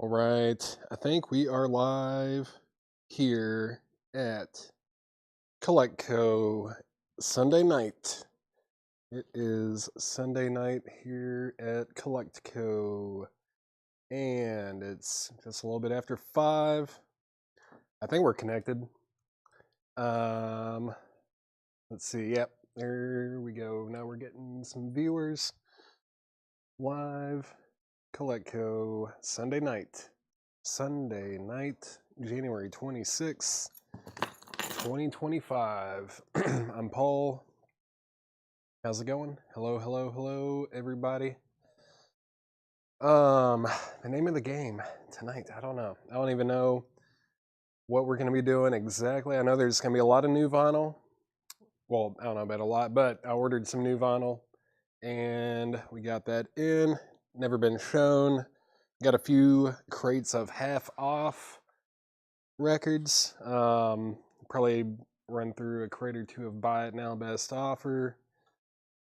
All right, I think we are live here at Collectco Sunday night. It is Sunday night here at Collectco, and it's just a little bit after 5. I think we're connected. Um, let's see. Yep, there we go. Now we're getting some viewers live. Collectco Sunday night. January 26th, 2025. I'm Paul. How's it going? Hello, everybody. The name of the game tonight, I don't know. I don't even know what we're going to be doing exactly. I know there's going to be a lot of new vinyl. Well, I don't know about a lot, but I ordered some new vinyl and we got that in. Never been shown. Got a few crates of half off records. Probably run through a crate or two of buy it now best offer.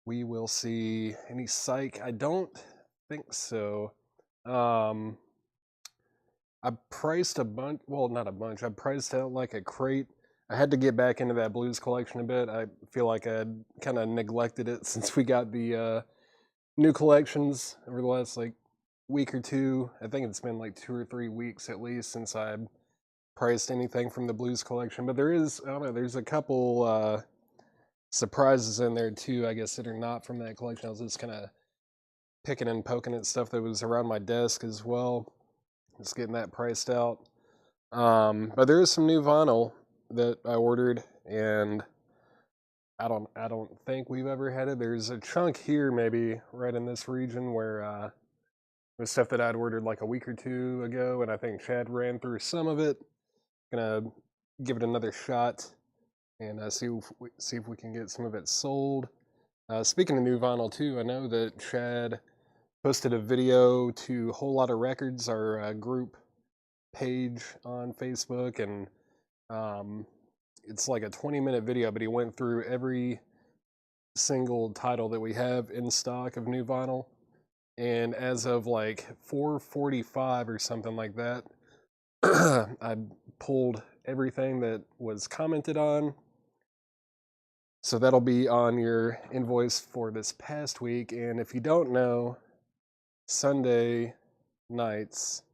We will see. Any psych? I don't think so. I priced a bunch. Well, not a bunch. I priced out like a crate. I had to get back into that blues collection a bit. I feel like I kind of neglected it since we got the new collections over the last like week or two. I think it's been like 2 or 3 weeks at least since I priced anything from the blues collection. But there is, I don't know, there's a couple surprises in there too, I guess, that are not from that collection. I was just kind of picking and poking at stuff that was around my desk as well, just getting that priced out. But there is some new vinyl that I ordered, and I don't think we've ever had it. There's a chunk here, maybe right in this region, where there's stuff that I'd ordered like a week or two ago, and I think Chad ran through some of it. Gonna give it another shot and see if we can get some of it sold. Speaking of new vinyl too, I know that Chad posted a video to Whole Lot of Records, our group page on Facebook, and it's like a 20-minute video, but he went through every single title that we have in stock of new vinyl. And as of like 4:45 or something like that, I pulled everything that was commented on. So that'll be on your invoice for this past week. And if you don't know, Sunday nights,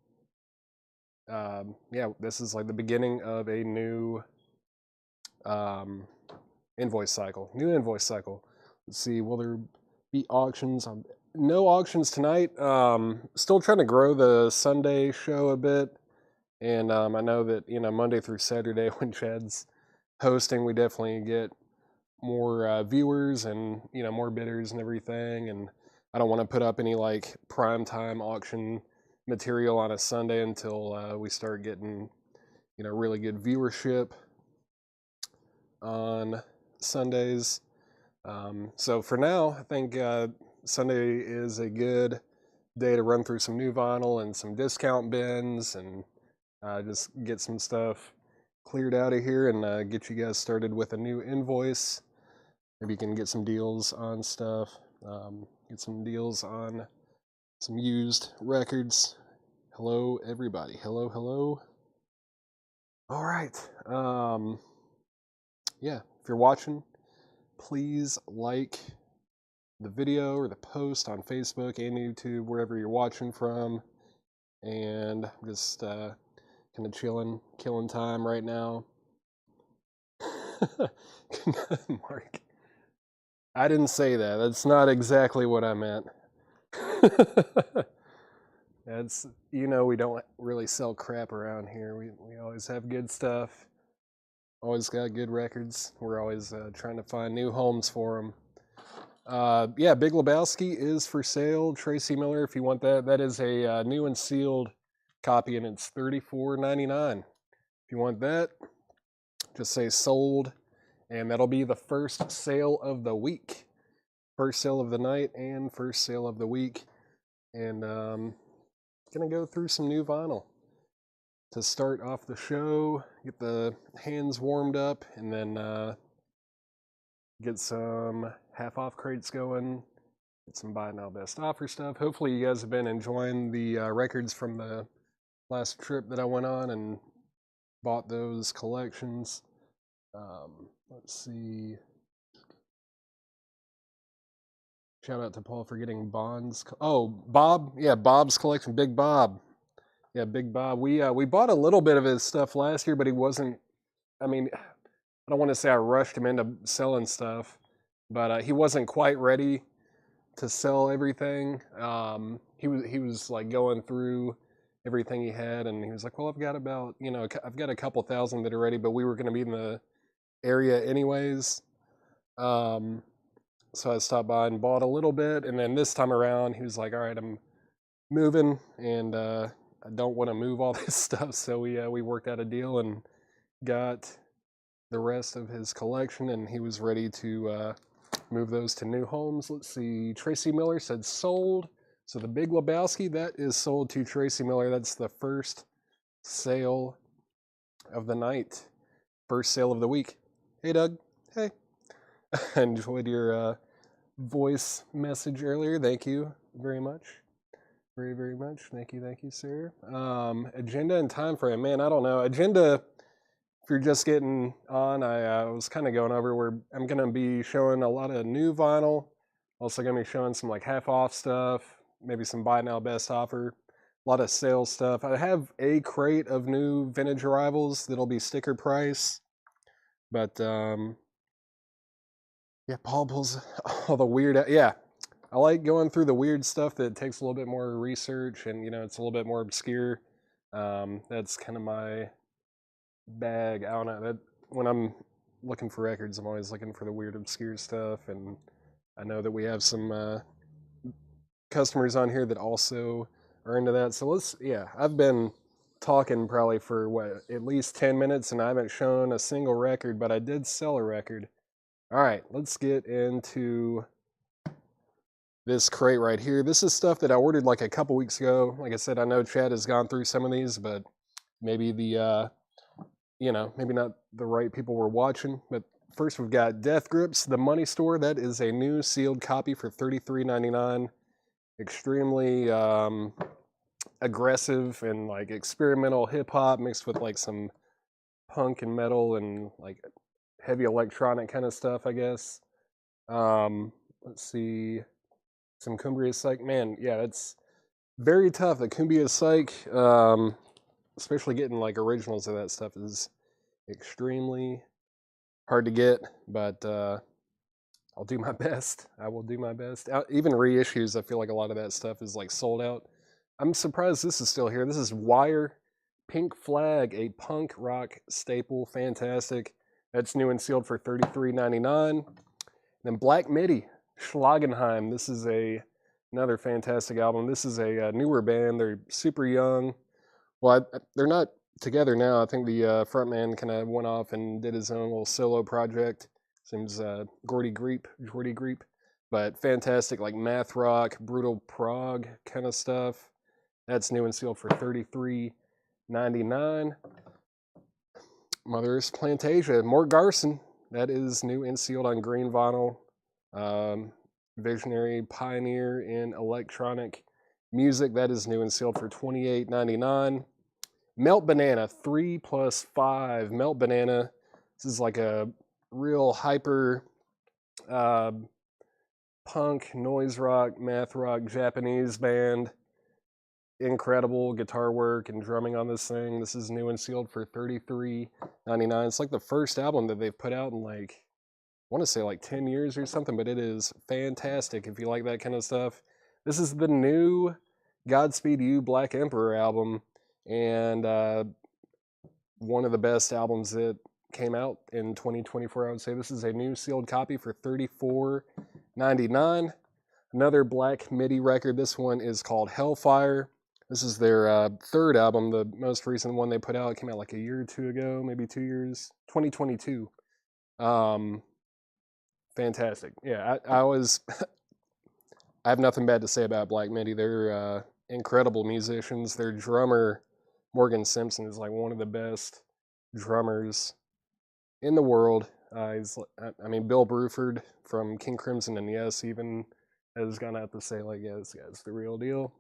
yeah, this is like the beginning of a new invoice cycle. New invoice cycle. Let's see, will there be auctions? No auctions tonight. Still trying to grow the Sunday show a bit. And I know that, Monday through Saturday when Chad's hosting, we definitely get more viewers and, more bidders and everything. And I don't want to put up any like primetime auction material on a Sunday until we start getting, really good viewership on Sundays. So for now, I think Sunday is a good day to run through some new vinyl and some discount bins and just get some stuff cleared out of here and get you guys started with a new invoice. Maybe you can get some deals on stuff, get some deals on some used records. Hello, everybody. Hello. All right. Yeah, if you're watching, please like the video or the post on Facebook and YouTube, wherever you're watching from. And I'm just kind of killing time right now. Mark. I didn't say that. That's not exactly what I meant. That's, we don't really sell crap around here. We always have good stuff. Always got good records. We're always trying to find new homes for them. Yeah, Big Lebowski is for sale. Tracy Miller, if you want that. That is a new and sealed copy, and it's $34.99. If you want that, just say sold, and that'll be the first sale of the week. First sale of the night and first sale of the week. And gonna go through some new vinyl to start off the show, get the hands warmed up, and then get some half-off crates going, get some buy now best offer stuff. Hopefully you guys have been enjoying the records from the last trip that I went on and bought those collections. Let's see. Shout out to Paul for getting Bond's. Oh, Bob. Yeah, Bob's collection. Big Bob. Yeah, Big Bob. We bought a little bit of his stuff last year, but he wasn't. I mean, I don't want to say I rushed him into selling stuff, but he wasn't quite ready to sell everything. He was like going through everything he had, and he was like, "Well, I've got about I've got a couple thousand that are ready, but we were going to be in the area anyways." So I stopped by and bought a little bit, and then this time around, he was like, "All right, I'm moving, and I don't want to move all this stuff." So we worked out a deal and got the rest of his collection, and he was ready to move those to new homes. Let's see. Tracy Miller said sold. So the Big Lebowski, that is sold to Tracy Miller. That's the first sale of the night. First sale of the week. Hey, Doug. Hey. I enjoyed your voice message earlier. Thank you very much. Very, very much. Thank you, sir. Agenda and time frame. Man, I don't know. Agenda, if you're just getting on, I was kind of going over where I'm going to be showing a lot of new vinyl. Also going to be showing some like half off stuff, maybe some buy now best offer, a lot of sales stuff. I have a crate of new vintage arrivals that'll be sticker price, but yeah, Paul pulls all the weird, yeah. I like going through the weird stuff that takes a little bit more research and, it's a little bit more obscure. That's kind of my bag. I don't know. That when I'm looking for records, I'm always looking for the weird, obscure stuff. And I know that we have some customers on here that also are into that. So I've been talking probably for at least 10 minutes, and I haven't shown a single record, but I did sell a record. All right, let's get into this crate right here. This is stuff that I ordered like a couple weeks ago. Like I said, I know Chad has gone through some of these, but maybe maybe not the right people were watching. But first we've got Death Grips, The Money Store. That is a new sealed copy for $33.99. Extremely aggressive and like experimental hip hop mixed with like some punk and metal and like heavy electronic kind of stuff, I guess. Let's see. Some Cumbria Psych. Man, yeah, it's very tough. The Cumbia Psych, especially getting like originals of that stuff, is extremely hard to get, but I'll do my best. I will do my best. Even reissues, I feel like a lot of that stuff is like sold out. I'm surprised this is still here. This is Wire Pink Flag, a punk rock staple. Fantastic. That's new and sealed for $33.99. Then Black Midi, Schlagenheim. This is another fantastic album. This is a newer band. They're super young. Well, they're not together now. I think the frontman kind of went off and did his own little solo project. Seems Jordy Greep. But fantastic, like math rock, brutal prog kind of stuff. That's new and sealed for $33.99. Mother's Plantasia, Mort Garson. That is new and sealed on green vinyl. Visionary pioneer in electronic music. That is new and sealed for $28.99. Melt Banana, 3+5. Melt Banana. This is like a real hyper punk, noise rock, math rock, Japanese band. Incredible guitar work and drumming on this thing. This is new and sealed for $33.99. It's like the first album that they've put out in like, I want to say like 10 years or something, but it is fantastic if you like that kind of stuff. This is the new Godspeed You Black Emperor album, and one of the best albums that came out in 2024, I would say. This is a new sealed copy for $34.99. Another Black Midi record. This one is called Hellfire. This is their third album. The most recent one they put out came out like a year or two ago, maybe 2 years. 2022. Fantastic. Yeah, I was. I have nothing bad to say about Black Midi. They're incredible musicians. Their drummer, Morgan Simpson, is like one of the best drummers in the world. Bill Bruford from King Crimson and Yes even has gone out to say like, yeah, this guy's the real deal.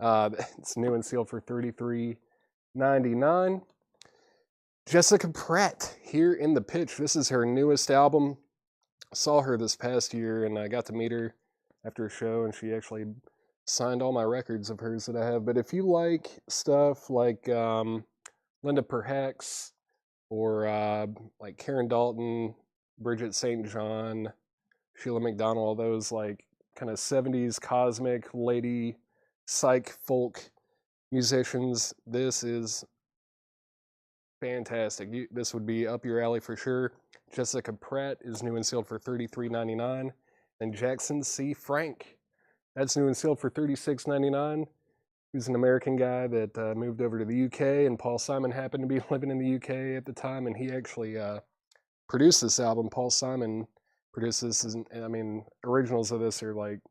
It's new and sealed for $33.99. $33.99. Jessica Pratt here in the pitch. This is her newest album. Saw her this past year and I got to meet her after a show, and she actually signed all my records of hers that I have. But if you like stuff like Linda Perhacs or like Karen Dalton, Bridget St. John, Sheila McDonald, all those like kind of 70s cosmic lady psych folk musicians, this is fantastic. This would be up your alley for sure. Jessica Pratt is new and sealed for $33.99. And Jackson C. Frank, that's new and sealed for $36.99. He's an American guy that moved over to the UK, and Paul Simon happened to be living in the UK at the time, and he actually produced this album. Paul Simon produced this, and I mean, originals of this are like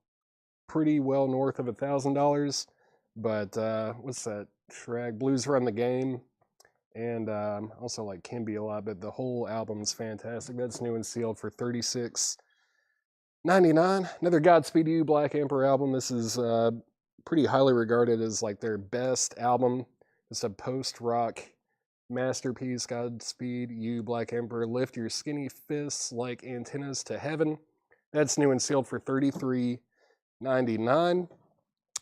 pretty well north of $1,000, but what's that track? Blues Run the Game, and also like Can Be a Lot, but the whole album's fantastic. That's new and sealed for $36.99. Another Godspeed to You Black Emperor album. This is pretty highly regarded as like their best album. It's a post-rock masterpiece. Godspeed You Black Emperor. Lift Your Skinny Fists Like Antennas to Heaven. That's new and sealed for $33.99.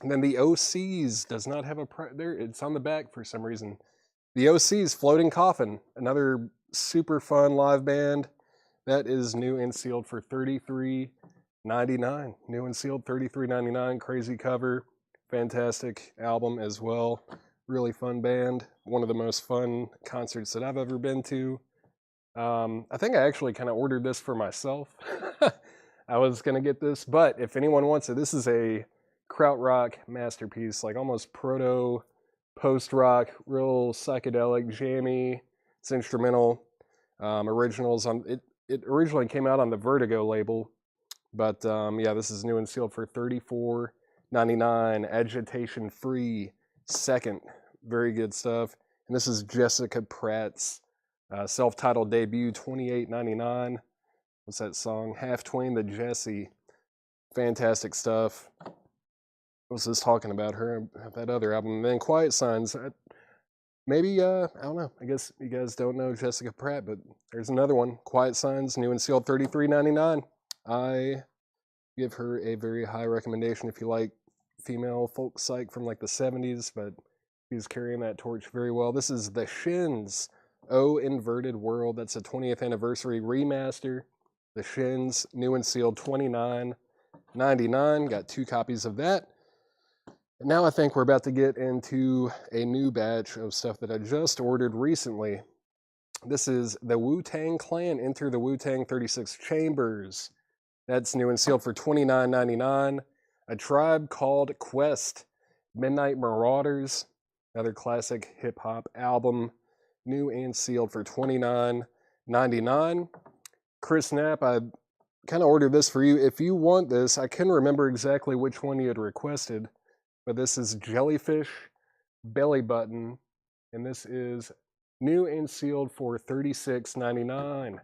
And then the OCs does not have a there. It's on the back for some reason. The OCs Floating Coffin, another super fun live band. That is new and sealed for $33.99. New and sealed, $33.99. Crazy cover. Fantastic album as well. Really fun band. One of the most fun concerts that I've ever been to. I think I actually kind of ordered this for myself. I was going to get this, but if anyone wants it, this is a krautrock masterpiece, like almost proto post-rock, real psychedelic, jammy. It's instrumental. Originals on it. It originally came out on the Vertigo label, but yeah, this is new and sealed for $34.99. Agitation Free, second. Very good stuff. And this is Jessica Pratt's self-titled debut, $28.99. What's that song? Half Twain the Jessie. Fantastic stuff. What was this talking about her, that other album? And then Quiet Signs. Maybe, I don't know. I guess you guys don't know Jessica Pratt, but there's another one. Quiet Signs, new and sealed, $33.99. I give her a very high recommendation if you like female folk psych from like the 70s, but she's carrying that torch very well. This is The Shins, O Inverted World. That's a 20th anniversary remaster. The Shins, new and sealed, $29.99. Got 2 copies of that. And now I think we're about to get into a new batch of stuff that I just ordered recently. This is the Wu-Tang Clan, Enter the Wu-Tang 36 Chambers. That's new and sealed for $29.99. A Tribe Called Quest, Midnight Marauders, another classic hip-hop album, new and sealed for $29.99. Chris Knapp, I kind of ordered this for you. If you want this, I couldn't remember exactly which one you had requested, but this is Jellyfish Belly Button, and this is new and sealed for $36.99.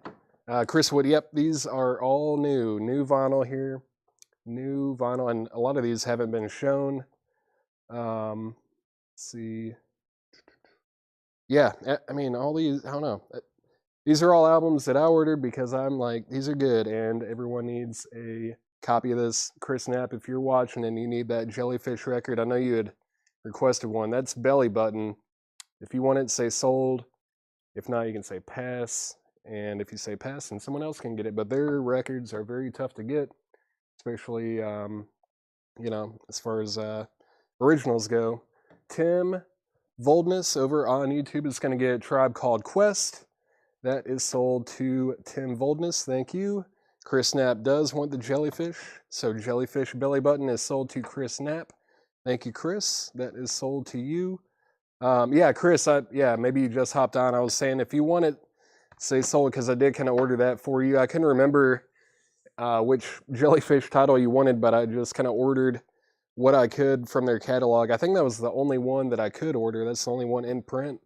Chris Wood, yep, these are all new vinyl here, new vinyl, and a lot of these haven't been shown. Let's see. Yeah, I mean, all these, I don't know. These are all albums that I ordered because I'm like, these are good, and everyone needs a copy of this. Chris Knapp, if you're watching and you need that Jellyfish record, I know you had requested one. That's Belly Button. If you want it, say sold. If not, you can say pass. And if you say pass, then someone else can get it. But their records are very tough to get, especially, you know, as far as originals go. Tim Voldness over on YouTube is going to get Tribe Called Quest. That is sold to Tim Voldness. Thank you. Chris Knapp does want the Jellyfish, so Jellyfish Belly Button is sold to Chris Knapp. Thank you, Chris. That is sold to you. Yeah, Chris, maybe you just hopped on. I was saying if you want it, say sold, because I did kind of order that for you. I couldn't remember which Jellyfish title you wanted, but I just kind of ordered what I could from their catalog. I think that was the only one that I could order. That's the only one in print.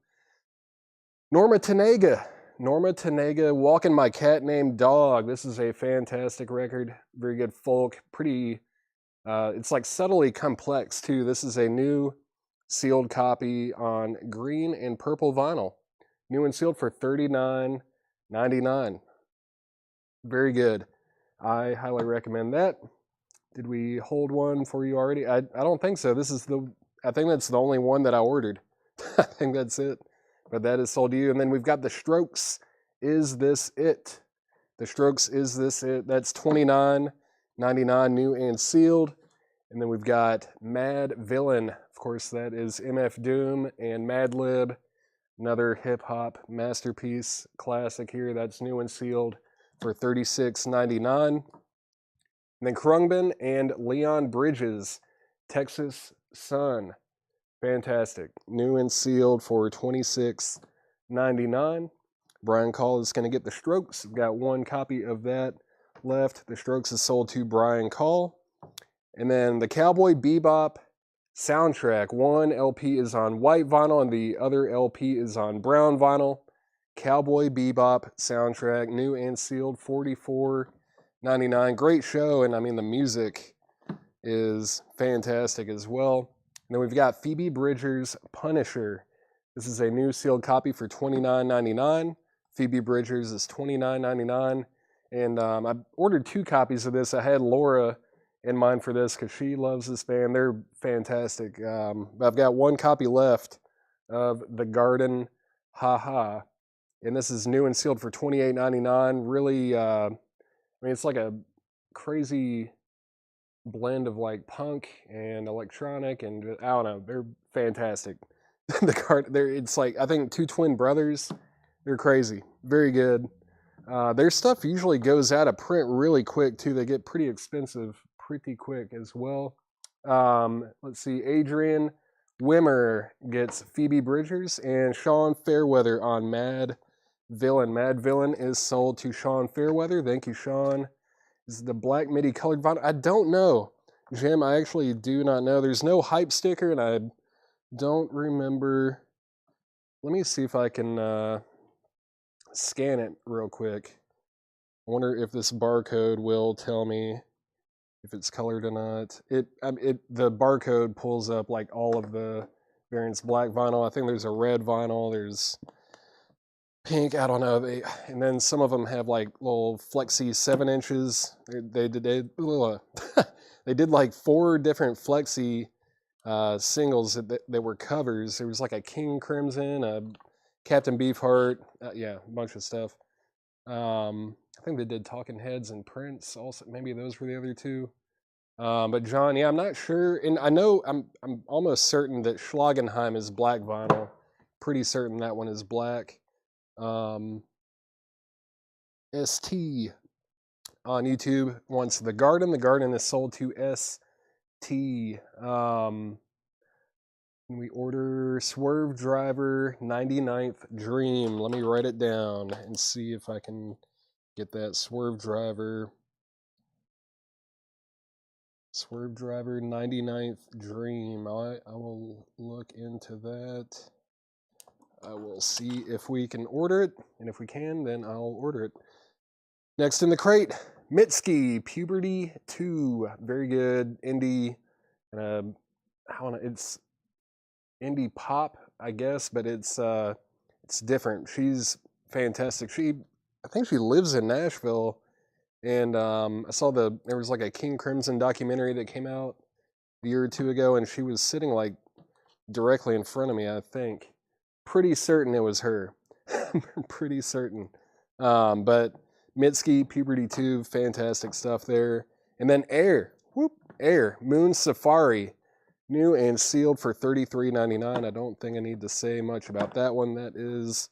Norma Tanega, Walking My Cat Named Dog. This is a fantastic record. Very good folk. Pretty, it's like subtly complex too. This is a new sealed copy on green and purple vinyl. New and sealed for $39.99. Very good. I highly recommend that. Did we hold one for you already? I don't think so. I think that's the only one that I ordered. I think that's it. But that is sold to you. And then we've got The Strokes, Is This It? The Strokes, Is This It? That's $29.99 new and sealed. And then we've got Mad Villain. Of course, that is MF Doom and Madlib. Another hip-hop masterpiece classic here. That's new and sealed for $36.99. And then Khruangbin and Leon Bridges, Texas Sun. Fantastic. New and sealed for $26.99. Brian Call is going to get The Strokes. We've got one copy of that left. The Strokes is sold to Brian Call. And then the Cowboy Bebop soundtrack. One LP is on white vinyl and the other LP is on brown vinyl. Cowboy Bebop soundtrack, new and sealed, $44.99. Great show, and I mean the music is fantastic as well. And then we've got Phoebe Bridgers' Punisher. This is a new sealed copy for $29.99. Phoebe Bridgers is $29.99. And I ordered 2 copies of this. I had Laura in mind for this because she loves this band. They're fantastic. I've got 1 copy left of The Garden Ha-Ha. And this is new and sealed for $28.99. Really, I mean, it's like a crazy blend of like punk and electronic, and I don't know, they're fantastic. It's like, I think 2 twin brothers. They're crazy, very good. Their stuff usually goes out of print really quick too. They get pretty expensive pretty quick as well. Let's see, Adrian Wimmer gets Phoebe Bridgers and Sean Fairweather on Mad Villain. Mad Villain is sold to Sean Fairweather. Thank you, Sean. Is the black MIDI colored vinyl? I don't know, Jim. I actually do not know. There's no hype sticker, and I don't remember. Let me see if I can scan it real quick. I wonder if this barcode will tell me if it's colored or not. The barcode pulls up like all of the variants. Black vinyl. I think there's a red vinyl. There's pink. I don't know. And then some of them have like little flexi 7 inches. They did like 4 different flexi singles that were covers. There was like a King Crimson, a Captain Beefheart, yeah, a bunch of stuff. I think they did Talking Heads and Prince also. Maybe those were the other 2. But John, yeah, I'm not sure. And I know I'm almost certain that Schlagenheim is black vinyl. Pretty certain that one is black. ST on YouTube wants The Garden. The Garden is sold to ST. We order Swerve Driver 99th Dream. Let me write it down and see if I can get that. Swerve Driver 99th Dream. I will look into that. I will see if we can order it, and if we can, then I'll order it. Next in the crate, Mitski Puberty 2. Very good indie. It's indie pop, I guess, but it's different. She's fantastic. I think she lives in Nashville, and I saw there was like a King Crimson documentary that came out a year or 2 ago, and she was sitting like directly in front of me, I think. Pretty certain it was her. Pretty certain. But Mitski, Puberty 2, fantastic stuff there. And then Air, Moon Safari, new and sealed for $33.99. I don't think I need to say much about that one. That is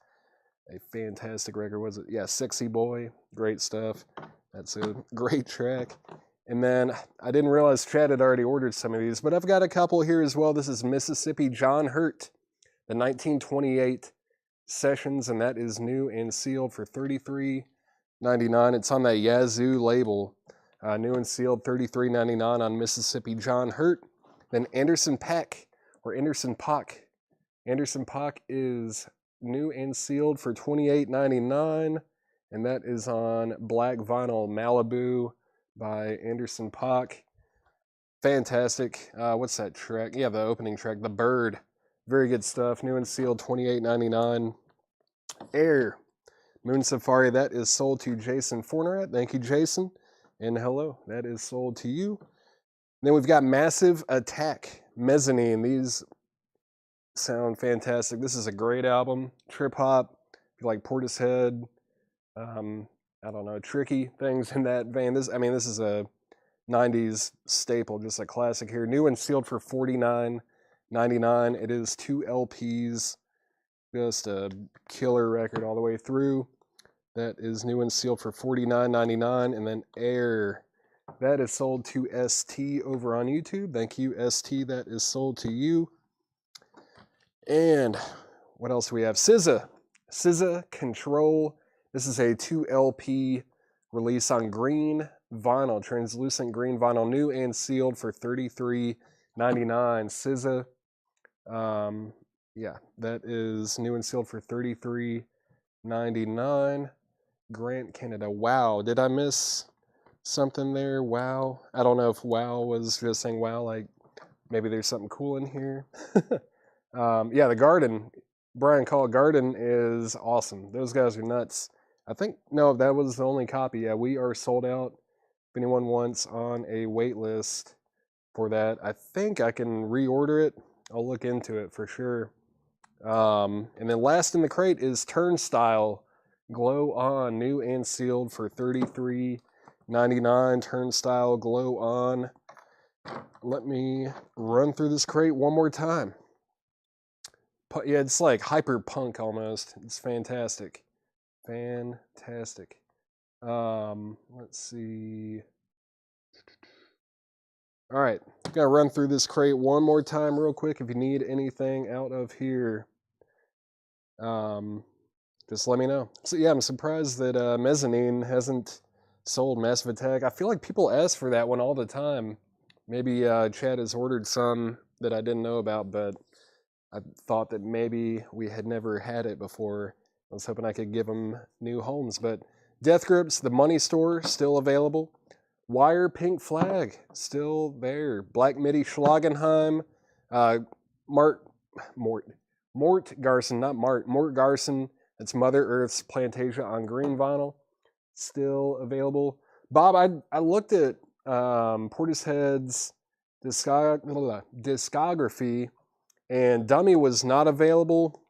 a fantastic record. Was it? Yeah, Sexy Boy, great stuff. That's a great track. And then I didn't realize Chad had already ordered some of these, but I've got a couple here as well. This is Mississippi John Hurt, the 1928 Sessions, and that is new and sealed for $33.99. It's on that Yazoo label. New and sealed, $33.99 on Mississippi John Hurt. Then Anderson .Paak, or Anderson .Paak. Anderson .Paak is new and sealed for $28.99, and that is on black vinyl. Malibu by Anderson .Paak. fantastic. What's that track? Yeah, the opening track, The Bird. Very good stuff. New and sealed, $28.99. Air, Moon Safari, that is sold to Jason Fornerat. Thank you, Jason. And hello, that is sold to you. Then we've got Massive Attack, Mezzanine. These sound fantastic. This is a great album. Trip hop, if you like Portishead, I don't know, tricky things in that vein. This is a 90s staple, just a classic here. New and sealed for $49.99. It is 2 LPs. Just a killer record all the way through. That is new and sealed for $49.99. And then Air, that is sold to ST over on YouTube. Thank you, ST. That is sold to you. And what else do we have? SZA Control. This is a 2 LP release on green vinyl, translucent green vinyl, new and sealed for $33.99. SZA. Yeah, that is new and sealed for $33.99. Grant Canada. Wow, did I miss something there? Wow. I don't know if wow was just saying wow, like maybe there's something cool in here. Yeah, the Garden, Brian Call Garden is awesome. Those guys are nuts. I think, no, that was the only copy. Yeah, we are sold out. If anyone wants on a wait list for that, I think I can reorder it. I'll look into it for sure. And then last in the crate is Turnstile Glow On, new and sealed for $33.99. Turnstile Glow On. Let me run through this crate one more time. Yeah, it's like hyper punk almost. It's fantastic. Fantastic. Let's see. All right, gotta run through this crate one more time real quick. If you need anything out of here, just let me know. So yeah, I'm surprised that Mezzanine hasn't sold. Massive Attack. I feel like people ask for that one all the time. Maybe Chad has ordered some that I didn't know about, but I thought that maybe we had never had it before. I was hoping I could give them new homes, but Death Grips, The Money Store, still available. Wire Pink Flag, still there. Black Midi Schlagenheim, Mort Garson, not Mart, Mort Garson. That's Mother Earth's Plantasia on green vinyl, still available. Bob, I looked at Portishead's discography, and Dummy was not available.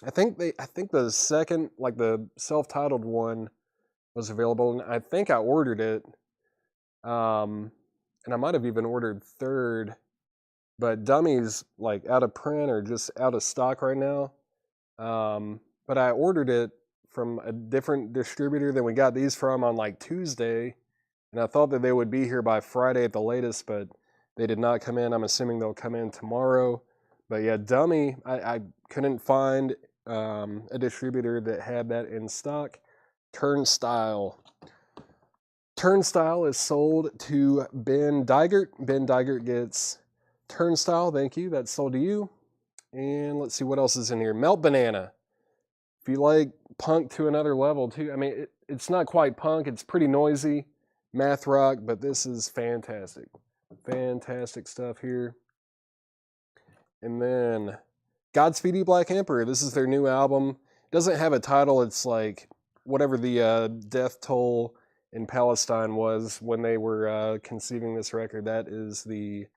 I think the second, like the self-titled one, was available, and I think I ordered it. And I might have even ordered third, but Dummy's like out of print or just out of stock right now. But I ordered it from a different distributor than we got these from on like Tuesday, and I thought that they would be here by Friday at the latest, but they did not come in. I'm assuming they'll come in tomorrow. But yeah, Dummy, I couldn't find a distributor that had that in stock. Turnstile is sold to Ben Digert. Ben Digert gets Turnstile. Thank you. That's sold to you. And let's see what else is in here. Melt Banana. If you like punk to another level too, I mean, it's not quite punk. It's pretty noisy, math rock, but this is fantastic. Fantastic stuff here. And then Godspeed You Black Emperor. This is their new album. It doesn't have a title. It's like whatever the death toll in Palestine was when they were conceiving this record. That is the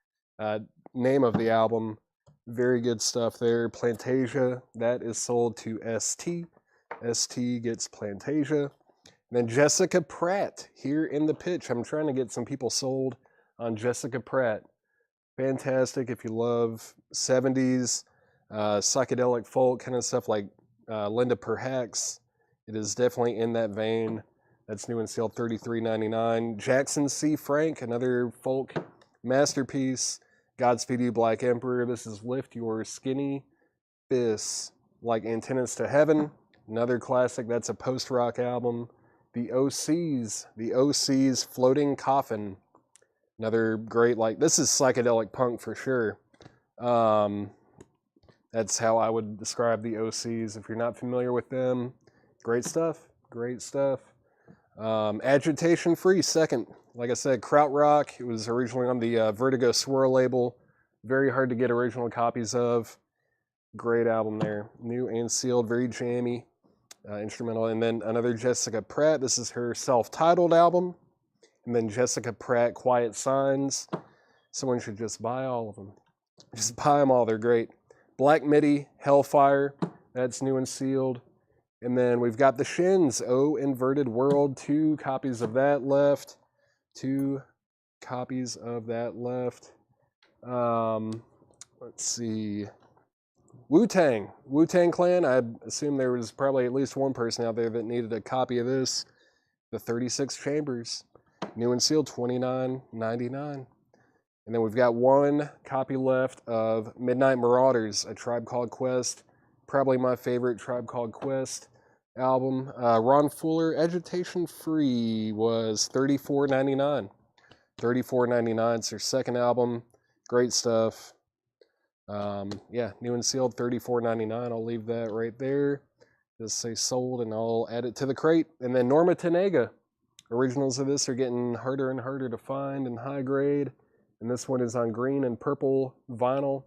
name of the album. Very good stuff there. Plantasia, that is sold to ST. ST gets Plantasia. And then Jessica Pratt here in the pitch. I'm trying to get some people sold on Jessica Pratt. Fantastic if you love 70s psychedelic folk kind of stuff like Linda Perhacs. It is definitely in that vein. That's new and sealed, $33.99. Jackson C. Frank, another folk masterpiece. Godspeed You Black Emperor. This is Lift Your Skinny Fists Like Antennas to Heaven. Another classic. That's a post-rock album. The OC's Floating Coffin. Another great, like, this is psychedelic punk for sure. That's how I would describe the OCs. If you're not familiar with them, great stuff. Great stuff. Agitation Free, second Like I said, Krautrock. It was originally on the Vertigo Swirl label. Very hard to get original copies of. Great album there. New and sealed, very jammy, instrumental. And then another Jessica Pratt. This is her self-titled album. And then Jessica Pratt, Quiet Signs. Someone should just buy all of them. Just buy them all. They're great. Black Midi, Hellfire. That's new and sealed. And then we've got the Shins, Oh Inverted World. 2 copies of that left. 2 copies of that left. Let's see. Wu-Tang. Wu-Tang Clan. I assume there was probably at least one person out there that needed a copy of this. The 36 Chambers. New and sealed, $29.99. And then we've got 1 copy left of Midnight Marauders, A Tribe Called Quest. Probably my favorite Tribe Called Quest album. Ron Fuller, Agitation Free was $34.99. $34.99. It's their second album. Great stuff. Yeah, new and sealed, $34.99. I'll leave that right there. Just say sold, and I'll add it to the crate. And then Norma Tanega. Originals of this are getting harder and harder to find in high grade. And this one is on green and purple vinyl.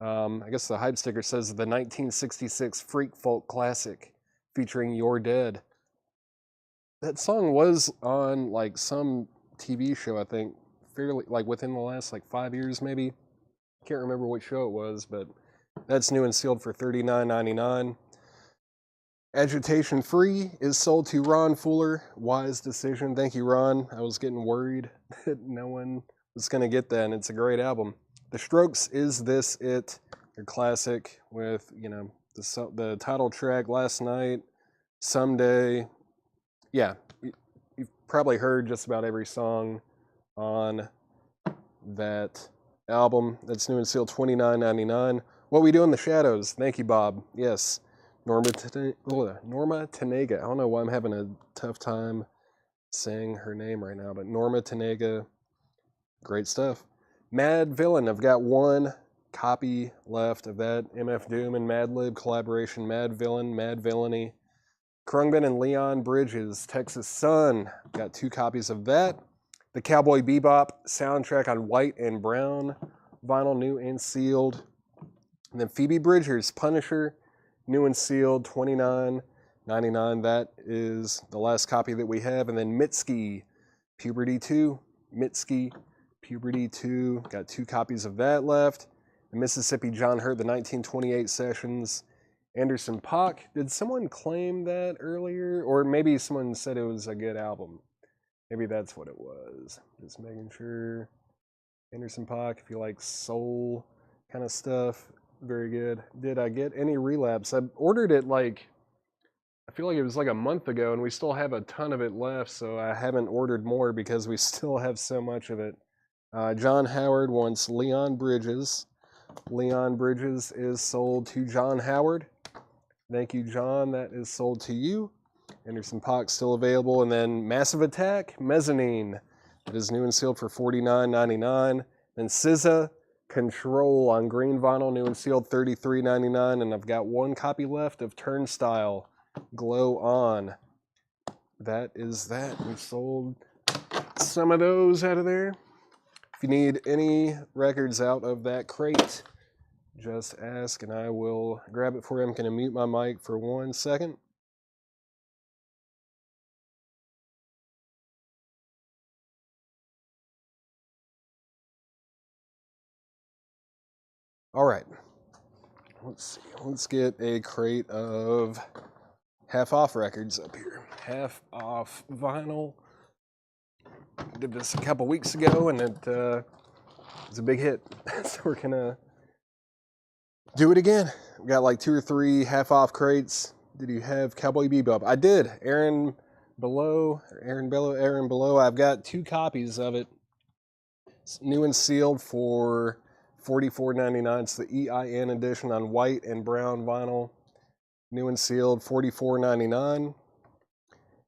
I guess the hype sticker says the 1966 Freak Folk Classic featuring You're Dead. That song was on like some TV show, I think, fairly like within the last like 5 years maybe. Can't remember what show it was, but that's new and sealed for $39.99. Agitation Free is sold to Ron Fuller. Wise decision. Thank you, Ron. I was getting worried that no one was going to get that, and it's a great album. The Strokes, Is This It? Their classic with, you know, the title track, Last Night, Someday. Yeah, you've probably heard just about every song on that album. That's new and sealed, $29.99. What We Do in the Shadows. Thank you, Bob. Yes, Norma Tanega. I don't know why I'm having a tough time saying her name right now, but Norma Tanega. Great stuff. Mad Villain. I've got 1 copy left of that MF Doom and Madlib collaboration. Mad Villain, Mad Villainy. Khruangbin and Leon Bridges, Texas Sun. Got 2 copies of that. The Cowboy Bebop soundtrack on white and brown vinyl, new and sealed. And then Phoebe Bridgers, Punisher, new and sealed, $29.99. That is the last copy that we have. And then Mitski, Puberty 2. Mitski, Puberty 2. Got 2 copies of that left. And Mississippi John Hurt, the 1928 Sessions. Anderson .Paak. Did someone claim that earlier? Or maybe someone said it was a good album. Maybe that's what it was. Just making sure. Anderson .Paak, if you like soul kind of stuff, very good. Did I get any Relapse? I ordered it like, I feel like it was like a month ago, and we still have a ton of it left, so I haven't ordered more because we still have so much of it. John Howard wants Leon Bridges. Leon Bridges is sold to John Howard. Thank you, John. That is sold to you. Anderson .Paak still available. And then Massive Attack, Mezzanine. It is new and sealed for $49.99. Then SZA, Control on green vinyl, new and sealed, $33.99. And I've got 1 copy left of Turnstile, Glow On. That is that. We sold some of those out of there. If you need any records out of that crate, just ask and I will grab it for you. I'm going to mute my mic for 1 second. All right, let's see. Let's get a crate of Half Off records up here. Half Off vinyl. Did this a couple weeks ago, and it was a big hit. So we're gonna do it again. We got like 2 or 3 Half Off crates. Did you have Cowboy Bebop? I did. Aaron Below. I've got 2 copies of it. It's new and sealed for $44.99. It's the EIN edition on white and brown vinyl. New and sealed, $44.99.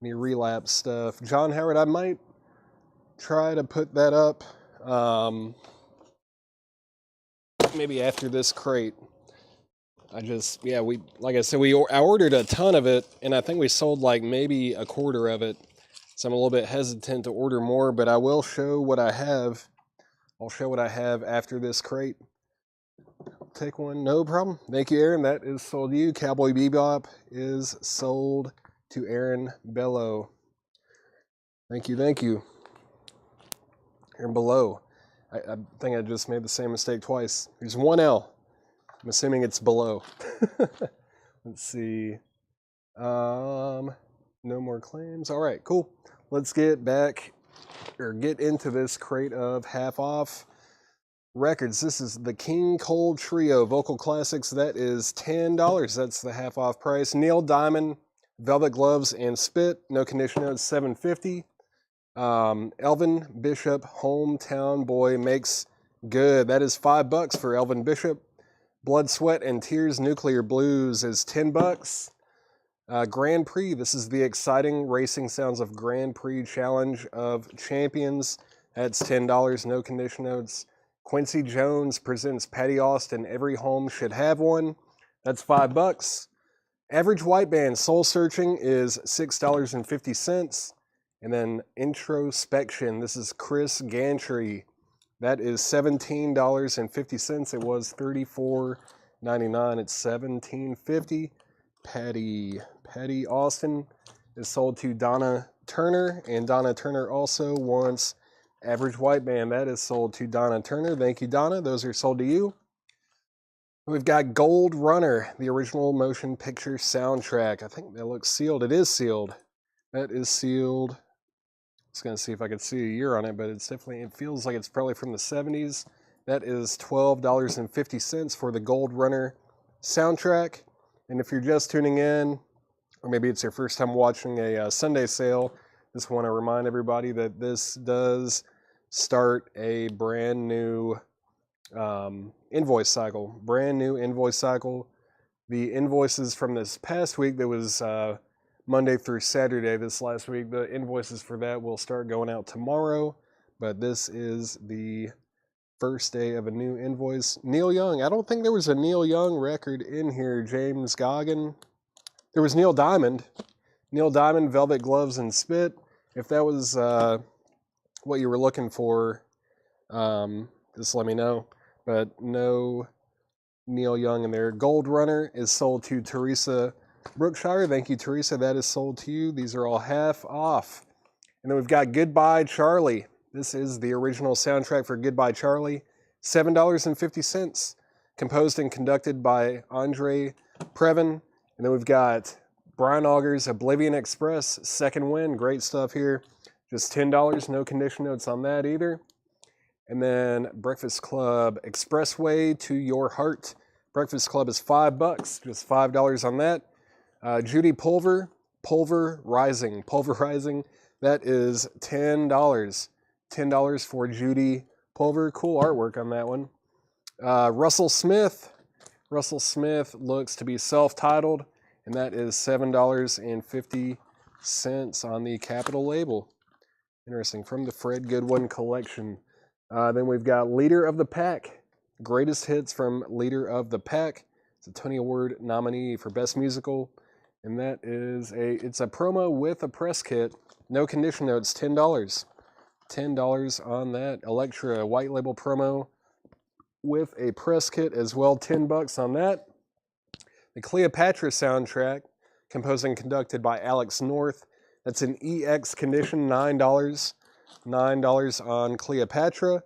Any Relapse stuff. John Howard, I might try to put that up maybe after this crate. Like I said, I ordered a ton of it, and I think we sold like maybe a quarter of it. So I'm a little bit hesitant to order more, but I will show what I have. I'll show what I have after this crate. Take one, no problem. Thank you, Aaron. That is sold to you. Cowboy Bebop is sold to Aaron Bello. Thank you, thank you. Aaron Below. I think I just made the same mistake twice. There's one L. I'm assuming it's below. Let's see. No more claims. All right, cool. Let's get back, or get into this crate of half off records. This is the King Cole Trio Vocal Classics. That is $10. That's the half off price. Neil Diamond, Velvet Gloves and Spit. No condition notes, $7.50. Elvin Bishop, Hometown Boy Makes Good. That is $5 for Elvin Bishop. Blood, Sweat, and Tears Nuclear Blues is $10. Grand Prix. This is the exciting racing sounds of Grand Prix Challenge of Champions. That's $10. No condition notes. Quincy Jones presents Patty Austin, Every Home Should Have One. That's $5. Average White Band, Soul Searching is $6.50. And then Introspection, this is Chris Gantry. That is $17.50. It was $34.99. It's $17.50. Patty Austin is sold to Donna Turner, and Donna Turner also wants Average White Band. That is sold to Donna Turner. Thank you, Donna. Those are sold to you. We've got Gold Runner, the original motion picture soundtrack. I think that looks sealed. It is sealed. That is sealed. I was going to see if I could see a year on it, but it's definitely, it feels like it's probably from the 70s. That is $12.50 for the Gold Runner soundtrack. And if you're just tuning in, or maybe it's your first time watching a Sunday sale, just want to remind everybody that this does start a brand new invoice cycle. Brand new invoice cycle. The invoices from this past week, that was Monday through Saturday this last week, the invoices for that will start going out tomorrow. But this is the first day of a new invoice. Neil Young. I don't think there was a Neil Young record in here. James Goggin. There was Neil Diamond. Neil Diamond, Velvet Gloves and Spit. If that was what you were looking for, just let me know. But no Neil Young in there. Gold Runner is sold to Teresa Brookshire. Thank you, Teresa. That is sold to you. These are all half off. And then we've got Goodbye Charlie. This is the original soundtrack for Goodbye Charlie. $7.50. Composed and conducted by Andre Previn. And then we've got Brian Auger's Oblivion Express, Second Wind. Great stuff here. Just $10. No condition notes on that either. And then Breakfast Club Expressway to Your Heart. Breakfast Club is $5. Just $5 on that. Judy Pulver Rising. That is $10. $10 for Judy Pulver. Cool artwork on that one. Russell Smith. Russell Smith looks to be self-titled, and that is $7.50 on the Capitol label. Interesting. From the Fred Goodwin collection. Then we've got Leader of the Pack. Greatest hits from Leader of the Pack. It's a Tony Award nominee for Best Musical. And that is it's a promo with a press kit. No condition notes, $10. $10 on that. Elektra white label promo with a press kit as well. $10 on that. The Cleopatra soundtrack, composed and conducted by Alex North. That's an EX condition, $9. $9 on Cleopatra.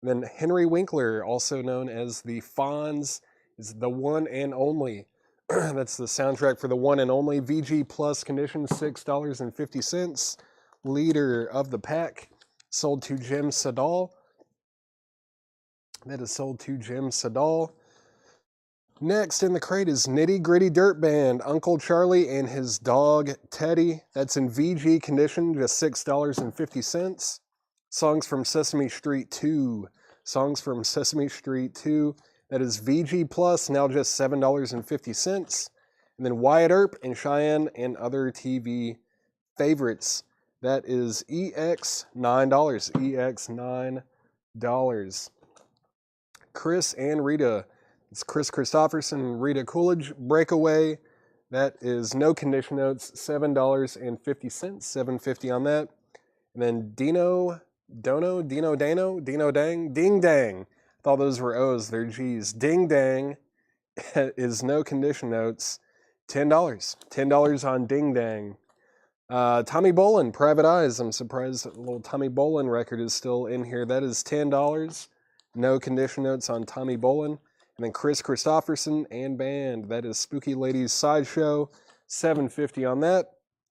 Then Henry Winkler, also known as the Fonz, is the one and only. That's the soundtrack for the one and only VG Plus condition, $6.50. Leader of the Pack, sold to Jim Sedal. That is sold to Jim Sedal. Next in the crate is Nitty Gritty Dirt Band, Uncle Charlie and his dog Teddy. That's in VG condition, just $6.50. Songs from Sesame Street 2. Songs from Sesame Street 2. That is VG Plus, now just $7.50. And then Wyatt Earp and Cheyenne and Other TV Favorites. That is EX $9. EX $9. Chris and Rita. It's Chris Christopherson and Rita Coolidge. Breakaway. That is no condition notes, $7.50, $7.50 on that. And then Dino Dang, Ding Dang. I thought those were O's, they're G's. Ding Dang is no condition notes, $10. $10 on Ding Dang. Tommy Bolin, Private Eyes. I'm surprised that the little Tommy Bolin record is still in here. That is $10. No condition notes on Tommy Bolin. And then Chris Christopherson and Band. That is Spooky Ladies Sideshow. $7.50 on that.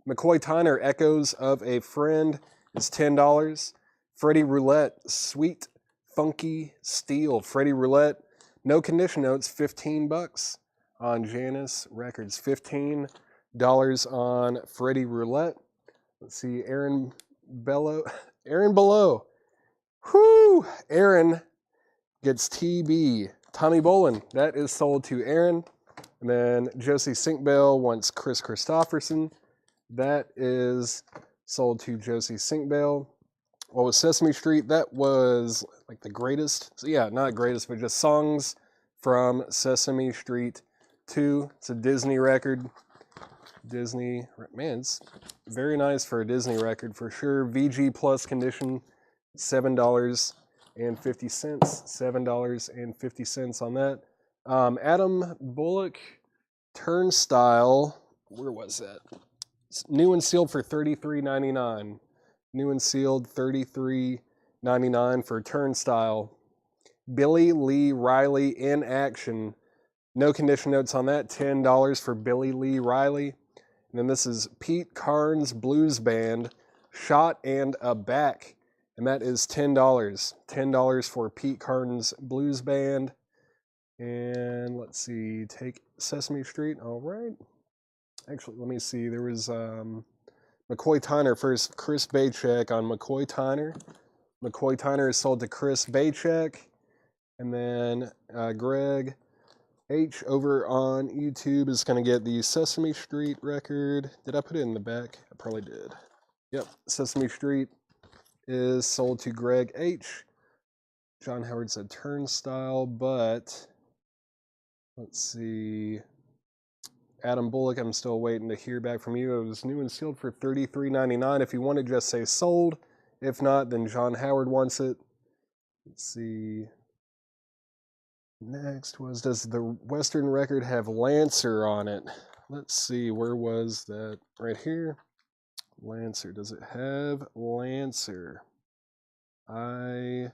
McCoy Tyner, Echoes of a Friend is $10. Freddie Roulette, Sweet Funky Steel. Freddie Roulette, no condition notes, $15 on Janus Records. $15 on Freddie Roulette. Let's see, Aaron Below. Whoo! Aaron gets TB. Tommy Bolin, that is sold to Aaron. And then Josie Sinkbale wants Chris Christopherson. That is sold to Josie Sinkbale. What was Sesame Street? That was like the greatest. So yeah, not greatest, but just songs from Sesame Street 2. It's a Disney record. Disney, man, it's very nice for a Disney record for sure. VG Plus condition, $7.50. $7.50 on that. Adam Bullock, Turnstile. Where was that? It's new and sealed for $33.99. New and sealed $33.99 for Turnstile. Billy Lee Riley in Action. No condition notes on that. $10 for Billy Lee Riley. And then this is Pete Carnes Blues Band, Shot and a Back. And that is $10. $10 for Pete Carnes Blues Band. And let's see, take Sesame Street. All right. Actually, let me see. There was McCoy Tyner first. Chris Baycheck on McCoy Tyner. McCoy Tyner is sold to Chris Baycheck. And then Greg H over on YouTube is going to get the Sesame Street record. Did I put it in the back? I probably did. Yep, Sesame Street is sold to Greg H. John Howard said Turnstile, but let's see. Adam Bullock, I'm still waiting to hear back from you. It was new and sealed for $33.99. If you want to just say sold. If not, then John Howard wants it. Let's see. Next was, does the Western record have Lancer on it? Let's see, where was that? Right here. Lancer, does it have Lancer? I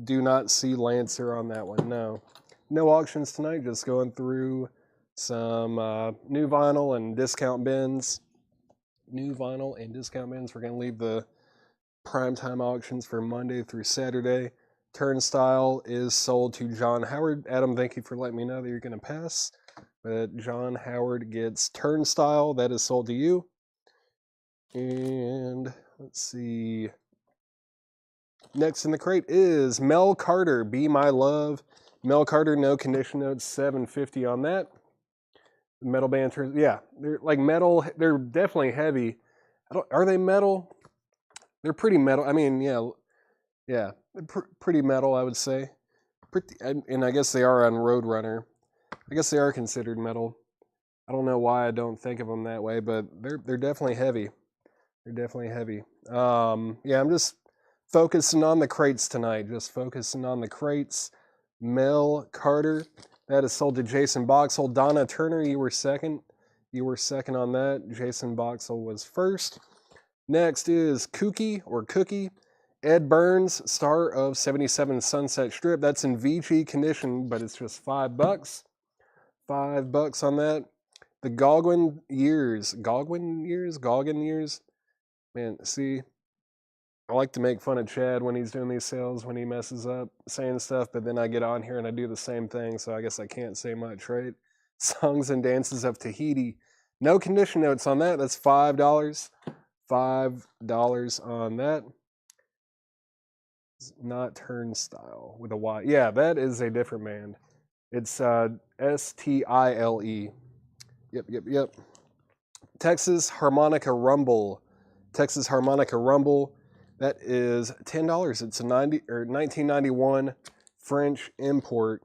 do not see Lancer on that one, no. No auctions tonight, just going through some new vinyl and discount bins. New vinyl and discount bins. We're going to leave the primetime auctions for Monday through Saturday. Turnstile is sold to John Howard. Adam, thank you for letting me know that you're going to pass. But John Howard gets Turnstile. That is sold to you. And let's see. Next in the crate is Mel Carter, Be My Love. Mel Carter, no condition notes, $7.50 on that. Metal band turns, yeah, they're like metal. They're definitely heavy. Are they metal? They're pretty metal. I mean, yeah, they're pretty metal, I would say. And I guess they are on Roadrunner. I guess they are considered metal. I don't know why I don't think of them that way, but they're definitely heavy. They're definitely heavy. Yeah, I'm just focusing on the crates tonight. Just focusing on the crates. Mel Carter. That is sold to Jason Boxall. Donna Turner, you were second. You were second on that. Jason Boxall was first. Next is Cookie or Cookie. Ed Burns, star of 77 Sunset Strip. That's in VG condition, but it's just $5. $5 on that. The Goggin Years. Man, see, I like to make fun of Chad when he's doing these sales, when he messes up saying stuff, but then I get on here and I do the same thing, so I guess I can't say much, right? Songs and Dances of Tahiti. No condition notes on that. That's $5. $5 on that. It's not Turnstile with a Y. Yeah, that is a different band. It's Stile. Yep. Texas Harmonica Rumble. Texas Harmonica Rumble. That is $10. It's a 1991 French import.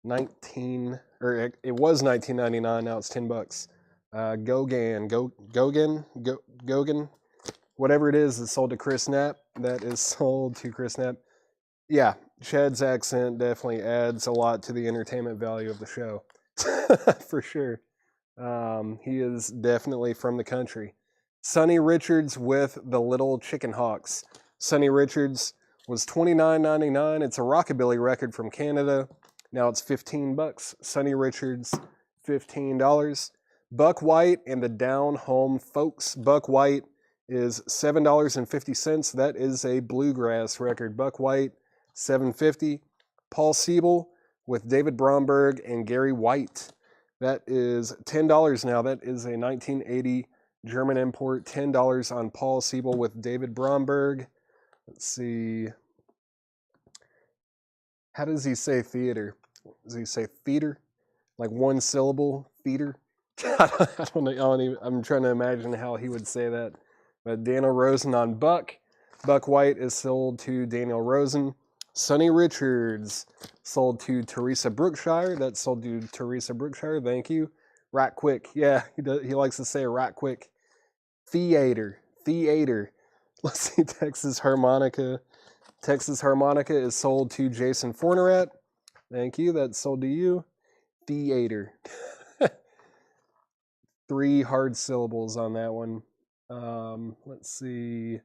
It was $19.99. Now it's $10. Gogan, whatever it is sold to Chris Knapp. That is sold to Chris Knapp. Yeah, Chad's accent definitely adds a lot to the entertainment value of the show. For sure. He is definitely from the country. Sonny Richards with the Little Chicken Hawks. Sonny Richards was $29.99. It's a rockabilly record from Canada. Now it's $15. Sonny Richards, $15. Buck White and the Down Home Folks. Buck White is $7.50. That is a bluegrass record. Buck White, $7.50. Paul Siebel with David Bromberg and Gary White. That is $10 now. That is a 1980 German import. $10 on Paul Siebel with David Bromberg. Let's see. How does he say theater? Does he say theater? Like one syllable, theater? I don't know. I'm trying to imagine how he would say that. But Daniel Rosen on Buck. Buck White is sold to Daniel Rosen. Sonny Richards sold to Teresa Brookshire. That's sold to Teresa Brookshire. Thank you. Right quick. Yeah, he likes to say right quick. Theater. Let's see. Texas Harmonica. Texas Harmonica is sold to Jason Fornerat. Thank you. That's sold to you. Theater. 3 hard syllables on that one. Let's see. I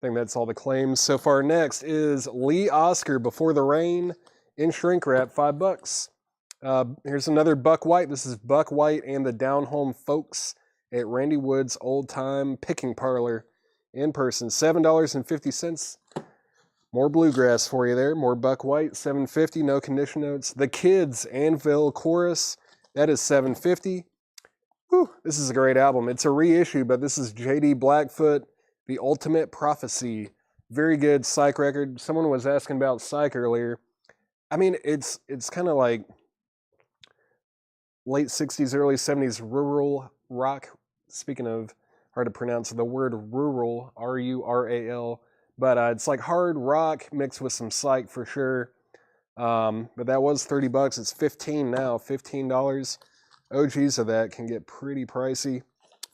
think that's all the claims so far. Next is Lee Oscar, Before the Rain, in shrink wrap, $5. Here's another Buck White. This is Buck White and the Down Home Folks at Randy Wood's Old Time Picking Parlor in person. $7.50. More bluegrass for you there. More Buck White, $7.50. No condition notes. The Kids, Anvil Chorus. That is $7.50. Whew, this is a great album. It's a reissue, but this is J.D. Blackfoot, The Ultimate Prophecy. Very good psych record. Someone was asking about psych earlier. I mean, it's kind of like late 60s, early 70s rural rock. Speaking of hard to pronounce the word rural, R-U-R-A-L. But it's like hard rock mixed with some psych for sure. But that was $30. It's $15 now. $15. OGs of that can get pretty pricey.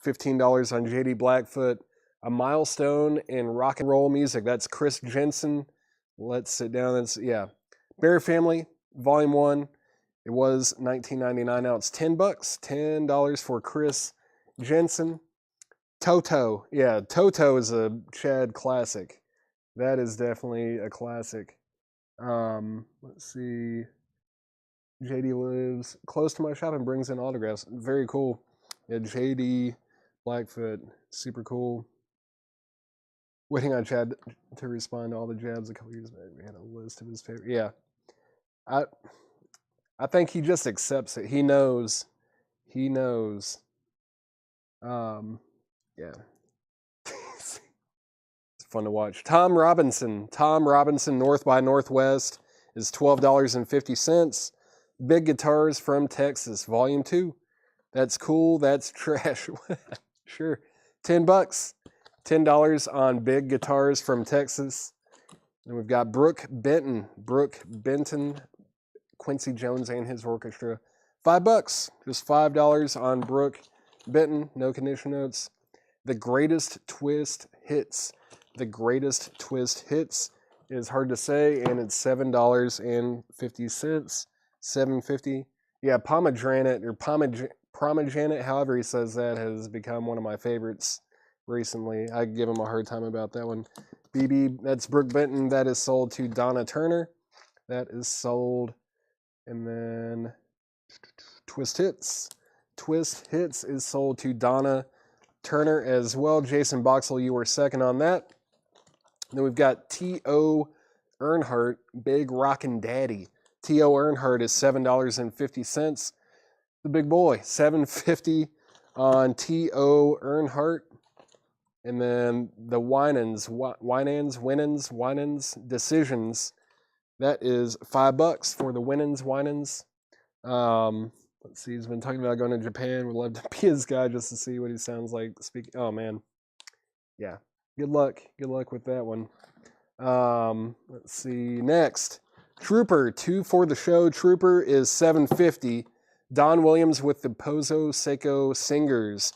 $15 on J.D. Blackfoot. A milestone in rock and roll music. That's Chris Jensen. Let's sit down. That's, yeah. Bear Family, Volume 1. It was $19.99. Now it's $10. $10 for Chris Jensen. Toto. Yeah, Toto is a Chad classic. That is definitely a classic. Let's see. JD lives close to my shop and brings in autographs. Very cool. Yeah, JD Blackfoot. Super cool. Waiting on Chad to respond to all the jabs a couple years back. We had a list of his favorite. Yeah. I think he just accepts it. He knows. Yeah. It's fun to watch. Tom Robinson, North by Northwest is $12.50. Big Guitars from Texas, Volume 2. That's cool. That's trash. Sure. $10. $10 on Big Guitars from Texas. And we've got Brooke Benton, Quincy Jones and his orchestra. $5. Just $5 on Brooke Benton. No condition notes. The Greatest Twist Hits. The Greatest Twist Hits is hard to say, and it's $7.50. $7.50. Yeah, Pomegranate or Pomegranate, however he says that, has become one of my favorites recently. I give him a hard time about that one. BB, that's Brooke Benton. That is sold to Donna Turner. That is sold. And then Twist Hits. Twist Hits is sold to Donna Turner as well. Jason Boxell, you were second on that. Then we've got T.O. Earnhardt, Big Rockin' Daddy. T.O. Earnhardt is $7.50. The big boy, $7.50 on T.O. Earnhardt. And then the Winans, Decisions. That is $5 for the Winans. Let's see, he's been talking about going to Japan. Would love to be his guy just to see what he sounds like speaking. Oh, man. Yeah. Good luck. Good luck with that one. Let's see. Next. Trooper, 2 for the show. Trooper is $7.50. Don Williams with the Pozo Seco Singers.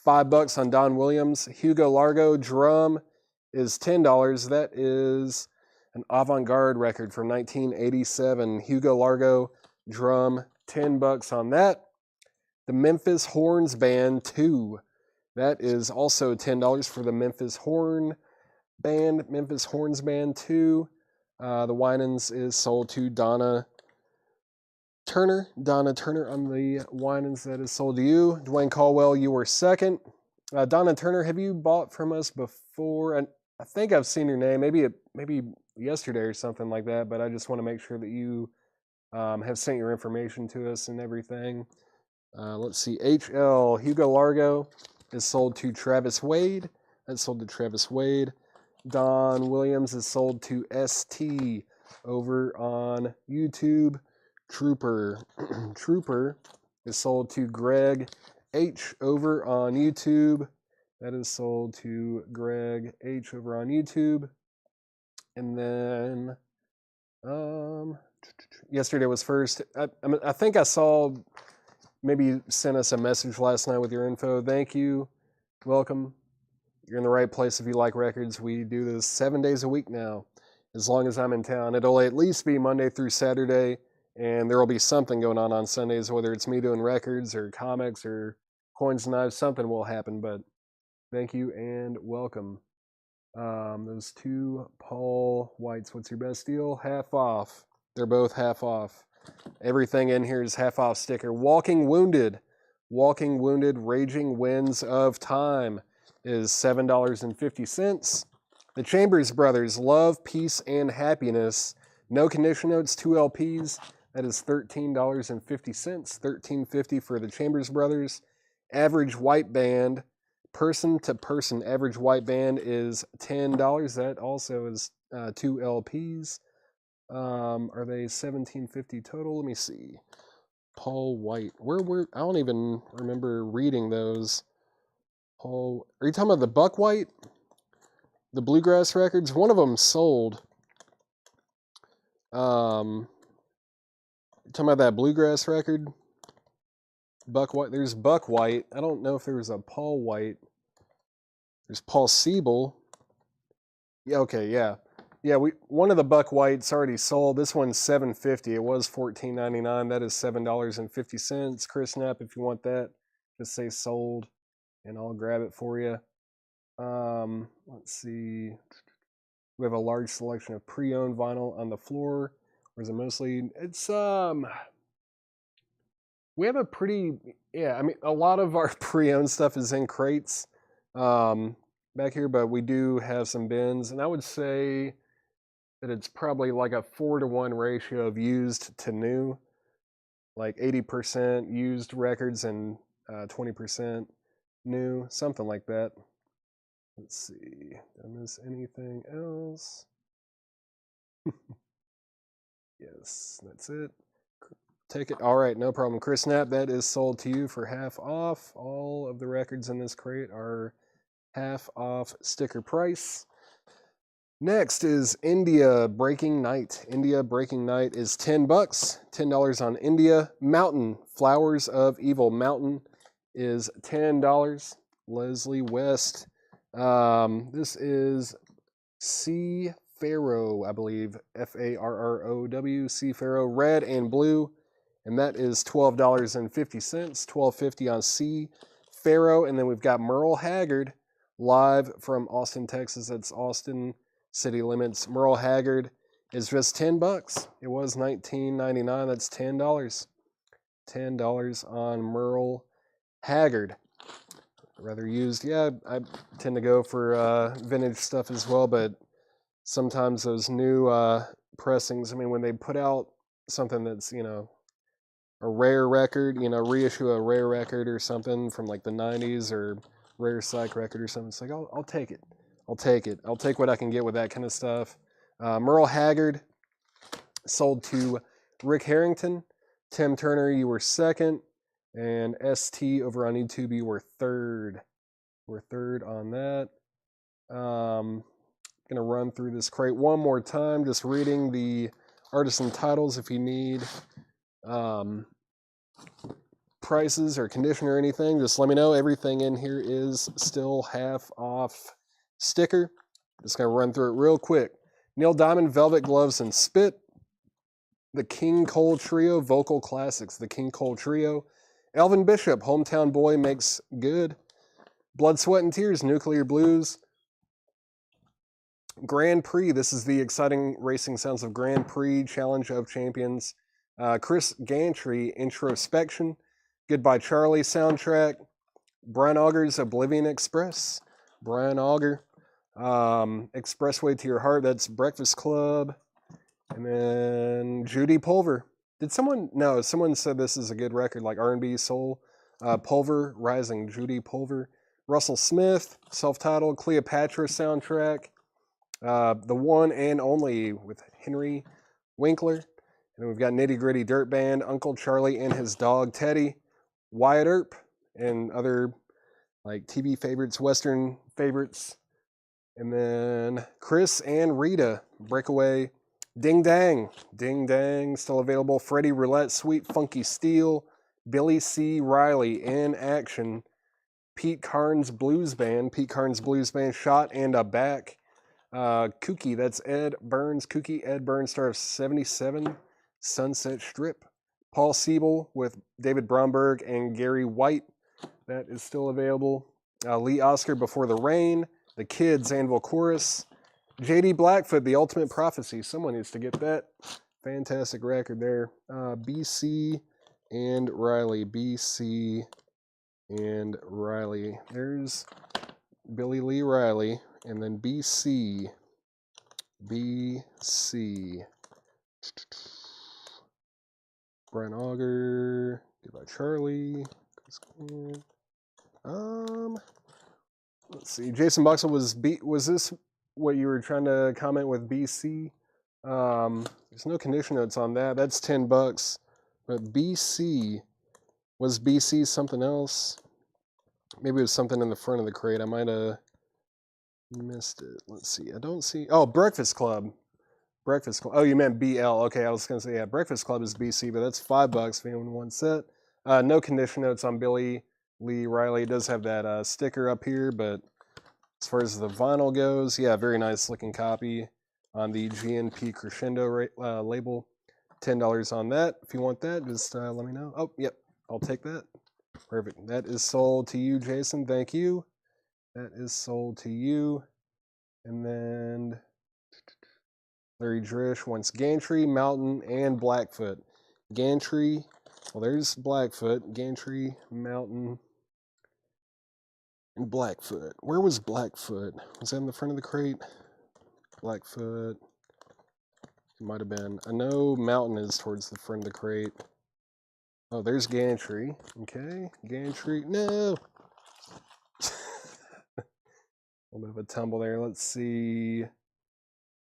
$5 on Don Williams. Hugo Largo drum is $10. That is an avant-garde record from 1987. Hugo Largo drum, $10 on that. The Memphis Horns Band 2. That is also $10 for the Memphis Horns Band 2. The Winans is sold to Donna Turner on the Winans. That is sold to you. Dwayne Caldwell, you were second. Donna Turner, have you bought from us before? And I think I've seen your name, maybe yesterday or something like that, but I just want to make sure that you have sent your information to us and everything. Let's see. HL Hugo Largo is sold to Travis Wade. That's sold to Travis Wade. Don Williams is sold to ST over on YouTube. Trooper is sold to Greg H over on YouTube. That is sold to Greg H over on YouTube. And then yesterday was first. I think I saw, maybe you sent us a message last night with your info. Thank you. Welcome. You're in the right place if you like records. We do this 7 days a week now, as long as I'm in town. It'll at least be Monday through Saturday, and there will be something going on Sundays, whether it's me doing records or comics or coins and knives. Something will happen, but thank you and welcome. Those two Paul Whites, what's your best deal? Half off. They're both half off. Everything in here is half off sticker. Walking Wounded, Raging Winds of Time is $7.50. The Chambers Brothers, Love, Peace, and Happiness. No condition notes, 2 LPs. That is $13.50. $13.50 for the Chambers Brothers. Average White Band, Person to Person. Average White Band is $10. That also is 2 LPs. Are they $17.50 total? Let me see. Paul White. I don't even remember reading those. Paul, are you talking about the Buck White? The Bluegrass Records? One of them sold. Talking about that Bluegrass record? Buck White. There's Buck White. I don't know if there was a Paul White. There's Paul Siebel. Yeah, okay, yeah. Yeah, one of the Buck Whites already sold. This one's $7.50. It was $14.99. That is $7.50. Chris Knapp, if you want that, just say sold, and I'll grab it for you. Let's see. We have a large selection of pre-owned vinyl on the floor. Or is it mostly? It's we have a pretty, I mean, a lot of our pre-owned stuff is in crates back here, but we do have some bins, and I would say that it's probably like a 4-to-1 ratio of used to new, like 80% used records and 20% new, something like that. Let's see, did I miss anything else? Yes, that's it. Take it. All right, no problem. Chris Knapp, that is sold to you for half off. All of the records in this crate are half off sticker price. Next is India Breaking Night. India Breaking Night is $10. $10 on India. Mountain, Flowers of Evil. Mountain is $10. Leslie West. This is C. Pharaoh, I believe. Farrow. C. Pharaoh. Red and blue. And that is $12.50. $12.50 on C. Pharaoh. And then we've got Merle Haggard live from Austin, Texas. That's Austin City Limits. Merle Haggard is just $10. It was $19.99. That's $10. $10 on Merle Haggard. Rather used. Yeah, I tend to go for vintage stuff as well, but sometimes those new pressings, I mean, when they put out something that's, a rare record, reissue a rare record or something from like the 90s or rare psych record or something, it's like, I'll take it. I'll take it. I'll take what I can get with that kind of stuff. Merle Haggard sold to Rick Harrington. Tim Turner, you were second. And ST over on YouTube, you were third. We're third on that. Going to run through this crate one more time, just reading the artisan titles if you need prices or condition or anything, just let me know. Everything in here is still half off sticker. Just gonna run through it real quick. Neil Diamond, Velvet Gloves and Spit. The King Cole Trio, Vocal Classics. The King Cole Trio. Elvin Bishop, Hometown Boy Makes Good. Blood, Sweat and Tears, Nuclear Blues. Grand Prix, this is the exciting racing sounds of Grand Prix, Challenge of Champions. Chris Gantry, Introspection. Goodbye Charlie soundtrack. Brian Auger's Oblivion Express. Brian Auger. Expressway to Your Heart, that's Breakfast Club. And then Judy Pulver. Did someone, no, someone said this is a good record, like R&B Soul. Pulver, Rising, Judy Pulver. Russell Smith, self-titled, Cleopatra soundtrack. The One and Only with Henry Winkler. And then we've got Nitty Gritty Dirt Band, Uncle Charlie and His Dog Teddy, Wyatt Earp, and other like TV favorites, Western favorites. And then Chris and Rita, Breakaway, Ding Dang, Ding Dang, still available. Freddie Roulette, Sweet Funky Steel, Billy C. Riley, In Action, Pete Carnes Blues Band, Shot and a Back. Kooky, that's Ed Burns, Ed Burns, star of 77, Sunset Strip. Paul Siebel with David Bromberg and Gary White, that is still available. Lee Oscar, Before the Rain. The Kids, Anvil Chorus. J.D. Blackfoot, The Ultimate Prophecy. Someone needs to get that. Fantastic record there. BC and Riley. BC and Riley. There's Billy Lee Riley. And then BC. BC. Brian Auger. Goodbye Charlie. Let's see. Jason Boxell was this what you were trying to comment with BC? There's no condition notes on that. That's $10. But BC, was BC something else? Maybe it was something in the front of the crate. I might have missed it. Let's see. I don't see. Oh, Breakfast Club. Breakfast Club. Oh, you meant BL. Okay, I was going to say, yeah, Breakfast Club is BC, but that's $5 for anyone one set. No condition notes on Billy Lee Riley. It does have that sticker up here, but as far as the vinyl goes, yeah, very nice looking copy on the GNP Crescendo label. $10 on that. If you want that, just let me know. Oh, yep, I'll take that. Perfect. That is sold to you, Jason. Thank you. That is sold to you. And then Larry Drish wants Gantry, Mountain, and Blackfoot. Gantry, well, there's Blackfoot. Gantry, Mountain, and Blackfoot. Where was Blackfoot? Was that in the front of the crate? Blackfoot. It might have been. I know Mountain is towards the front of the crate. Oh, there's Gantry. Okay, Gantry. No! A little bit of a tumble there. Let's see.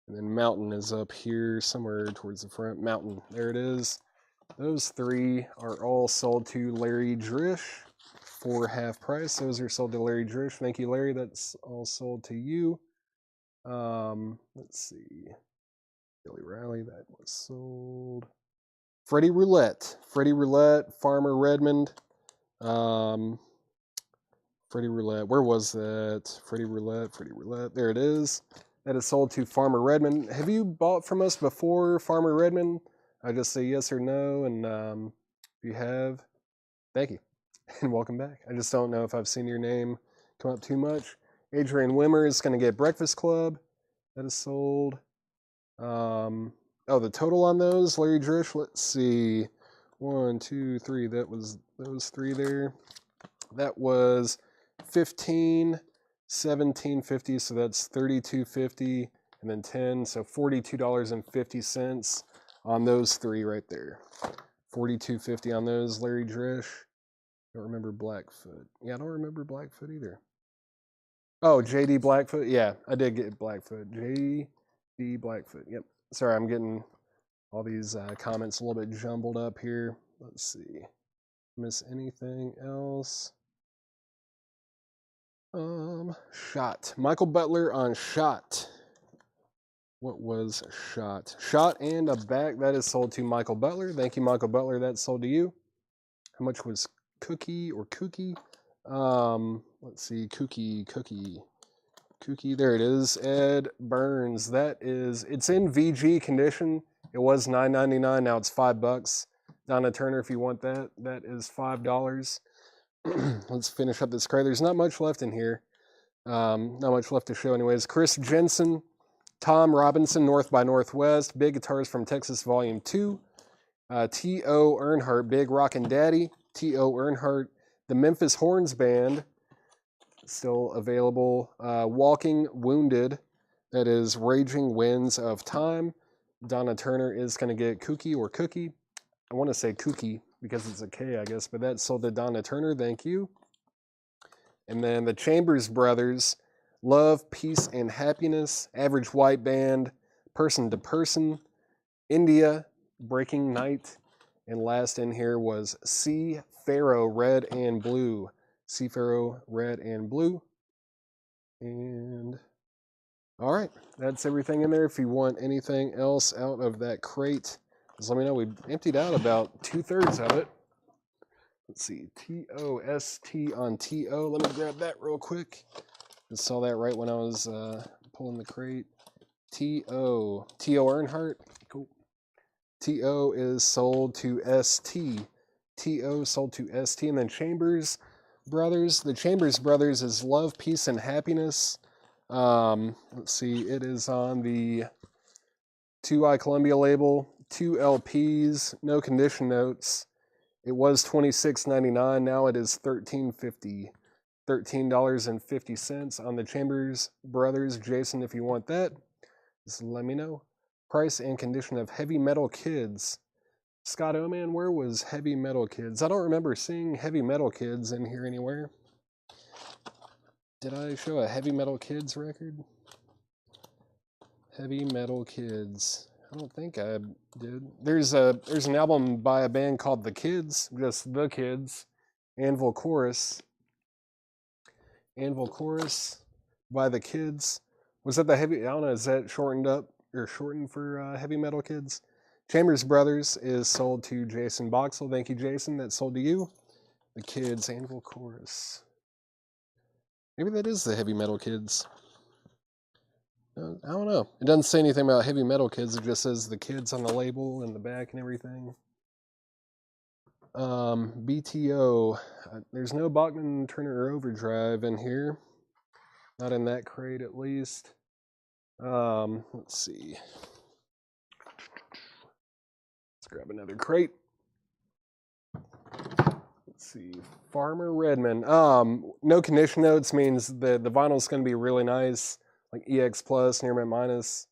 And then Mountain is up here somewhere towards the front. Mountain. There it is. Those three are all sold to Larry Drish for half price. Those are sold to Larry Drish. Thank you, Larry. That's all sold to you. Let's see. Billy Riley, that was sold. Freddie Roulette. Freddie Roulette, Farmer Redmond. Freddie Roulette. Where was that? Freddie Roulette. There it is. That is sold to Farmer Redmond. Have you bought from us before, Farmer Redmond? I just say yes or no, and if you have, thank you, and welcome back. I just don't know if I've seen your name come up too much. Adrian Wimmer is going to get Breakfast Club. That is sold. Oh, the total on those, Larry Drish, let's see. 1, 2, 3. That was those three there. That was 15, 17.50, so that's 32.50, and then 10, so $42.50 on those three right there. 42.50 on those, Larry Drish. Don't remember Blackfoot. Yeah, I don't remember Blackfoot either. Oh, JD Blackfoot. Yeah, I did get Blackfoot. JD Blackfoot. Yep. Sorry, I'm getting all these comments a little bit jumbled up here. Let's see. Miss anything else? Shot. Michael Butler on Shot. What was Shot? Shot and a Back. That is sold to Michael Butler. Thank you, Michael Butler. That's sold to you. How much was Cookie or Kookie? Let's see, Kookie. There it is. Ed Burns. It's in VG condition. It was $9.99. Now it's $5. Donna Turner, if you want that, that is $5. Let's finish up this crate. There's not much left in here. Not much left to show anyways. Chris Jensen, Tom Robinson, North by Northwest, Big Guitars from Texas, Volume 2. T.O. Earnhardt, Big Rockin' Daddy. T.O. Earnhardt, the Memphis Horns Band, still available. Walking Wounded, that is Raging Winds of Time. Donna Turner is going to get Kookie or Cookie. I want to say Kookie because it's a K, I guess, but that's sold to Donna Turner. Thank you. And then the Chambers Brothers, Love, Peace, and Happiness, Average White Band, Person to Person, India, Breaking Night, and last in here was Sea Pharaoh, Red and Blue. Sea Pharaoh, Red and Blue. And all right, that's everything in there. If you want anything else out of that crate, just let me know. We emptied out about 2/3 of it. Let's see, T-O-S-T on T-O. Let me grab that real quick. Just saw that right when I was pulling the crate. T-O Earnhardt. Cool. T-O is sold to S-T. T-O sold to S-T. And then Chambers Brothers. The Chambers Brothers is Love, Peace, and Happiness. Let's see, it is on the 2i Columbia label. 2 LPs, no condition notes. It was $26.99. Now it is $13.50. $13.50 on the Chambers Brothers. Jason, if you want that, just let me know. Price and condition of Heavy Metal Kids. Scott Oman, where was Heavy Metal Kids? I don't remember seeing Heavy Metal Kids in here anywhere. Did I show a Heavy Metal Kids record? Heavy Metal Kids. I don't think I did. There's an album by a band called The Kids, just The Kids. Anvil Chorus by The Kids. Was that the heavy? I don't know. Is that shortened up or shortened for Heavy Metal Kids? Chambers Brothers is sold to Jason Boxell. Thank you, Jason. That's sold to you. The Kids, Anvil Chorus. Maybe that is the Heavy Metal Kids. I don't know. It doesn't say anything about Heavy Metal Kids. It just says The Kids on the label and the back and everything. BTO. There's no Bachman Turner Overdrive in here. Not in that crate, at least. Let's see. Let's grab another crate. Let's see. Farmer Redmond. No condition notes means the vinyl's going to be really nice. Like EX Plus, Near Mint Minus,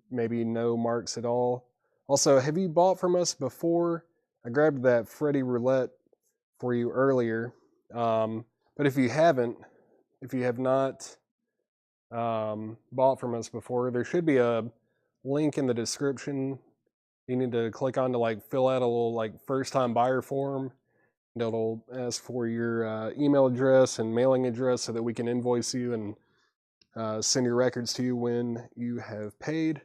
maybe no marks at all. Also, have you bought from us before? I grabbed that Freddie Roulette for you earlier. But if you have not bought from us before, there should be a link in the description. You need to click on to like fill out a little like first-time buyer form. And it'll ask for your email address and mailing address so that we can invoice you and send your records to you when you have paid.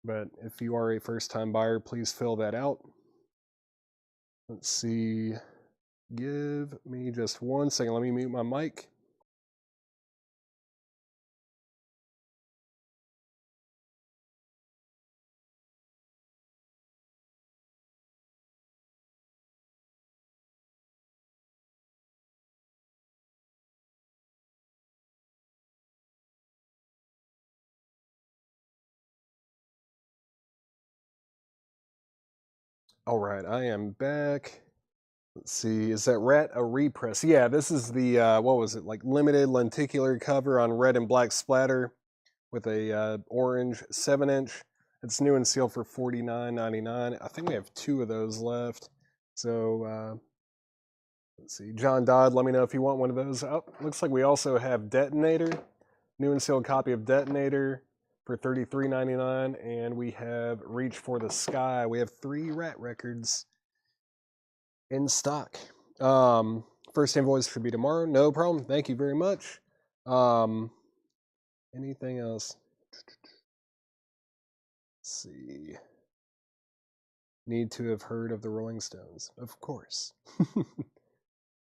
But if you are a first-time buyer, please fill that out. Let's see. Give me just 1 second. Let me mute my mic. All right, I am back. Let's see, is that Rat a repress? Yeah, this is the, what was it, like limited lenticular cover on red and black splatter with a orange 7-inch. It's new and sealed for $49.99. I think we have 2 of those left. So, let's see, John Dodd, let me know if you want one of those. Oh, looks like we also have Detonator, new and sealed copy of Detonator for $33.99, and we have Reach for the Sky. We have 3 Rat records in stock. First invoice should be tomorrow. No problem. Thank you very much. Anything else? Let's see. need to have heard of the Rolling Stones. Of course.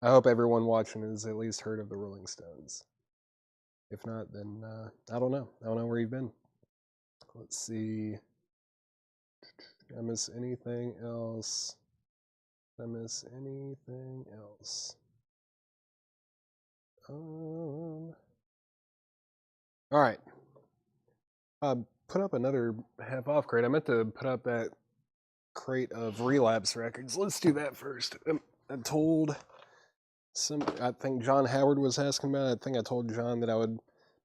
I hope everyone watching has at least heard of the Rolling Stones. If not, then I don't know. I don't know where you've been. Let's see. Did I miss anything else? Did I miss anything else? All right. Put up another half-off crate. I meant to put up that crate of Relapse Records. Let's do that first. I think John Howard was asking about it. I think I told John that I would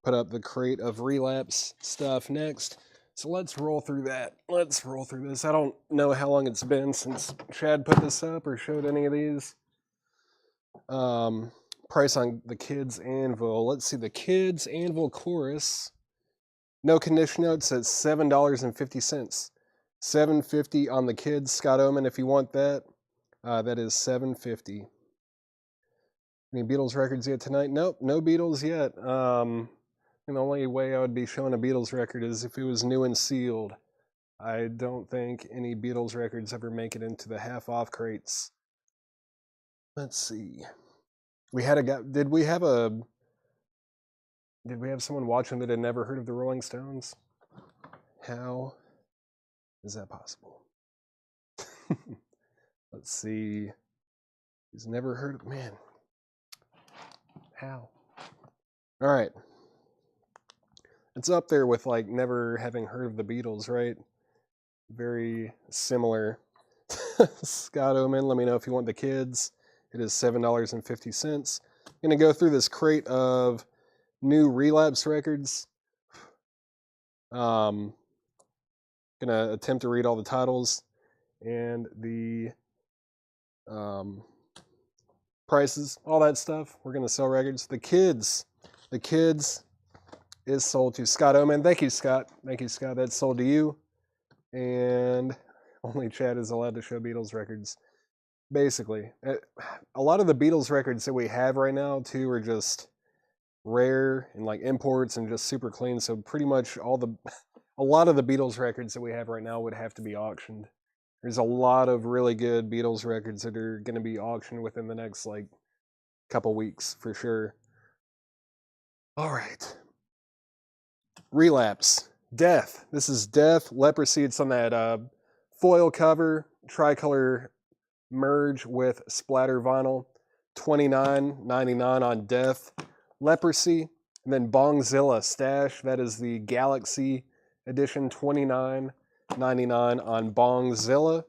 put up the crate of Relapse stuff next. So let's roll through that. Let's roll through this. I don't know how long it's been since Chad put this up or showed any of these. Price on the Kids Anvil. Let's see, the Kids Anvil Chorus. No condition notes at $7.50. $7.50 on the Kids. Scott Oman, if you want that, that is $7.50. Any Beatles records yet tonight? Nope, no Beatles yet. And the only way I would be showing a Beatles record is if it was new and sealed. I don't think any Beatles records ever make it into the half-off crates. Let's see. We had a guy. Did we have someone watching that had never heard of the Rolling Stones? How is that possible? Let's see. He's never heard of, man. How? All right. It's up there with like never having heard of the Beatles, right? Very similar. Scott Oman, let me know if you want the Kids. It is $7.50. I'm going to go through this crate of new Relapse records. Going to attempt to read all the titles and the prices, all that stuff. We're going to sell records. The Kids is sold to Scott Oman. Thank you, Scott. Thank you, Scott. That's sold to you. And only Chad is allowed to show Beatles records. Basically, a lot of the Beatles records that we have right now too are just rare and like imports and just super clean. So pretty much a lot of the Beatles records that we have right now would have to be auctioned. There's a lot of really good Beatles records that are going to be auctioned within the next like couple weeks for sure. All right. Relapse. Death. This is Death. Leprosy. It's on that foil cover, tricolor merge with splatter vinyl. $29.99 on Death. Leprosy. And then Bongzilla Stash. That is the Galaxy edition. $29.99 on Bongzilla.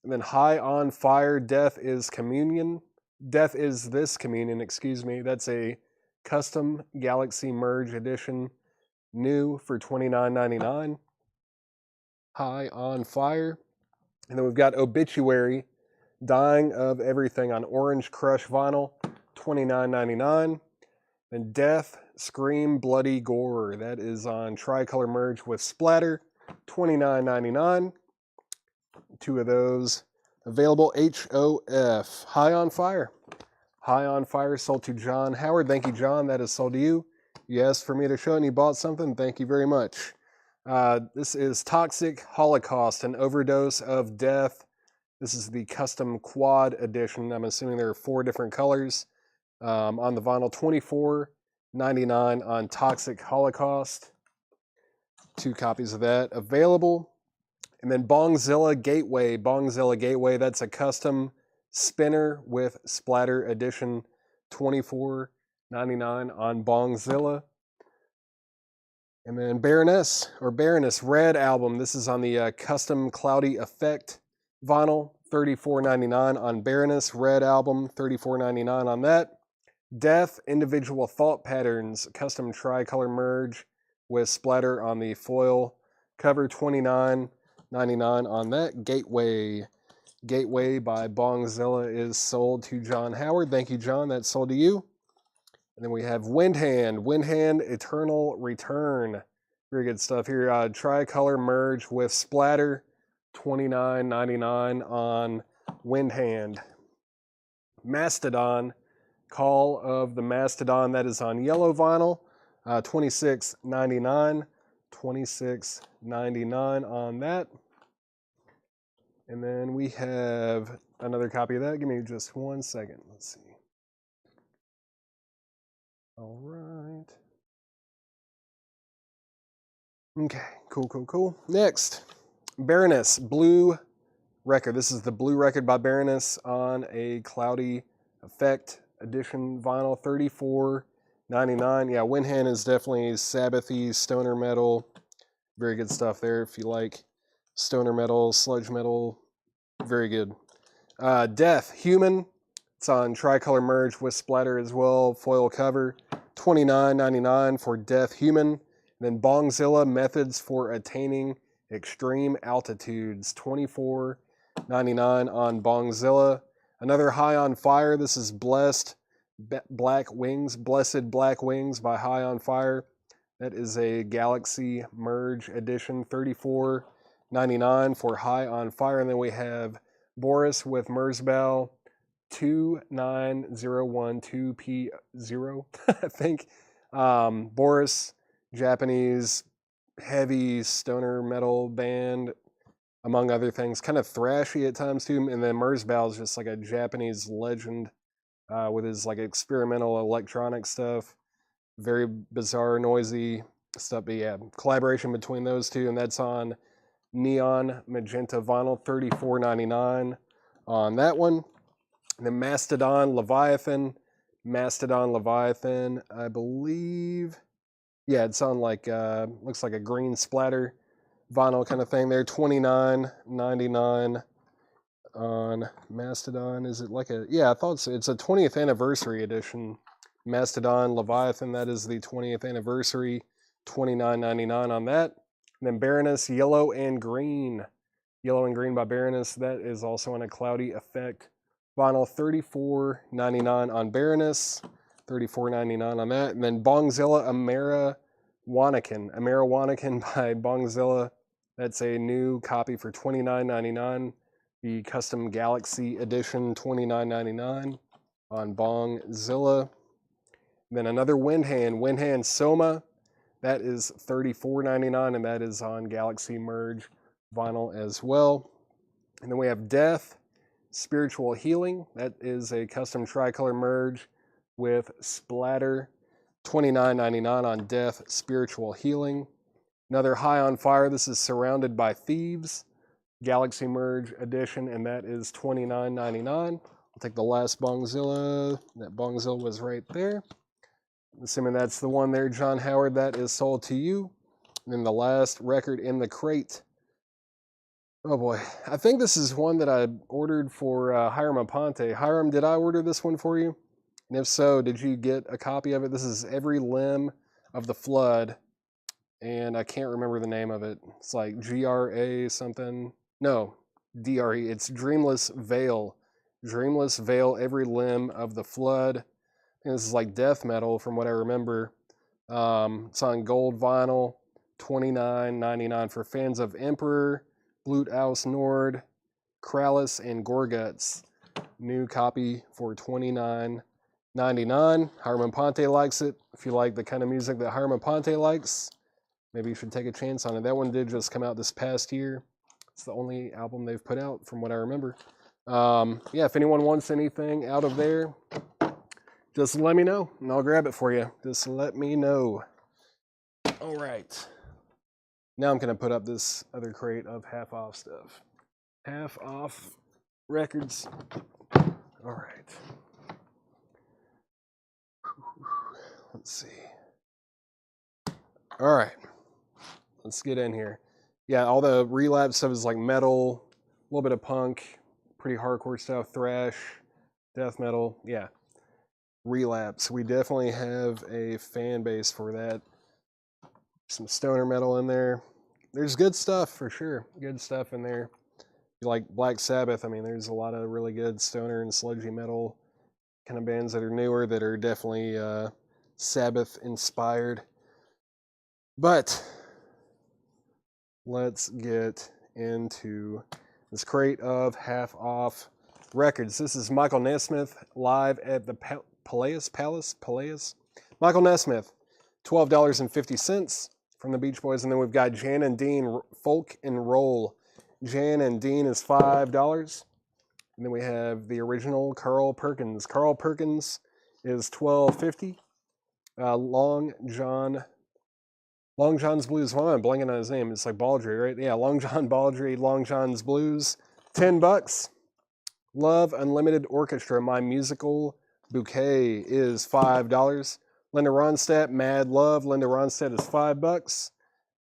And then High on Fire. Death is Communion. Death is This Communion, excuse me. That's a custom Galaxy Merge edition. New for $29.99. High on Fire. And then we've got Obituary, Dying of Everything on Orange Crush vinyl, $29.99. Then Death, Scream, Bloody Gore. That is on Tricolor Merge with Splatter, $29.99. Two of those available. HOF, High on Fire. High on Fire sold to John Howard. Thank you, John. That is sold to you. You asked for me to show and you bought something. Thank you very much. This is Toxic Holocaust, an overdose of death. This is the custom quad edition. I'm assuming there are 4 different colors on the vinyl. $24.99 on Toxic Holocaust. 2 copies of that available. And then Bongzilla Gateway. Bongzilla Gateway, that's a custom spinner with splatter edition. $24.99 on Bongzilla. And then Baroness Red album. This is on the custom Cloudy Effect vinyl. $34.99 on Baroness Red album. $34.99 on that. Death Individual Thought Patterns custom tricolor merge with splatter on the foil cover. $29.99 on that. Gateway by Bongzilla is sold to John Howard. Thank you, John. That's sold to you. And then we have Windhand Eternal Return. Very good stuff here. Tricolor merge with splatter. $29.99 on Windhand. Mastodon. Call of the Mastodon. That is on yellow vinyl. $26.99. $26.99 on that. And then we have another copy of that. Give me just 1 second. Let's see. All right. Okay, cool. Next, Baroness Blue record. This is the Blue record by Baroness on a Cloudy Effect edition vinyl, $34.99. Yeah, Winhand is definitely Sabbathy, stoner metal. Very good stuff there if you like stoner metal, sludge metal. Very good. Death, Human. It's on tricolor merge with splatter as well. Foil cover, $29.99 for Death, Human. And then Bongzilla, Methods for Attaining Extreme Altitudes, $24.99 on Bongzilla. Another High on Fire. This is Blessed Black Wings, Blessed Black Wings by High on Fire. That is a Galaxy Merge edition, $34.99 for High on Fire. And then we have Boris with Merzbow, 29012P0, I think. Boris, Japanese heavy stoner metal band, among other things. Kind of thrashy at times too. And then Merzbow is just like a Japanese legend with his like experimental electronic stuff. Very bizarre, noisy stuff. But yeah, collaboration between those two, and that's on Neon Magenta vinyl, $34.99 on that one. And then Mastodon Leviathan, I believe. Yeah, it's on like looks like a green splatter vinyl kind of thing there. $29.99 on Mastodon. Is it like a? Yeah, I thought so. It's a 20th anniversary edition. Mastodon Leviathan. That is the 20th anniversary. $29.99 on that. And then Baroness Yellow and Green by Baroness. That is also on a Cloudy Effect vinyl, $34.99 on Baroness, $34.99 on that. And then Bongzilla Ameriwanakin by Bongzilla. That's a new copy for $29.99. The Custom Galaxy Edition, $29.99 on Bongzilla. Then another Windhand Soma. That is $34.99, and that is on Galaxy Merge vinyl as well. And then we have Death, Spiritual Healing. That is a custom tricolor merge with splatter, $29.99 on Death, Spiritual Healing. Another High on Fire. This is Surrounded by Thieves, Galaxy Merge edition, and that is $29.99. I'll take the last Bongzilla. That Bongzilla was right there. Assuming that's the one there, John Howard, that is sold to you. And then the last record in the crate. Oh boy, I think this is one that I ordered for Hiram Aponte. Hiram, did I order this one for you? And if so, did you get a copy of it? This is Every Limb of the Flood, and I can't remember the name of it. It's like GRA something. No, DRE. It's Dreamless Veil. Dreamless Veil, Every Limb of the Flood. And this is like death metal from what I remember. It's on gold vinyl, $29.99 for fans of Emperor, Blut aus Nord, Krallis, and Gorguts. New copy for $29.99. Hiram Aponte likes it. If you like the kind of music that Hiram Aponte likes, maybe you should take a chance on it. That one did just come out this past year. It's the only album they've put out from what I remember. Yeah, if anyone wants anything out of there, just let me know, and I'll grab it for you. Just let me know. All right. Now I'm going to put up this other crate of half-off stuff. Half-off records. All right. Let's see. All right. Let's get in here. Yeah, all the Relapse stuff is like metal, a little bit of punk, pretty hardcore stuff, thrash, death metal. Yeah. Relapse. We definitely have a fan base for that. Some stoner metal in there. There's good stuff for sure. Good stuff in there. If you like Black Sabbath, I mean, there's a lot of really good stoner and sludgy metal kind of bands that are newer that are definitely Sabbath inspired. But let's get into this crate of half-off records. This is Michael Nesmith live at the Palace. Michael Nesmith, $12.50 from the Beach Boys. And then we've got Jan and Dean, Folk and Roll. Jan and Dean is $5. And then we have the original Carl Perkins. Carl Perkins is $12.50. Long John's Blues. Why am I blanking on his name? It's like Baldry, right? Yeah, Long John Baldry, Long John's Blues. $10. Love Unlimited Orchestra, My Musical Bouquet is $5. Linda Ronstadt, Mad Love. Linda Ronstadt is $5.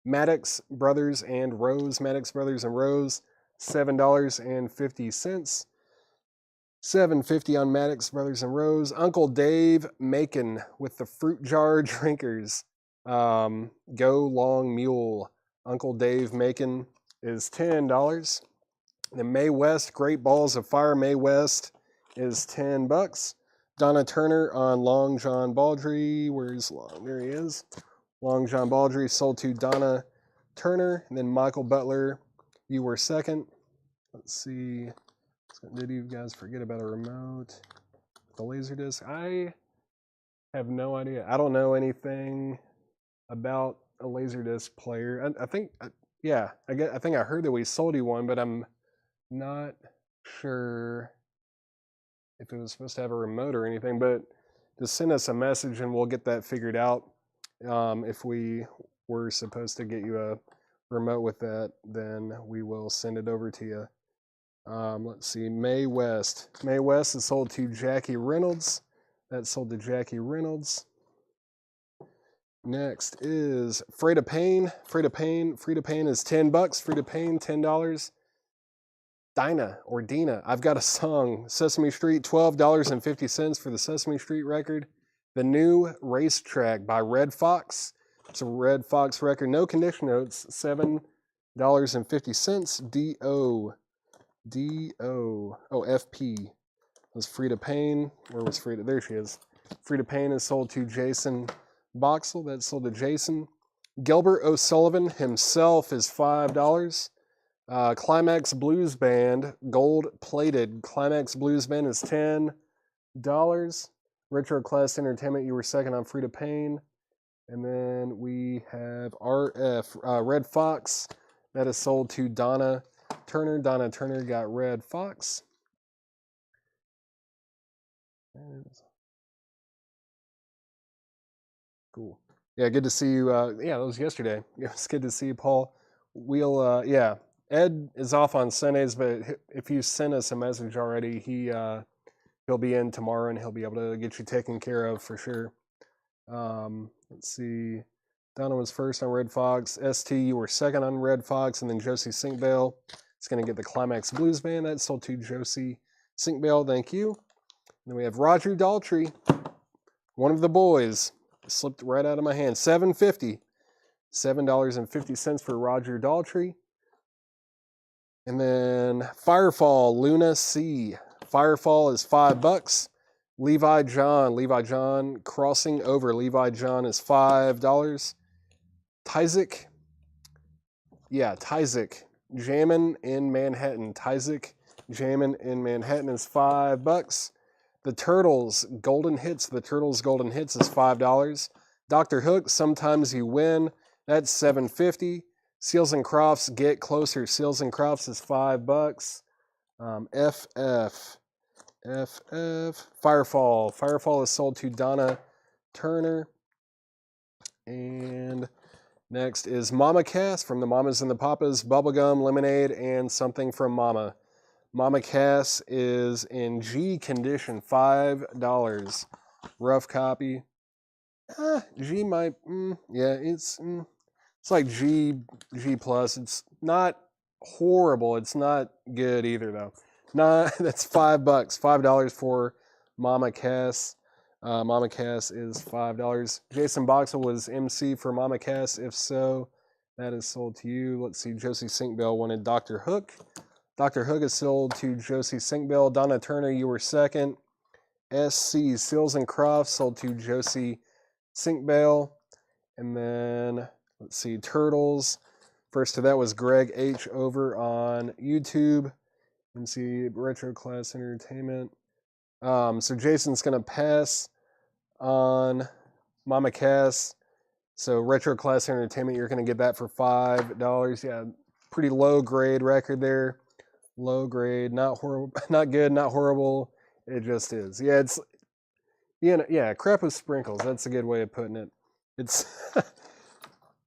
Maddox Brothers and Rose. Maddox Brothers and Rose, $7.50. $7.50 on Maddox Brothers and Rose. Uncle Dave Macon with the Fruit Jar Drinkers. Go Long Mule. Uncle Dave Macon is $10. The Mae West Great Balls of Fire. Mae West is $10. Donna Turner on Long John Baldry. Where's Long? There he is. Long John Baldry sold to Donna Turner. And then Michael Butler, you were second. Let's see. Did you guys forget about a remote? The Laserdisc? I have no idea. I don't know anything about a Laserdisc player. I think, yeah, I think I heard that we sold you one, but I'm not sure if it was supposed to have a remote or anything. But just send us a message and we'll get that figured out. If we were supposed to get you a remote with that, then we will send it over to you. Let's see, Mae West. Mae West is sold to Jackie Reynolds. That's sold to Jackie Reynolds. Next is Freda Payne. Freda Payne is $10. Freda Payne, $10. Dinah or Dina, I've Got a Song. Sesame Street, $12.50 for the Sesame Street record. The New Racetrack by Red Fox. It's a Red Fox record. No condition notes, $7.50. D-O. Oh, FP. Was Freda Payne. Where was Freda? There she is. Freda Payne is sold to Jason Boxell. That's sold to Jason. Gilbert O'Sullivan himself is $5. Climax Blues Band, gold plated. Climax Blues Band is $10. Retro Class Entertainment, you were second on Freda Payne. And then we have RF, Red Fox. That is sold to Donna Turner. Donna Turner got Red Fox. Cool. Yeah, good to see you. Yeah, that was yesterday. It was good to see you, Paul. We'll, yeah. Ed is off on Sundays, but if you send us a message already, he'll be in tomorrow and he'll be able to get you taken care of for sure. Let's see. Donna was first on Red Fox. ST, you were second on Red Fox, and then Josie Sinkbale is going to get the Climax Blues Band. That's sold to Josie Sinkbale. Thank you. And then we have Roger Daltrey, one of the boys. Slipped right out of my hand. $7.50. $7.50 for Roger Daltrey. And then Firefall, Luna C. Firefall is $5. Levi John, Crossing Over. Levi John is $5. Tyzik, Jammin' in Manhattan. Tyzik, Jammin' in Manhattan is $5. The Turtles, Golden Hits. The Turtles Golden Hits is $5. Dr. Hook, Sometimes You Win. That's $7.50. Seals and Crofts, Get Closer. Seals and Crofts is $5. FF. Firefall. Firefall is sold to Donna Turner. And next is Mama Cass from the Mamas and the Papas. Bubblegum, Lemonade, and Something from Mama. Mama Cass is in G condition, $5. Rough copy. G might, yeah, it's like G plus. It's not horrible. It's not good either though. That's $5. $5 for Mama Cass. Mama Cass is $5. Jason Boxell was MC for Mama Cass. If so, that is sold to you. Let's see. Josie Sinkbell wanted Dr. Hook. Dr. Hook is sold to Josie Sinkbell. Donna Turner, you were second. SC, Seals and Crofts, sold to Josie Sinkbell. And then, let's see, Turtles. First to that was Greg H. over on YouTube. And see, Retro Class Entertainment. So Jason's going to pass on Mama Cass. So Retro Class Entertainment, you're going to get that for $5. Yeah, pretty low grade record there. Low grade, not horrible, not good, not horrible. It just is. Yeah, it's yeah, crap with sprinkles. That's a good way of putting it. It's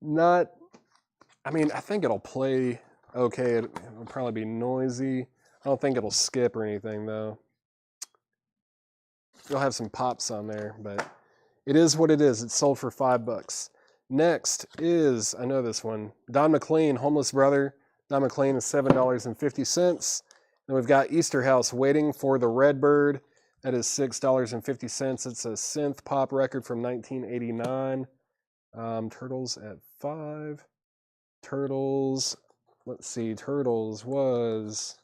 not. I mean, I think it'll play okay. It'll probably be noisy. I don't think it'll skip or anything though. You'll have some pops on there, but it is what it is. It's sold for $5. Next is, I know this one, Don McLean, Homeless Brother. Don McLean is $7.50. Then we've got Easter House, Waiting for the Redbird. That is $6.50. It's a synth pop record from 1989. Turtles at 5. Turtles, let's see, Turtles was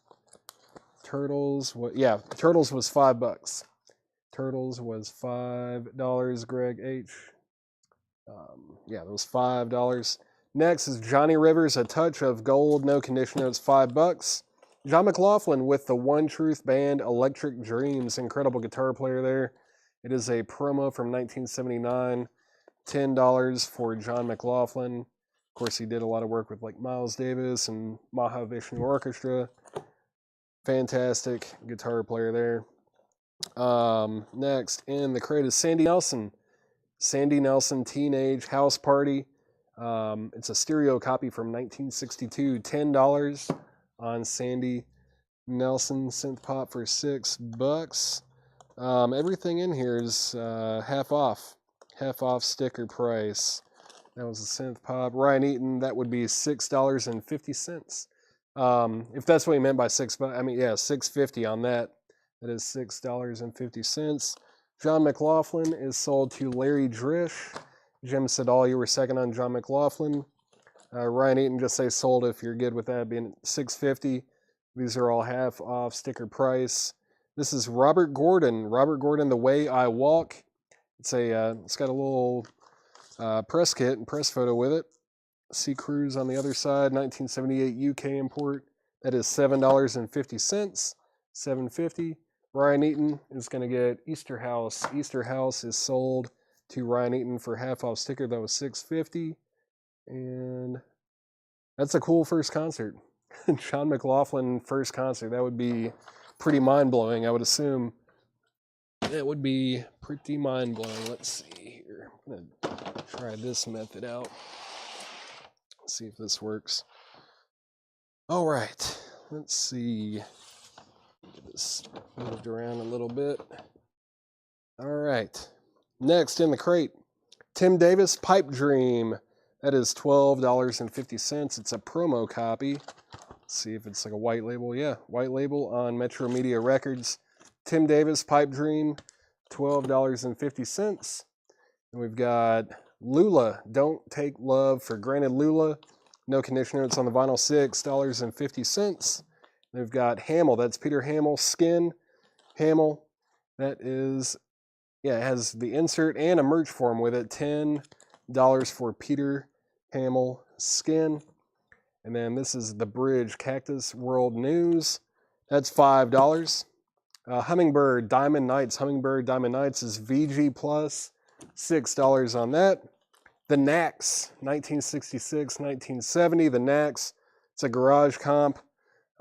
$5. Turtles was $5, Greg H. Yeah, it was $5. Next is Johnny Rivers, A Touch of Gold, no conditioner, it's $5. John McLaughlin with the One Truth Band, Electric Dreams, incredible guitar player there. It is a promo from 1979, $10 for John McLaughlin. Of course, he did a lot of work with like Miles Davis and Mahavishnu Orchestra. Fantastic guitar player there. Next in the crate is Sandy Nelson. Sandy Nelson Teenage House Party. It's a stereo copy from 1962. $10 on Sandy Nelson synth pop for $6. Everything in here is half off sticker price. That was a synth pop. Ryan Eaton, that would be $6.50. If that's what he meant by $6, I mean, yeah, $6.50 on that. That is $6.50. John McLaughlin is sold to Larry Drish. Jim Sedal, you were second on John McLaughlin. Ryan Eaton, just say sold if you're good with that, being $6.50. These are all half off sticker price. This is Robert Gordon. Robert Gordon, The Way I Walk. It's got a little press kit and press photo with it. Sea Cruise on the other side, 1978 UK import. That is $7.50. $7.50. Ryan Eaton is going to get Easter House. Easter House is sold to Ryan Eaton for half off sticker. That was $6.50. And that's a cool first concert. John McLaughlin first concert. That would be pretty mind-blowing, I would assume. That would be pretty mind-blowing. Let's see here. I'm going to try this method out. Let's see if this works. All right. Let's see. Get this moved around a little bit. All right. Next in the crate, Tim Davis, Pipe Dream. That is $12.50. It's a promo copy. Let's see if it's like a white label. Yeah, white label on Metro Media Records. Tim Davis, Pipe Dream, $12.50. And we've got Lula, Don't Take Love for Granted. Lula, no conditioner. It's on the vinyl, $6.50. We've got Hamill, that's Peter Hamill, Skin. Hamill, that is, yeah, it has the insert and a merch form with it. $10 for Peter Hamill, Skin. And then this is The Bridge, Cactus World News. That's $5. Hummingbird, Diamond Nights. Hummingbird, Diamond Nights is VG Plus, $6 on that. The Knacks, 1966, 1970. The Knacks, it's a garage comp.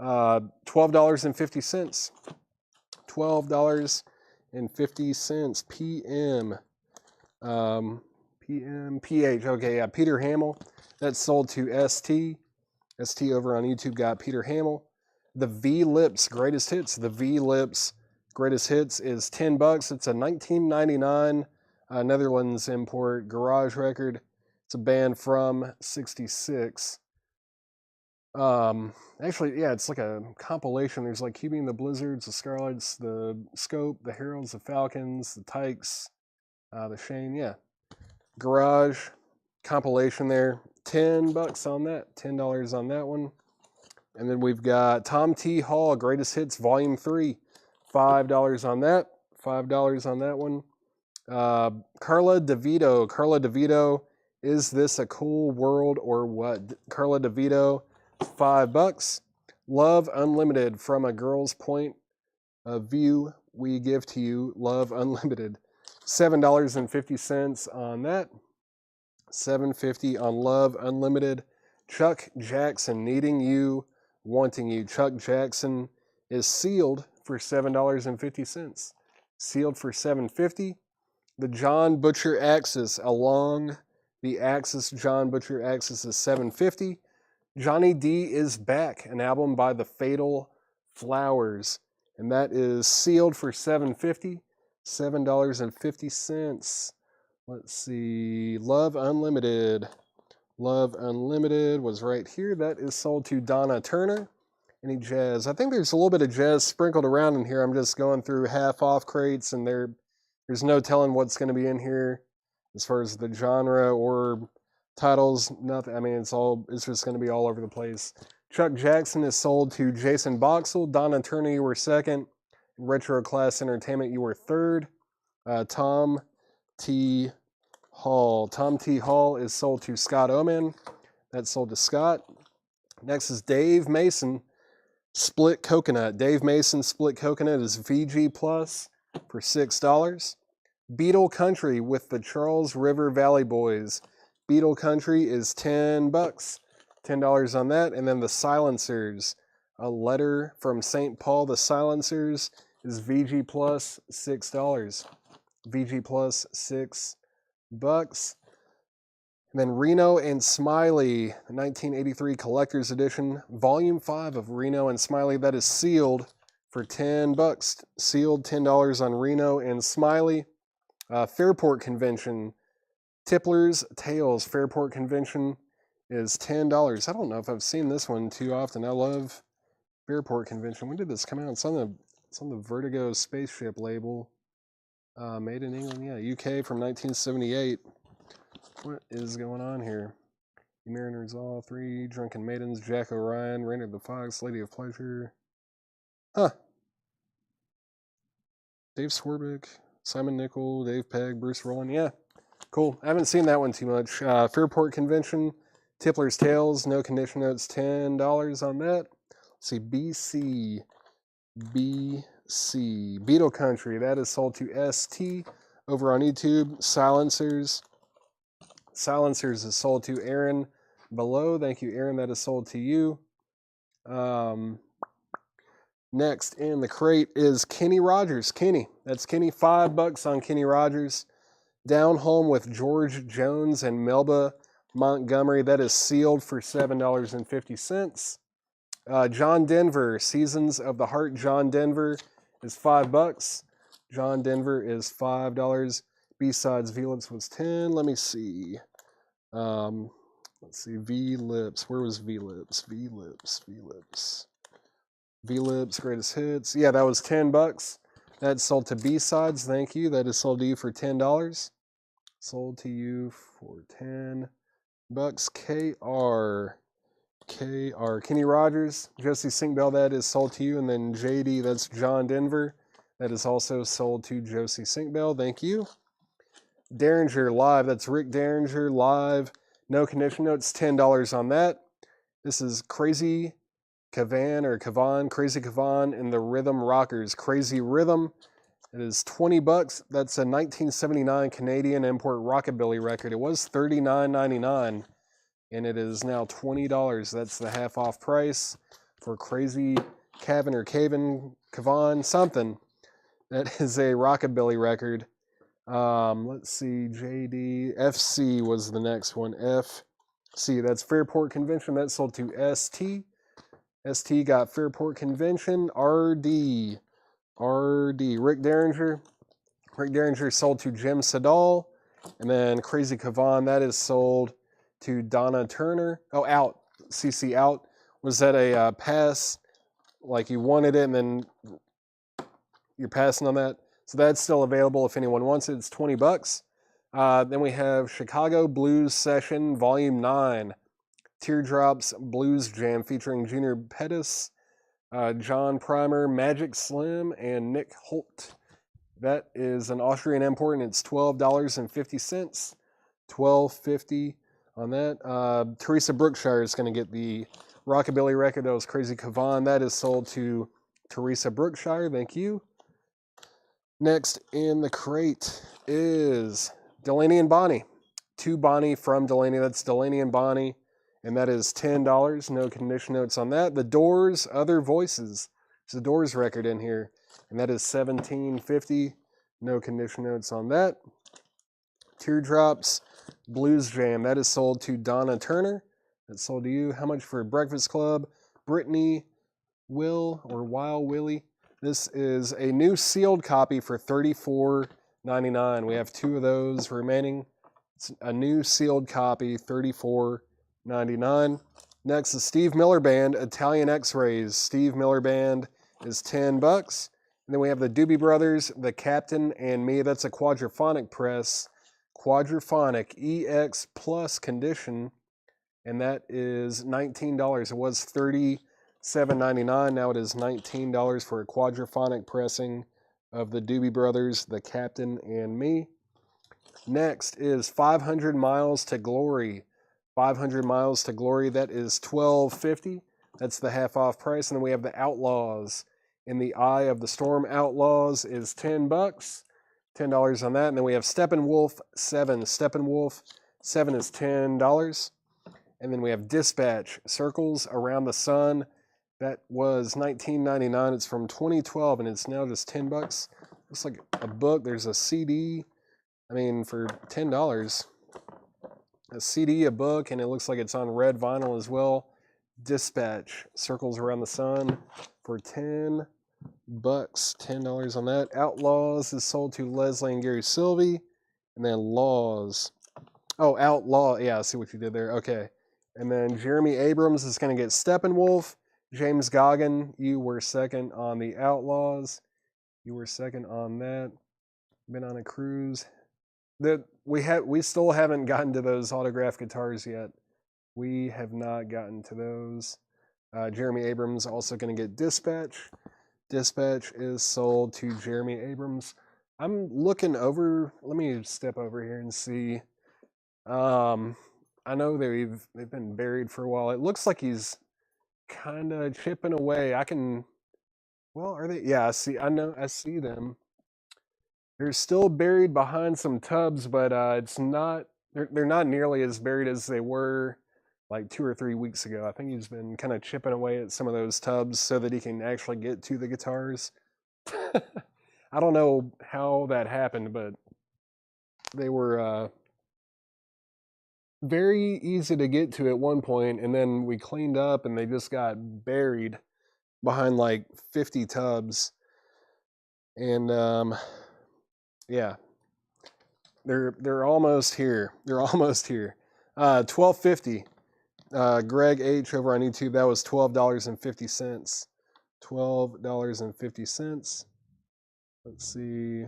$12.50. $12.50 PM. PH. Okay, yeah, Peter Hamill. That's sold to ST. ST over on YouTube got Peter Hamill. The V-Lips Greatest Hits. The V-Lips Greatest Hits is $10. It's a 1999 Netherlands import garage record. It's a band from '66. Actually, yeah, it's like a compilation. There's like Keeping the Blizzards, the Scarlets, the Scope, the Heralds, the Falcons, the Tykes, the Shane, yeah. Garage compilation there. $10 on that. $10 on that one. And then we've got Tom T. Hall, Greatest Hits, Volume 3. $5 on that. $5 on that one. Carla DeVito. Carla DeVito, Is This a Cool World or What? Carla DeVito, $5. Love Unlimited, From a Girl's Point of View, We Give to You, Love Unlimited. $7.50 on that. $7.50 on Love Unlimited. Chuck Jackson, Needing You, Wanting You. Chuck Jackson is sealed for $7.50. Sealed for $7.50. The John Butcher Axis, Along the Axis, John Butcher Axis is $7.50. Johnny D is Back, an album by the Fatal Flowers, and that is sealed for $7.50. $7.50. Let's see. Love Unlimited. Love Unlimited was right here. That is sold to Donna Turner. Any jazz? I think there's a little bit of jazz sprinkled around in here. I'm just going through half-off crates, and there's no telling what's going to be in here as far as the genre or titles. Nothing. I mean, it's just going to be all over the place. Chuck Jackson is sold to Jason Boxell. Donna Turner, you were second. Retro Class Entertainment, you were third. Tom T. Hall. Tom T. Hall is sold to Scott Oman. That's sold to Scott. Next is Dave Mason, Split Coconut. Dave Mason Split Coconut is VG Plus for $6. Beetle Country with the Charles River Valley Boys. Beetle Country is $10. $10 on that. And then the Silencers. A Letter from St. Paul. The Silencers is VG Plus $6. VG Plus $6. And then Reno and Smiley, 1983 Collector's Edition, Volume 5 of Reno and Smiley. That is sealed for $10. Sealed $10 on Reno and Smiley. Fairport Convention, Tippler's Tales. Fairport Convention is $10. I don't know if I've seen this one too often. I love Fairport Convention. When did this come out? It's on the Vertigo Spaceship label. Made in England, yeah, UK from 1978. What is going on here? The Mariners All, 3, Drunken Maidens, Jack O'Ryan, Rain of the Fox, Lady of Pleasure. Huh. Dave Swarbrick, Simon Nickel, Dave Pegg, Bruce Rowland. Yeah, cool. I haven't seen that one too much. Fairport Convention, Tippler's Tales, no condition notes, $10 on that. Let's see, BC, Beetle Country. That is sold to ST over on YouTube. Silencers is sold to Aaron Below. Thank you, Aaron. That is sold to you. Next in the crate is Kenny Rogers. Kenny. That's Kenny. $5 on Kenny Rogers. Down Home with George Jones and Melba Montgomery. That is sealed for $7.50. John Denver. Seasons of the Heart. John Denver is $5. John Denver is $5. B-Sides V-Lips was $10. Let me see. Let's see. V-Lips. Where was V-Lips? V-Lips, Greatest Hits. Yeah, that was $10. That's sold to B-Sides. Thank you. That is sold to you for $10. Sold to you for $10. KR. Kenny Rogers, Josie Sinkbell, that is sold to you. And then JD, that's John Denver. That is also sold to Josie Sinkbell. Thank you. Derringer Live, that's Rick Derringer Live. No condition notes, $10 on that. This is Crazy Kavan, Crazy Kavan and the Rhythm Rockers. Crazy Rhythm. It is $20. That's a 1979 Canadian import rockabilly record. It was $39.99. And it is now $20. That's the half-off price for Crazy Kavan, something. That is a rockabilly record. Let's see, JD. FC was the next one. FC, that's Fairport Convention. That sold to ST. ST got Fairport Convention. RD. Rick Derringer. Rick Derringer sold to Jim Sedal. And then Crazy Kavan, that is sold to Donna Turner. Oh, Out. CC Out. Was that a pass? Like you wanted it and then you're passing on that? So that's still available if anyone wants it. It's $20. Then we have Chicago Blues Session Volume 9. Teardrops Blues Jam featuring Junior Pettis, John Primer, Magic Slim, and Nick Holt. That is an Austrian import and it's $12.50. $12.50 on that. Teresa Brookshire is going to get the rockabilly record. That was Crazy Kavan. That is sold to Teresa Brookshire. Thank you. Next in the crate is Delaney and Bonnie. To Bonnie from Delaney. That's Delaney and Bonnie. and that is $10. No condition notes on that. The Doors, Other Voices. There's a Doors record in here, and that is $17.50. No condition notes on that. Teardrops, Blues Jam. That is sold to Donna Turner. That's sold to you. How much for Breakfast Club? Brittany Will or Wild Willie. This is a new sealed copy for $34.99. We have 2 of those remaining. It's a new sealed copy, $34.99. Next is Steve Miller Band, Italian X-Rays. Steve Miller Band is $10. And then we have the Doobie Brothers, The Captain and Me. That's a quadraphonic press. Quadraphonic EX Plus condition. And that is $19. It was $37.99. Now it is $19 for a quadraphonic pressing of the Doobie Brothers, The Captain and Me. Next is 500 Miles to Glory. 500 Miles to Glory, that is $12.50. That's the half off price. And then we have the Outlaws. In the Eye of the Storm, Outlaws is $10. $10 on that. And then we have Steppenwolf 7. Steppenwolf 7 is $10. And then we have Dispatch, Circles Around the Sun. That was $19.99. It's from 2012, and it's now just $10. Looks like a book. There's a CD. I mean, for $10, a CD, a book, and it looks like it's on red vinyl as well. Dispatch, Circles Around the Sun for $10. $10 on that. Outlaws is sold to Leslie and Gary Sylvie. And then Laws. Oh, Outlaw. Yeah, I see what you did there. Okay. And then Jeremy Abrams is going to get Steppenwolf. James Goggin, you were second on the Outlaws. You were second on that. Been on a cruise. We still haven't gotten to those autographed guitars yet. We have not gotten to those. Jeremy Abrams also going to get Dispatch. Dispatch is sold to Jeremy Abrams. I'm looking over. Let me step over here and see. I know they've been buried for a while. It looks like he's kind of chipping away. Well, are they? Yeah, I see. I know. I see them. They're still buried behind some tubs, but it's not. They're not nearly as buried as they were like 2 or 3 weeks ago. I think he's been kind of chipping away at some of those tubs so that he can actually get to the guitars. I don't know how that happened, but they were very easy to get to at one point, and then we cleaned up and they just got buried behind like 50 tubs. And yeah, they're almost here. They're almost here. $12.50. Greg H over on YouTube, that was $12.50. $12.50. Let's see.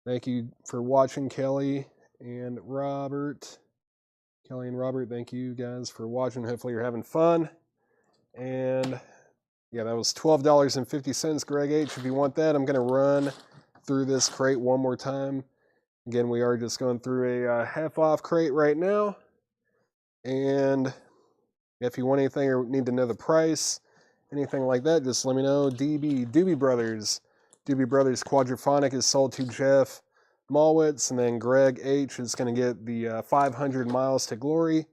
Thank you for watching, Kelly and Robert. Kelly and Robert, thank you guys for watching. Hopefully you're having fun. And yeah, that was $12.50, Greg H. If you want that, I'm going to run through this crate one more time. Again, we are just going through a half-off crate right now. And if you want anything or need to know the price, anything like that, just let me know. Doobie Brothers. Doobie Brothers Quadraphonic is sold to Jeff Malwitz, and then Greg H is going to get the 500 Miles to Glory.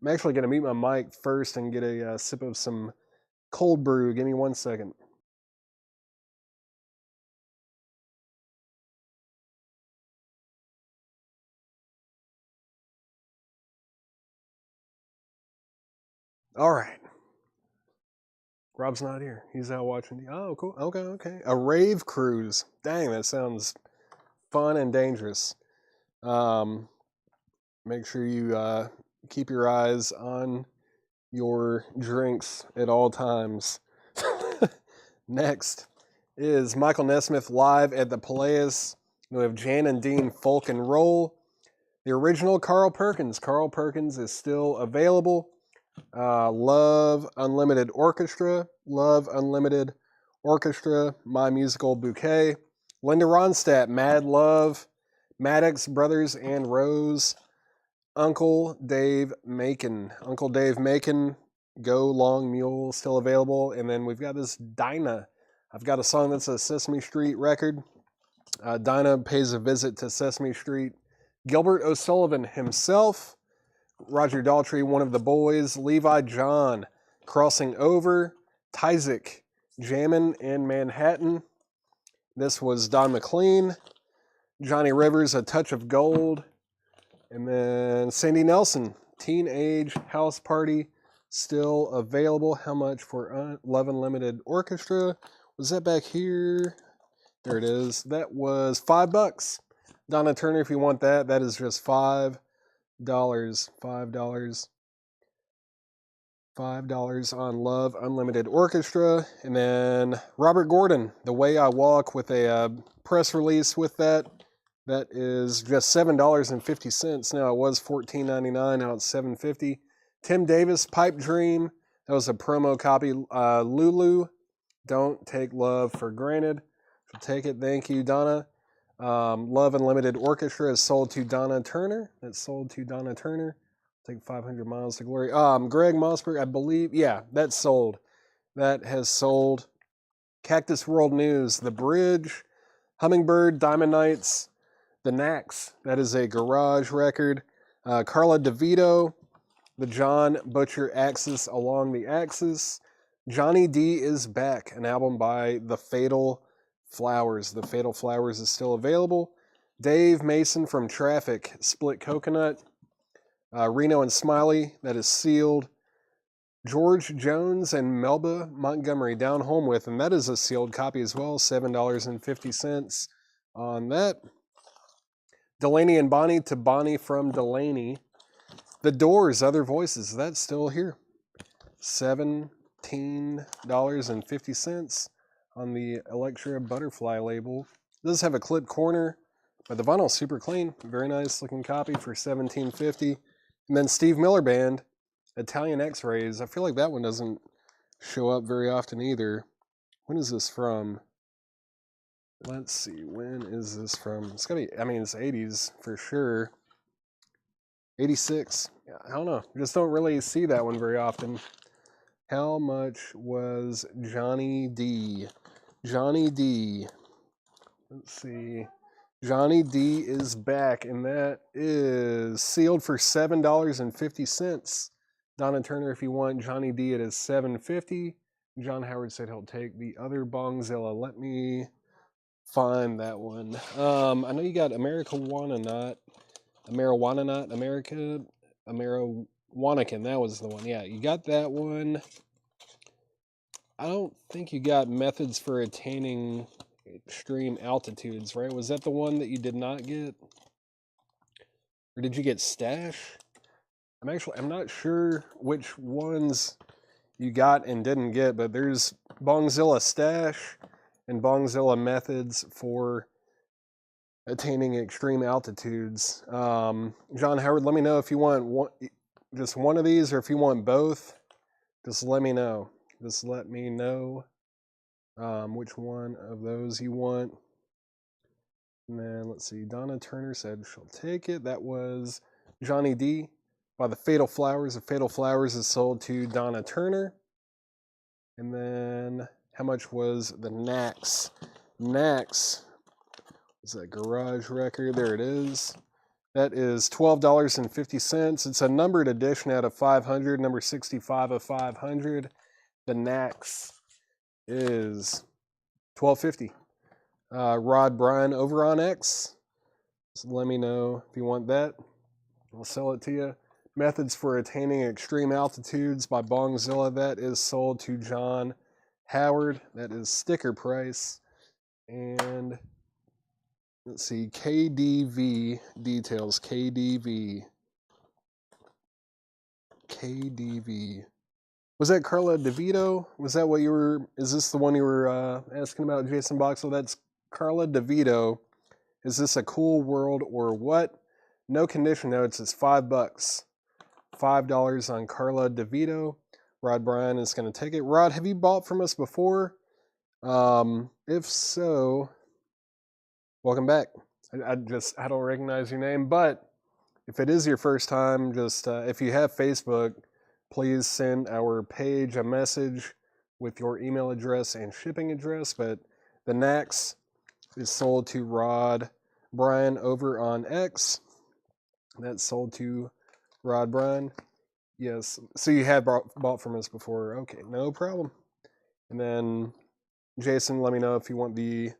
I'm actually going to mute my mic first and get a sip of some cold brew. Give me 1 second. All right. Rob's not here. He's out watching. Oh, cool. Okay. A rave cruise. Dang, that sounds fun and dangerous. Make sure you keep your eyes on your drinks at all times. Next is Michael Nesmith live at the Palace. We have Jan and Dean Folk and Roll. The original Carl Perkins. Carl Perkins is still available. Love Unlimited Orchestra. Love Unlimited Orchestra. My Musical Bouquet. Linda Ronstadt. Mad Love. Maddox Brothers and Rose. Uncle Dave Macon. Uncle Dave Macon. Go Long Mule still available. And then we've got this Dinah. I've got a song that's a Sesame Street record. Dinah pays a visit to Sesame Street. Gilbert O'Sullivan himself. Roger Daltrey, one of the boys. Levi John, Crossing Over. Tyzik, Jammin' in Manhattan. This was Don McLean. Johnny Rivers, A Touch of Gold. And then Sandy Nelson, Teenage House Party, still available. How much for Love Unlimited Orchestra? Was that back here? There it is. That was $5. Donna Turner, if you want that, that is just $5. $5. $5 on Love Unlimited Orchestra. And then Robert Gordon, The Way I Walk, with a press release with that. That is just $7.50. Now it was $14.99. Now it's $7.50. Tim Davis, Pipe Dream. That was a promo copy. Lulu, Don't Take Love for Granted. So take it. Thank you, Donna. Love Unlimited Orchestra is sold to Donna Turner. That's sold to Donna Turner. Take 500 Miles to Glory. Greg Mossberg, I believe. Yeah, that's sold. That has sold. Cactus World News, The Bridge, Hummingbird, Diamond Knights, The Knacks. That is a garage record. Carla DeVito, The John Butcher Axis Along the Axis. Johnny D is Back, an album by The Fatal Flowers. The Fatal Flowers is still available. Dave Mason from Traffic, Split Coconut. Reno and Smiley, that is sealed. George Jones and Melba Montgomery, Down Home With, and that is a sealed copy as well, $7.50 on that. Delaney and Bonnie, To Bonnie from Delaney. The Doors, Other Voices, that's still here. $17.50 on the Electra Butterfly label. It does have a clip corner, but the vinyl's super clean. Very nice looking copy for $17.50. And then Steve Miller Band, Italian X-Rays. I feel like that one doesn't show up very often either. When is this from? Let's see, when is this from? It's gotta be, I mean, it's 80s for sure. 86. Yeah, I don't know. Just don't really see that one very often. How much was Johnny D? Johnny D. Let's see. Johnny D is Back, and that is sealed for $7.50. Donna Turner, if you want Johnny D, it is $7.50. John Howard said he'll take the other Bongzilla. Let me find that one. I know you got America-Wanna Not, America, Ameriwanakin. That was the one. Yeah, you got that one. I don't think you got Methods for Attaining Extreme Altitudes, right? Was that the one that you did not get? Or did you get Stash? I'm not sure which ones you got and didn't get, but there's Bongzilla Stash and Bongzilla Methods for Attaining Extreme Altitudes. John Howard, let me know if you want just one of these or if you want both. Just let me know. Just let me know which one of those you want. And then let's see. Donna Turner said she'll take it. That was Johnny D by The Fatal Flowers. The Fatal Flowers is sold to Donna Turner. And then how much was the Knacks? Knacks is that garage record. There it is. That is $12.50. It's a numbered edition out of 500, number 65 of 500. The Knacks is $12.50. Rod Bryan over on X. So let me know if you want that. I'll sell it to you. Methods for Attaining Extreme Altitudes by Bongzilla. That is sold to John Howard. That is sticker price. And let's see, KDV details. KDV. Was that Carla DeVito? Was that what you were, is this the one you were asking about, Jason Boxell? That's Carla DeVito. Is this a cool world or what? No condition notes, it's $5. $5 on Carla DeVito. Rod Bryan is going to take it. Rod, have you bought from us before? If so, welcome back. I don't recognize your name, but if it is your first time, just if you have Facebook, please send our page a message with your email address and shipping address. But the Knacks is sold to Rod Bryan over on X. That's sold to Rod Bryan. Yes. So you had bought from us before. Okay, no problem. And then Jason, let me know if you want the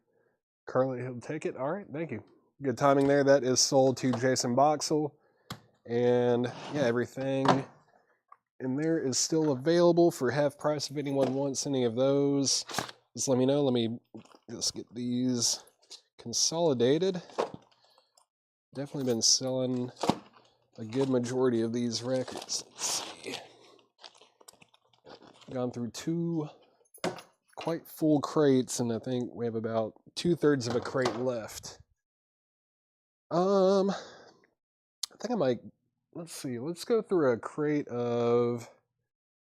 Carly Hill ticket. All right, thank you. Good timing there. That is sold to Jason Boxell. And yeah, everything in there is still available for half price if anyone wants any of those. Just let me know. Let me just get these consolidated. Definitely been selling a good majority of these records. Let's see. Gone through 2 quite full crates, and I think we have about 2/3 of a crate left. I think I might, let's see, let's go through a crate of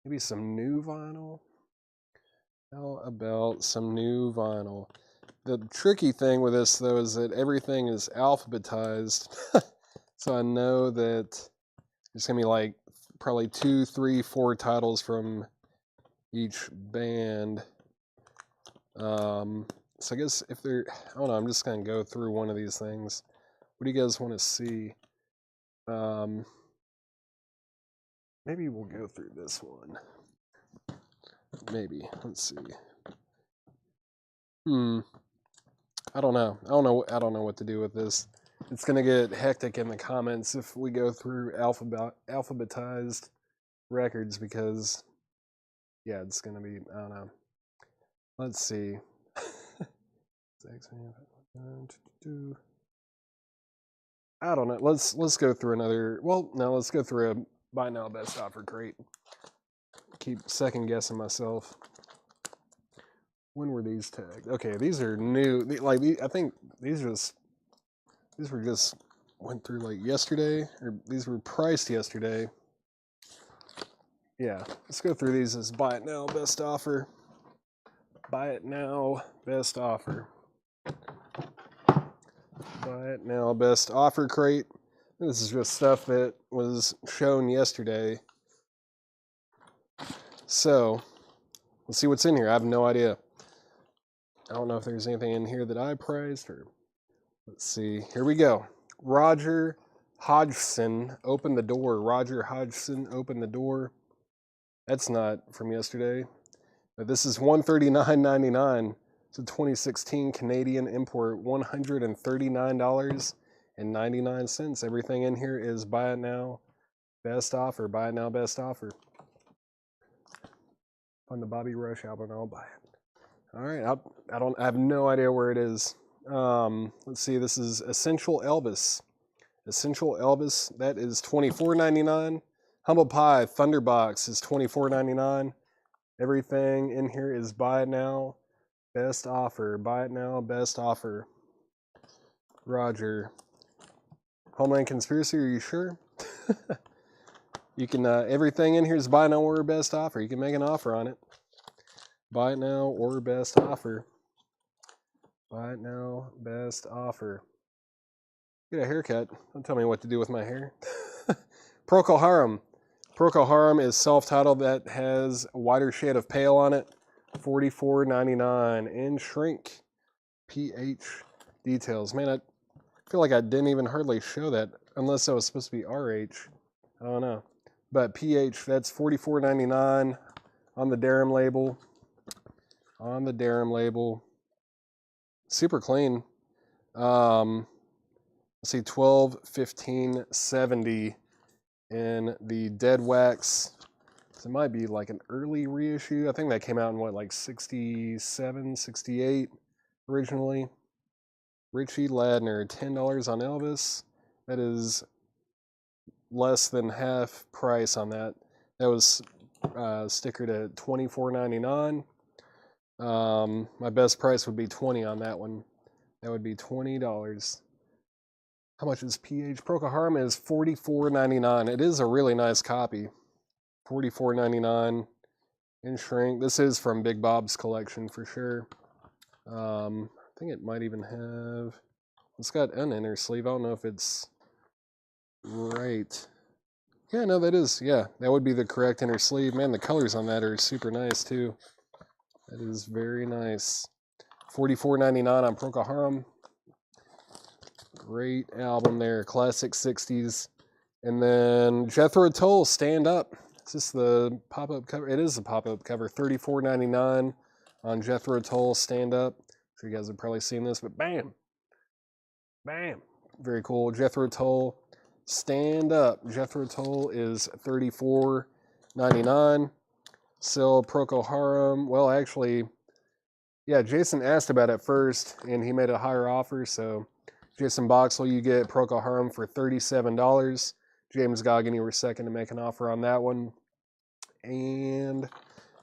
maybe some new vinyl. How about some new vinyl? The tricky thing with this, though, is that everything is alphabetized. So I know that there's going to be like probably 2, 3, 4 titles from each band. So I guess if they're, I don't know, I'm just going to go through one of these things. What do you guys want to see? Maybe we'll go through this one. Maybe. Let's see. I don't know. I don't know what to do with this. It's gonna get hectic in the comments if we go through alphabetized records because, yeah, it's gonna be. I don't know. Let's see. I don't know. Let's go through another. Well, no, let's go through a buy now best offer crate. Keep second guessing myself. When were these tagged? Okay, these are new. Like I think these were just went through like yesterday, or these were priced yesterday. Yeah, let's go through these as buy it now best offer. Buy it now best offer. Buy it now best offer crate. This is just stuff that was shown yesterday. So let's see what's in here. I have no idea. I don't know if there's anything in here that I priced or. Let's see. Here we go. Roger Hodgson, Open the Door. Roger Hodgson, Open the Door. That's not from yesterday. But this is $139.99. It's a 2016 Canadian import. $139.99. Everything in here is buy it now, best offer. Buy it now, best offer. On the Bobby Rush album, I'll buy it. All right. I have no idea where it is. Let's see, this is Essential Elvis. Essential Elvis, that is $24.99. Humble Pie Thunderbox is $24.99. Everything in here is buy it now, best offer. Buy it now, best offer. Roger. Homeland Conspiracy, are you sure? You can, everything in here is buy now or best offer. You can make an offer on it. Buy it now or best offer. Buy it now, best offer. Get a haircut. Don't tell me what to do with my hair. Procol Harum. Procol Harum is self-titled. That has a wider shade of pale on it. $44.99 in shrink. PH details. Man, I feel like I didn't even hardly show that unless that was supposed to be RH. I don't know. But PH, that's $44.99 on the Darum label. On the Darum label. Super clean. Let's see, 12, 15, 70 in the Dead Wax. So it might be like an early reissue. I think that came out in what, like 67, 68 originally. Richie Ladner, $10 on Elvis. That is less than half price on that. That was stickered at $24.99. My best price would be $20 on that one. That would be $20. How much is PH? Procol Harum is $44.99. It is a really nice copy. $44.99 in shrink. This is from Big Bob's collection for sure. I think it might even have. It's got an inner sleeve. I don't know if it's right. Yeah, no, that is. Yeah, that would be the correct inner sleeve. Man, the colors on that are super nice too. That is very nice. $44.99 on Procol Harum. Great album there. Classic 60s And then Jethro Tull, Stand Up. Is this the pop-up cover? It is the pop-up cover. $34.99 on Jethro Tull, Stand Up. So you guys have probably seen this, but bam. Bam. Very cool. Jethro Tull, Stand Up. Jethro Tull is $34.99. Still Procol Harum. Well, actually, yeah, Jason asked about it first, and he made a higher offer. So, Jason Boxell, you get Procol Harum for $37. James Goggin, you were second to make an offer on that one. And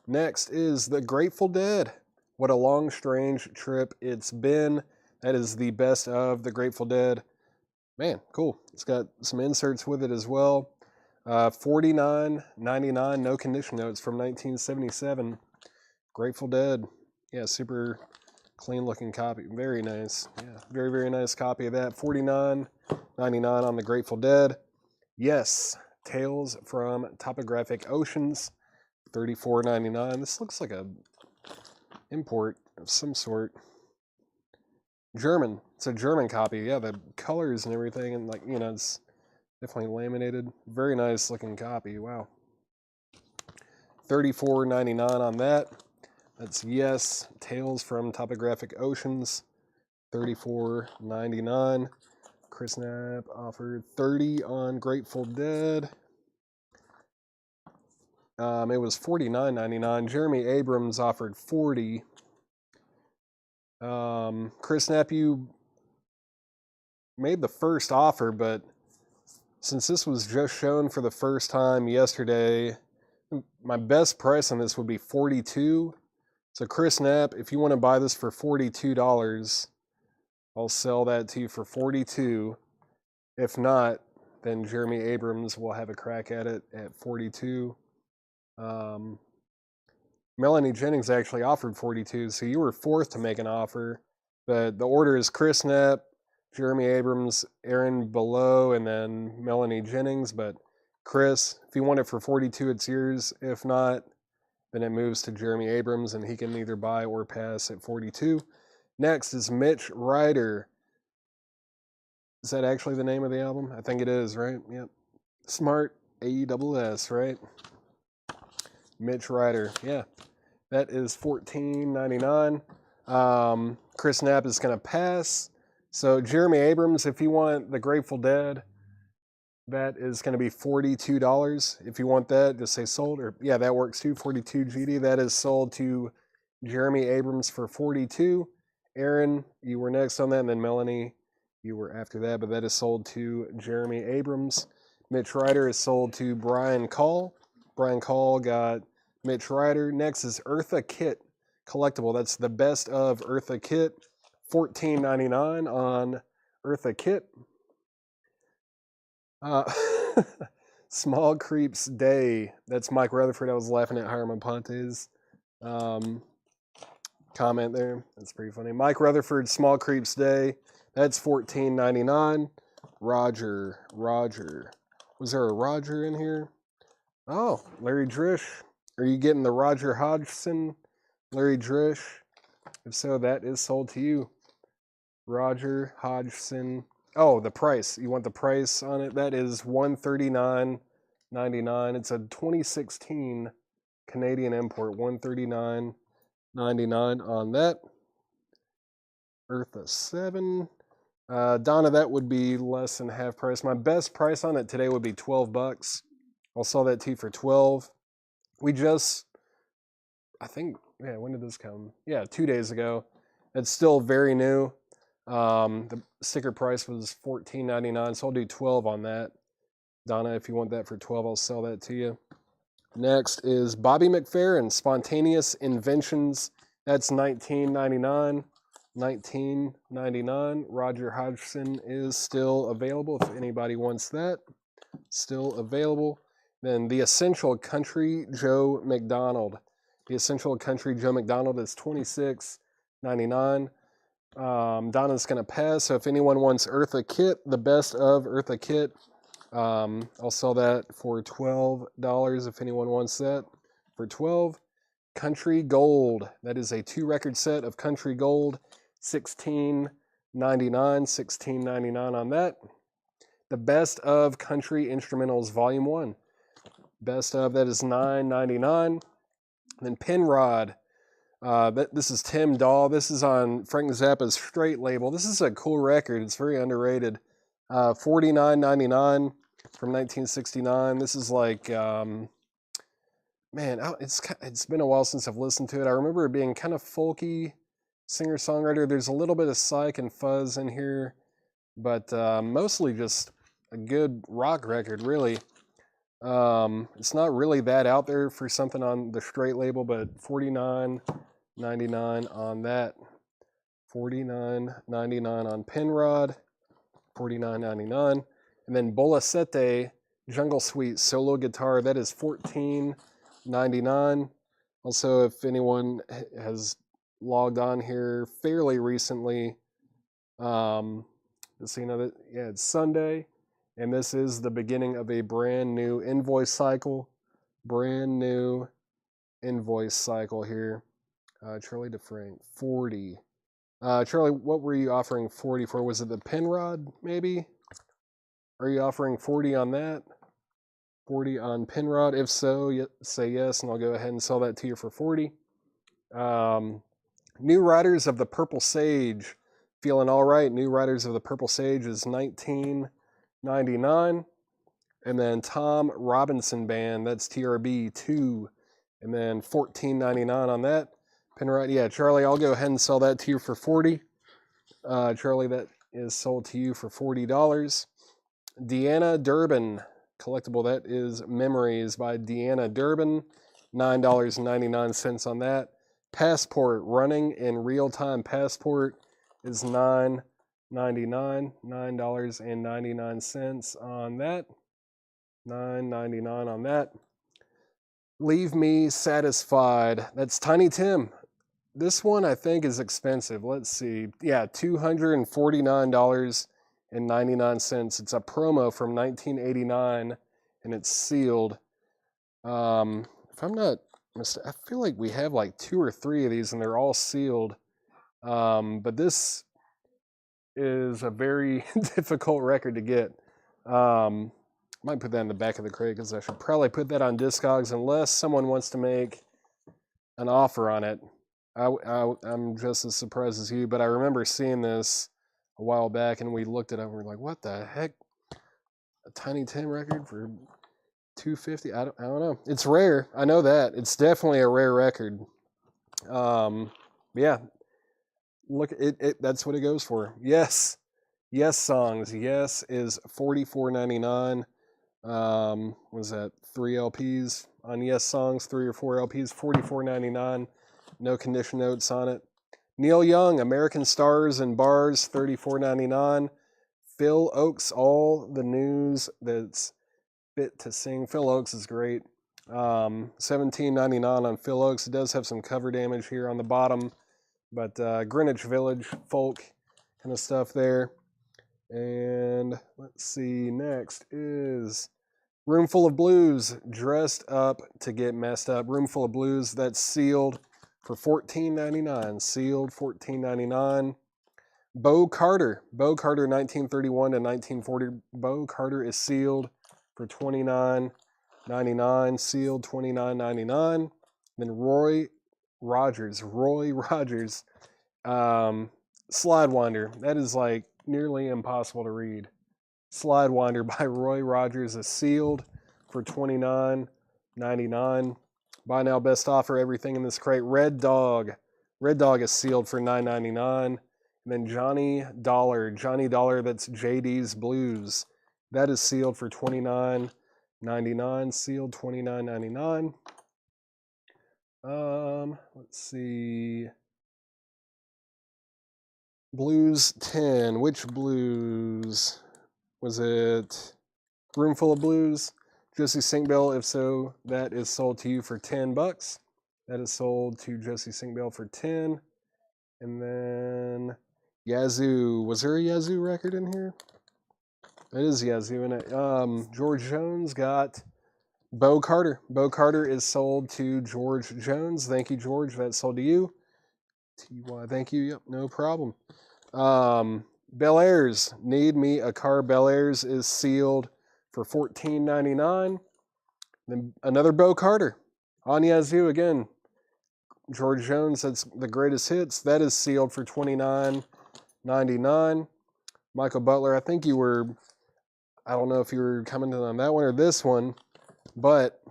next is the Grateful Dead. What a long, strange trip it's been. That is the best of the Grateful Dead. Man, cool. It's got some inserts with it as well. $49.99, no condition notes from 1977. Grateful Dead. Yeah, super clean looking copy. Very nice. Yeah, very, very nice copy of that. $49.99 on the Grateful Dead. Yes, Tales from Topographic Oceans. $34.99. This looks like a import of some sort. German. It's a German copy. Yeah, the colors and everything, and like, you know, it's definitely laminated. Very nice looking copy. Wow. $34.99 on that. That's Yes, Tales from Topographic Oceans. $34.99. Chris Knapp offered $30 on Grateful Dead. It was $49.99. Jeremy Abrams offered $40. Chris Knapp, you made the first offer, but since this was just shown for the first time yesterday, my best price on this would be $42. So Chris Knapp, if you want to buy this for $42, I'll sell that to you for $42. If not, then Jeremy Abrams will have a crack at it at $42. Melanie Jennings actually offered $42, so you were fourth to make an offer. But the order is Chris Knapp, Jeremy Abrams, Aaron Below, and then Melanie Jennings. But Chris, if you want it for $42, it's yours. If not, then it moves to Jeremy Abrams, and he can either buy or pass at $42. Next is Mitch Ryder. Is that actually the name of the album? I think it is, right? Yep. Smart AESS, right? Mitch Ryder, yeah. That is $14.99. Chris Knapp is going to pass. So Jeremy Abrams, if you want the Grateful Dead, that is going to be $42. If you want that, just say sold. Or yeah, that works too. $42 GD. That is sold to Jeremy Abrams for $42. Aaron, you were next on that, and then Melanie, you were after that. But that is sold to Jeremy Abrams. Mitch Ryder is sold to Brian Call. Brian Call got Mitch Ryder. Next is Eartha Kitt collectible. That's the best of Eartha Kitt. $14.99 on Eartha Kitt. Small Creeps Day. That's Mike Rutherford. I was laughing at Hiram Ponte's comment there. That's pretty funny. Mike Rutherford, Small Creeps Day. That's $14.99. Roger. Was there a Roger in here? Oh, Larry Drish. Are you getting the Roger Hodgson? Larry Drish? If so, that is sold to you. Roger Hodgson. Oh, the price. You want the price on it? That is $139.99. It's a 2016 Canadian import. $139.99 on that. Eartha 7. Donna, that would be less than half price. My best price on it today would be $12. I'll sell that to you for $12. We just, I think, yeah, when did this come? Yeah, 2 days ago. It's still very new. The sticker price was $14.99, so I'll do $12 on that. Donna, if you want that for $12, I'll sell that to you. Next is Bobby McFerrin, Spontaneous Inventions. That's $19.99. $19.99. Roger Hodgson is still available if anybody wants that. Still available. Then the Essential Country Joe McDonald. The Essential Country Joe McDonald is $26.99. Donna's going to pass, so if anyone wants Eartha Kitt, the best of Eartha Kitt, I'll sell that for $12 if anyone wants that. For $12. Country Gold. That is a 2-record set of Country Gold. $16.99. $16.99 on that. The Best of Country Instrumentals Volume 1. Best of, that is $9.99. Then Penrod. This is Tim Dahl. This is on Frank Zappa's Straight label. This is a cool record. It's very underrated. $49.99 from 1969. This is like, man, it's been a while since I've listened to it. I remember it being kind of folky, singer-songwriter. There's a little bit of psych and fuzz in here, but mostly just a good rock record, really. It's not really that out there for something on the Straight label, but $49.99 on that. $49.99 on Penrod. $49.99. And then Bolasete Jungle Suite solo guitar, that is $14.99. Also, if anyone has logged on here fairly recently, just so you know that, yeah, it's Sunday, and this is the beginning of a brand new invoice cycle. Brand new invoice cycle here. Charlie DeFrank, 40. Charlie, what were you offering 40 for? Was it the Penrod, maybe? Are you offering 40 on that? 40 on Penrod? If so, say yes, and I'll go ahead and sell that to you for 40. New Riders of the Purple Sage. Feeling all right. New Riders of the Purple Sage is $19.99. And then Tom Robinson Band, that's TRB 2. And then $14.99 on that. Penrod, yeah, Charlie, I'll go ahead and sell that to you for 40. Charlie, that is sold to you for $40. Deanna Durbin collectible, that is Memories by Deanna Durbin, $9.99 on that. Passport, Running in Real Time Passport is $9.99, $9.99 on that. $9.99 on that. Leave Me Satisfied, that's Tiny Tim. This one I think is expensive. Let's see. Yeah, $249.99. It's a promo from 1989, and it's sealed. If I'm not mistaken, I feel like we have like 2 or 3 of these, and they're all sealed. But this is a very difficult record to get. Might put that in the back of the crate because I should probably put that on Discogs unless someone wants to make an offer on it. I'm just as surprised as you, but I remember seeing this a while back, and we looked it up and we were like, what the heck? A Tiny Tim record for $250? I don't know. It's rare. I know that. It's definitely a rare record. Yeah. Look, that's what it goes for. Yes. Yes Songs. Yes is $44.99. Was that 3 LPs on Yes Songs, 3 or 4 LPs, $44.99. No condition notes on it. Neil Young, American Stars and Bars, $34.99. Phil Oakes, All the News That's Fit to Sing. Phil Oakes is great. $17.99 on Phil Oakes. It does have some cover damage here on the bottom, but Greenwich Village folk kind of stuff there. And let's see, next is Roomful of Blues, Dressed Up to Get Messed Up. Roomful of Blues, that's sealed for $14.99. Sealed, $14.99. Bo Carter, 1931 to 1940. Bo Carter is sealed for $29.99. Sealed, $29.99. Then Roy Rogers, Slidewinder. That is like nearly impossible to read. Slidewinder by Roy Rogers is sealed for $29.99. Buy now, best offer, everything in this crate. Red Dog is sealed for $9.99. And then Johnny Dollar, that's JD's Blues. That is sealed for $29.99. Sealed, $29.99. Let's see. Blues 10. Which blues? Was it Roomful of Blues? Josie Sinkbell, if so, that is sold to you for $10. That is sold to Josie Sinkbell for $10. And then Yazoo. Was there a Yazoo record in here? It is Yazoo in it. George Jones got Bo Carter. Bo Carter is sold to George Jones. Thank you, George. That's sold to you. TY, thank you. Yep, no problem. Bel Airs. Need Me a Car Bel Airs is sealed for $14.99. Then another Bo Carter. On Yazoo again. George Jones, that's the greatest hits. That is sealed for $29.99. Michael Butler, I think you were, I don't know if you were commenting on that one or this one, but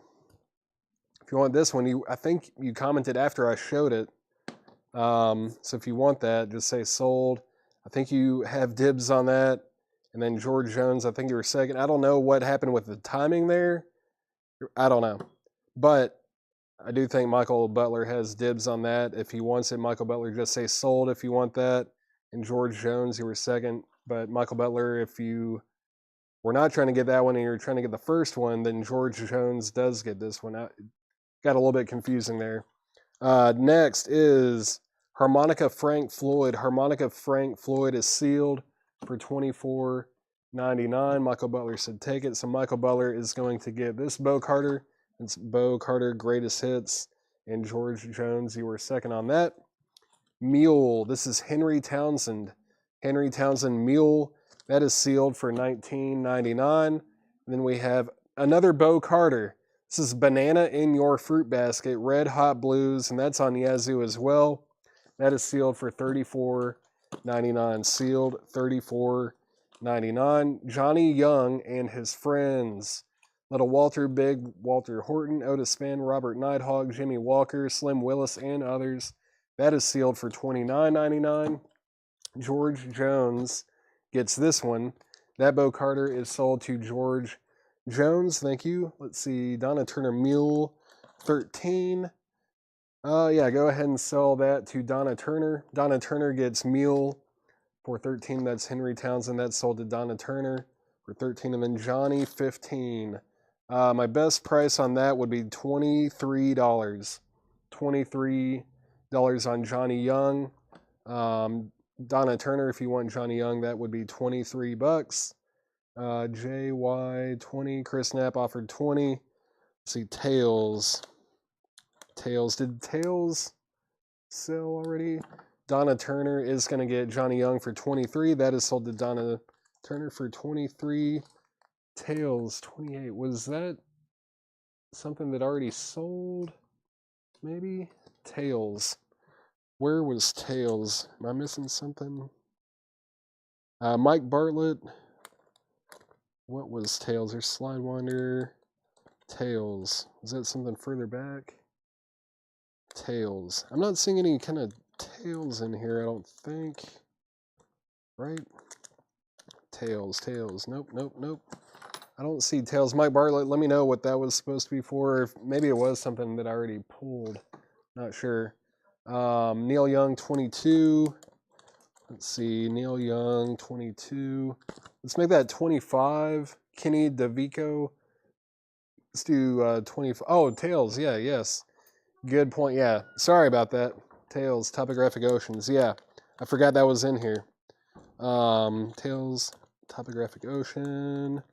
if you want this one, I think you commented after I showed it. So if you want that, just say sold. I think you have dibs on that. And then George Jones, I think you were second. I don't know what happened with the timing there. I don't know. But I do think Michael Butler has dibs on that. If he wants it, Michael Butler, just say sold if you want that. And George Jones, you were second. But Michael Butler, if you were not trying to get that one and you're trying to get the first one, then George Jones does get this one. Got a little bit confusing there. Next is Harmonica Frank Floyd. Harmonica Frank Floyd is sealed for $24.99. Michael Butler said take it. So Michael Butler is going to get this Bo Carter. It's Bo Carter Greatest Hits. And George Jones, you were second on that. Mule. This is Henry Townsend. Henry Townsend Mule. That is sealed for $19.99. Then we have another Bo Carter. This is Banana in Your Fruit Basket, Red Hot Blues, and that's on Yazoo as well. That is sealed for $34.99. Sealed $34.99. Johnny Young and His Friends. Little Walter, Big Walter Horton, Otis Spann, Robert Nighthawk, Jimmy Walker, Slim Willis, and others. That is sealed for $29.99. George Jones gets this one. That Bo Carter is sold to George Jones. Thank you. Let's see. Donna Turner Mule, 13. Yeah, go ahead and sell that to Donna Turner. Donna Turner gets Mule for 13. That's Henry Townsend. That's sold to Donna Turner for 13. And then Johnny, 15. My best price on that would be $23. $23 on Johnny Young. Donna Turner, if you want Johnny Young, that would be $23. JY 20. Chris Knapp offered 20. Let's see, Tails. Did Tails sell already? Donna Turner is going to get Johnny Young for 23. That is sold to Donna Turner for 23. Tails 28. Was that something that already sold? Maybe? Tails. Where was Tails? Am I missing something? Mike Bartlett. What was Tails? There's Slide Winder. Tails. Is that something further back? Tails. I'm not seeing any kind of tails in here, I don't think. Right? Tails. Nope. I don't see tails. Mike Bartlett, let me know what that was supposed to be for. If maybe it was something that I already pulled. Not sure. Neil Young, 22. Let's see. Neil Young, 22. Let's make that 25. Kenny DeVico. Let's do 25. Oh, Tails. Yeah, yes. Good point. Yeah. Sorry about that. Tails, Topographic Oceans. Yeah. I forgot that was in here. Tails, Topographic Ocean.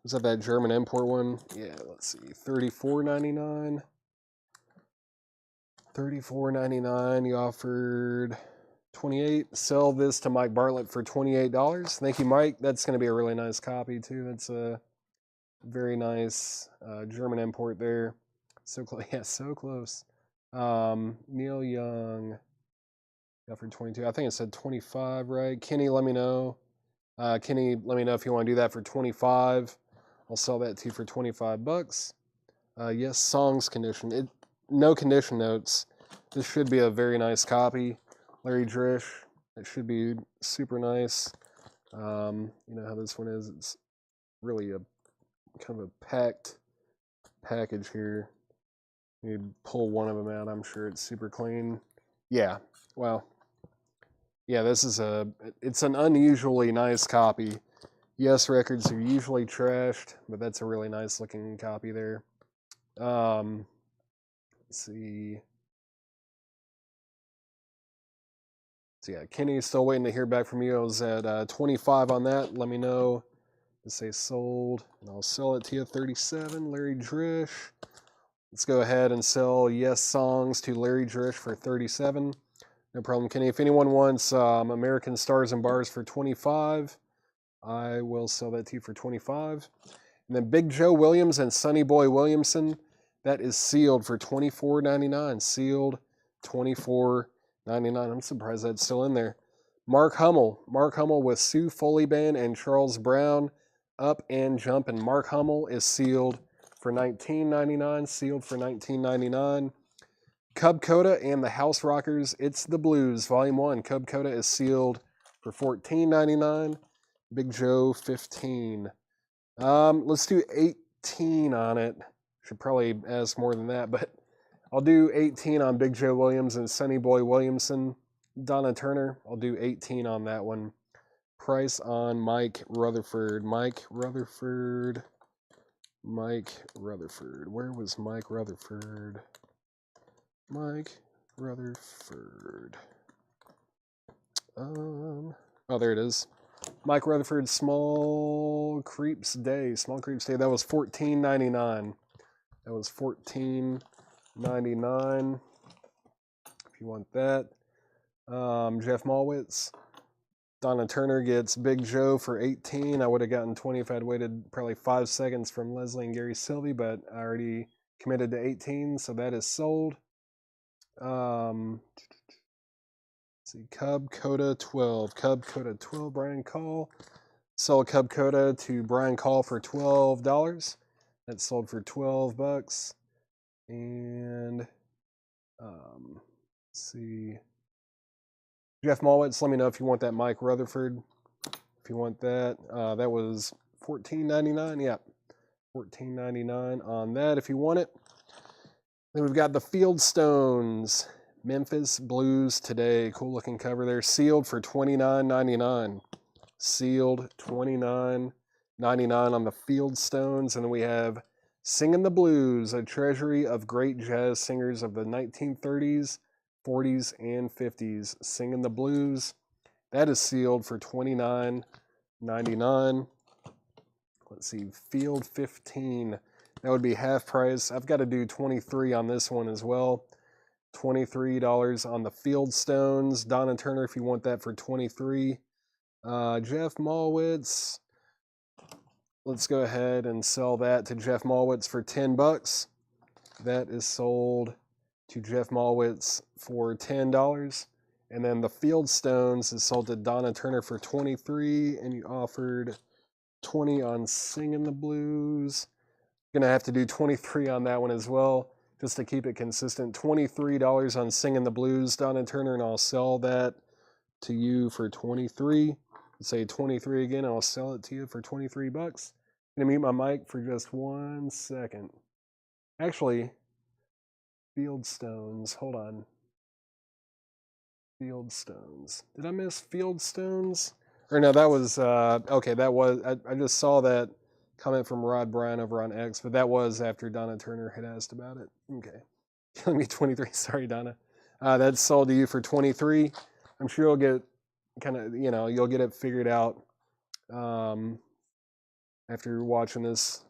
Was that German import one? Yeah, let's see. $34.99. $34.99. You offered 28. Sell this to Mike Bartlett for $28. Thank you, Mike. That's going to be a really nice copy, too. That's a very nice German import there. So close. Yeah, so close. Neil Young offered 22. I think it said 25, right? Kenny, let me know. Kenny, let me know if you want to do that for 25. I'll sell that to you for $25. Yes, songs condition. No condition notes. This should be a very nice copy. Larry Drish. It should be super nice. You know how this one is. It's really a kind of a packed package here. You pull one of them out. I'm sure it's super clean. Yeah. Well. Yeah, this is it's an unusually nice copy. Yes, records are usually trashed, but that's a really nice looking copy there. Let's see. So yeah, Kenny, still waiting to hear back from you. I was at 25 on that. Let me know. Just say sold, and I'll sell it to you. 37, Larry Drish. Let's go ahead and sell Yes Songs to Larry Drish for 37. No problem, Kenny. If anyone wants American Stars and Bars for $25, I will sell that to you for $25. And then Big Joe Williams and Sonny Boy Williamson, that is sealed for $24.99. Sealed $24.99. I'm surprised that's still in there. Mark Hummel with Sue Foley Band and Charles Brown, Up and Jumpin'. Mark Hummel is sealed for $19.99. Sealed for $19.99. Cub Coda and the House Rockers, It's the Blues, Volume 1. Cub Coda is sealed for $14.99. Big Joe, $15. Let's do 18 on it. Should probably ask more than that, but I'll do 18 on Big Joe Williams and Sonny Boy Williamson. Donna Turner, I'll do 18 on that one. Price on Mike Rutherford. Mike Rutherford. Where was Mike Rutherford? Mike Rutherford. Oh, there it is. Mike Rutherford, Small Creeps Day. That was $14.99. That was $14.99. If you want that. Jeff Malwitz. Donna Turner gets Big Joe for $18. I would have gotten 20 if I'd waited probably 5 seconds from Leslie and Gary Sylvie, but I already committed to 18, so that is sold. Let's see, Cub Coda 12. Cub Coda 12, Brian Call. Sell Cub Coda to Brian Call for $12. That's sold for $12. And let's see. Jeff Malwitz, let me know if you want that Mike Rutherford. If you want that. That was $14.99. Yeah. $14.99 on that if you want it. Then we've got the Fieldstones. Memphis Blues Today. Cool looking cover there. Sealed for $29.99. Sealed $29.99 on the Fieldstones. And then we have Singin' the Blues, a treasury of great jazz singers of the 1930s, 40s, and 50s. Singin' the Blues. That is sealed for $29.99. Let's see, Field 15. That would be half price. I've got to do 23 on this one as well. $23 on the Fieldstones. Donna Turner, if you want that for 23. Jeff Malwitz. Let's go ahead and sell that to Jeff Malwitz for $10. That is sold to Jeff Malwitz for $10. And then the Fieldstones is sold to Donna Turner for 23, and you offered 20 on Singin' the Blues. Gonna have to do 23 on that one as well, just to keep it consistent. $23 on Singin' the Blues, Donna Turner, and I'll sell that to you for 23. Say 23 again, I'll sell it to you for $23. Gonna mute my mic for just 1 second. Actually, Fieldstones, hold on. Fieldstones. Did I miss Fieldstones? Or no, that was, okay, that was, I just saw that comment from Rod Bryan over on X, but that was after Donna Turner had asked about it. Okay. Killing me 23. Sorry, Donna. That's sold to you for 23. I'm sure you'll get kind of, you'll get it figured out after watching this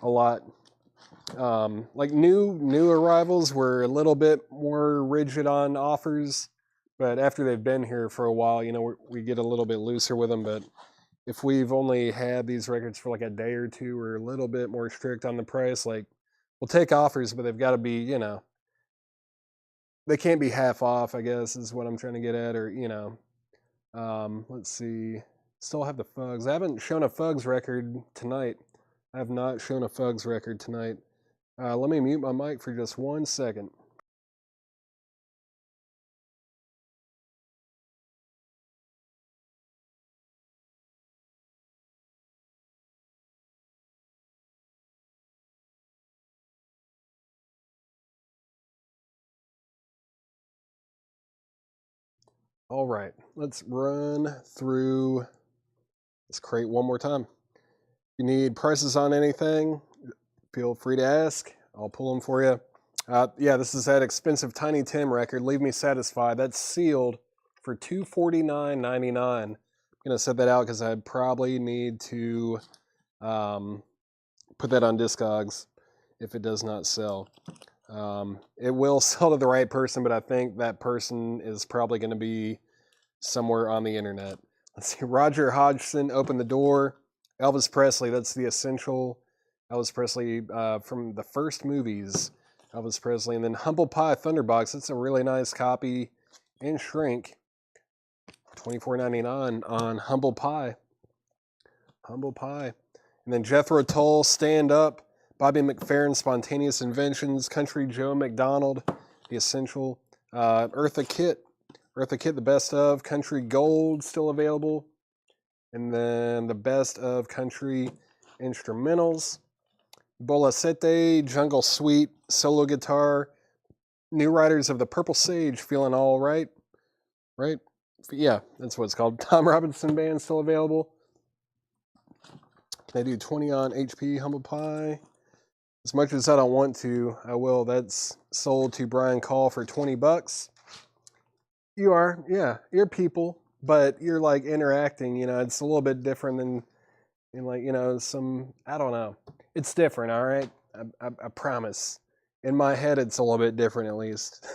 a lot. Like new arrivals were a little bit more rigid on offers, but after they've been here for a while, we get a little bit looser with them. But if we've only had these records for like a day or two, we're a little bit more strict on the price. Like, we'll take offers, but they've got to be, they can't be half off, I guess, is what I'm trying to get at. Or, let's see. Still have the Fugs. I haven't shown a Fugs record tonight. I have not shown a Fugs record tonight. Let me mute my mic for just 1 second. All right, let's run through this crate one more time. If you need prices on anything, feel free to ask. I'll pull them for you. Yeah, this is that expensive Tiny Tim record, Leave Me Satisfied. That's sealed for $249.99. I'm going to set that out because I probably need to put that on Discogs if it does not sell. It will sell to the right person, but I think that person is probably going to be somewhere on the internet. Let's see. Roger Hodgson, Open the Door. Elvis Presley, that's the essential. Elvis Presley from the first movies. Elvis Presley. And then Humble Pie Thunderbox. It's a really nice copy in shrink. $24.99 on Humble Pie. Humble Pie. And then Jethro Tull, Stand Up. Bobby McFerrin, Spontaneous Inventions. Country Joe McDonald, The Essential. Eartha Kitt, the Best Of. Country Gold, still available. And then the Best of Country Instrumentals. Bolacete, Jungle Suite, Solo Guitar. New Riders of the Purple Sage, Feeling All Right. Right? Yeah, that's what it's called. Tom Robinson Band, still available. Can I do 20 on HP Humble Pie? As much as I don't want to, I will. That's sold to Brian Call for $20. You are, yeah, you're people, but you're like interacting, you know, it's a little bit different than like, you know, some, I don't know. It's different, all right? I promise. In my head, it's a little bit different at least.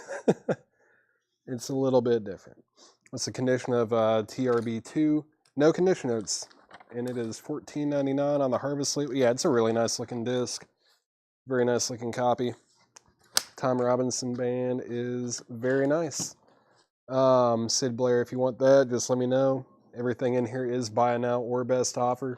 It's a little bit different. What's the condition of TRB2? No condition notes. And it is $14.99 on the Harvest Sleeve. Yeah, it's a really nice looking disc. Very nice looking copy. Tom Robinson Band is very nice. Sid Blair, if you want that, just let me know. Everything in here is buy now or best offer.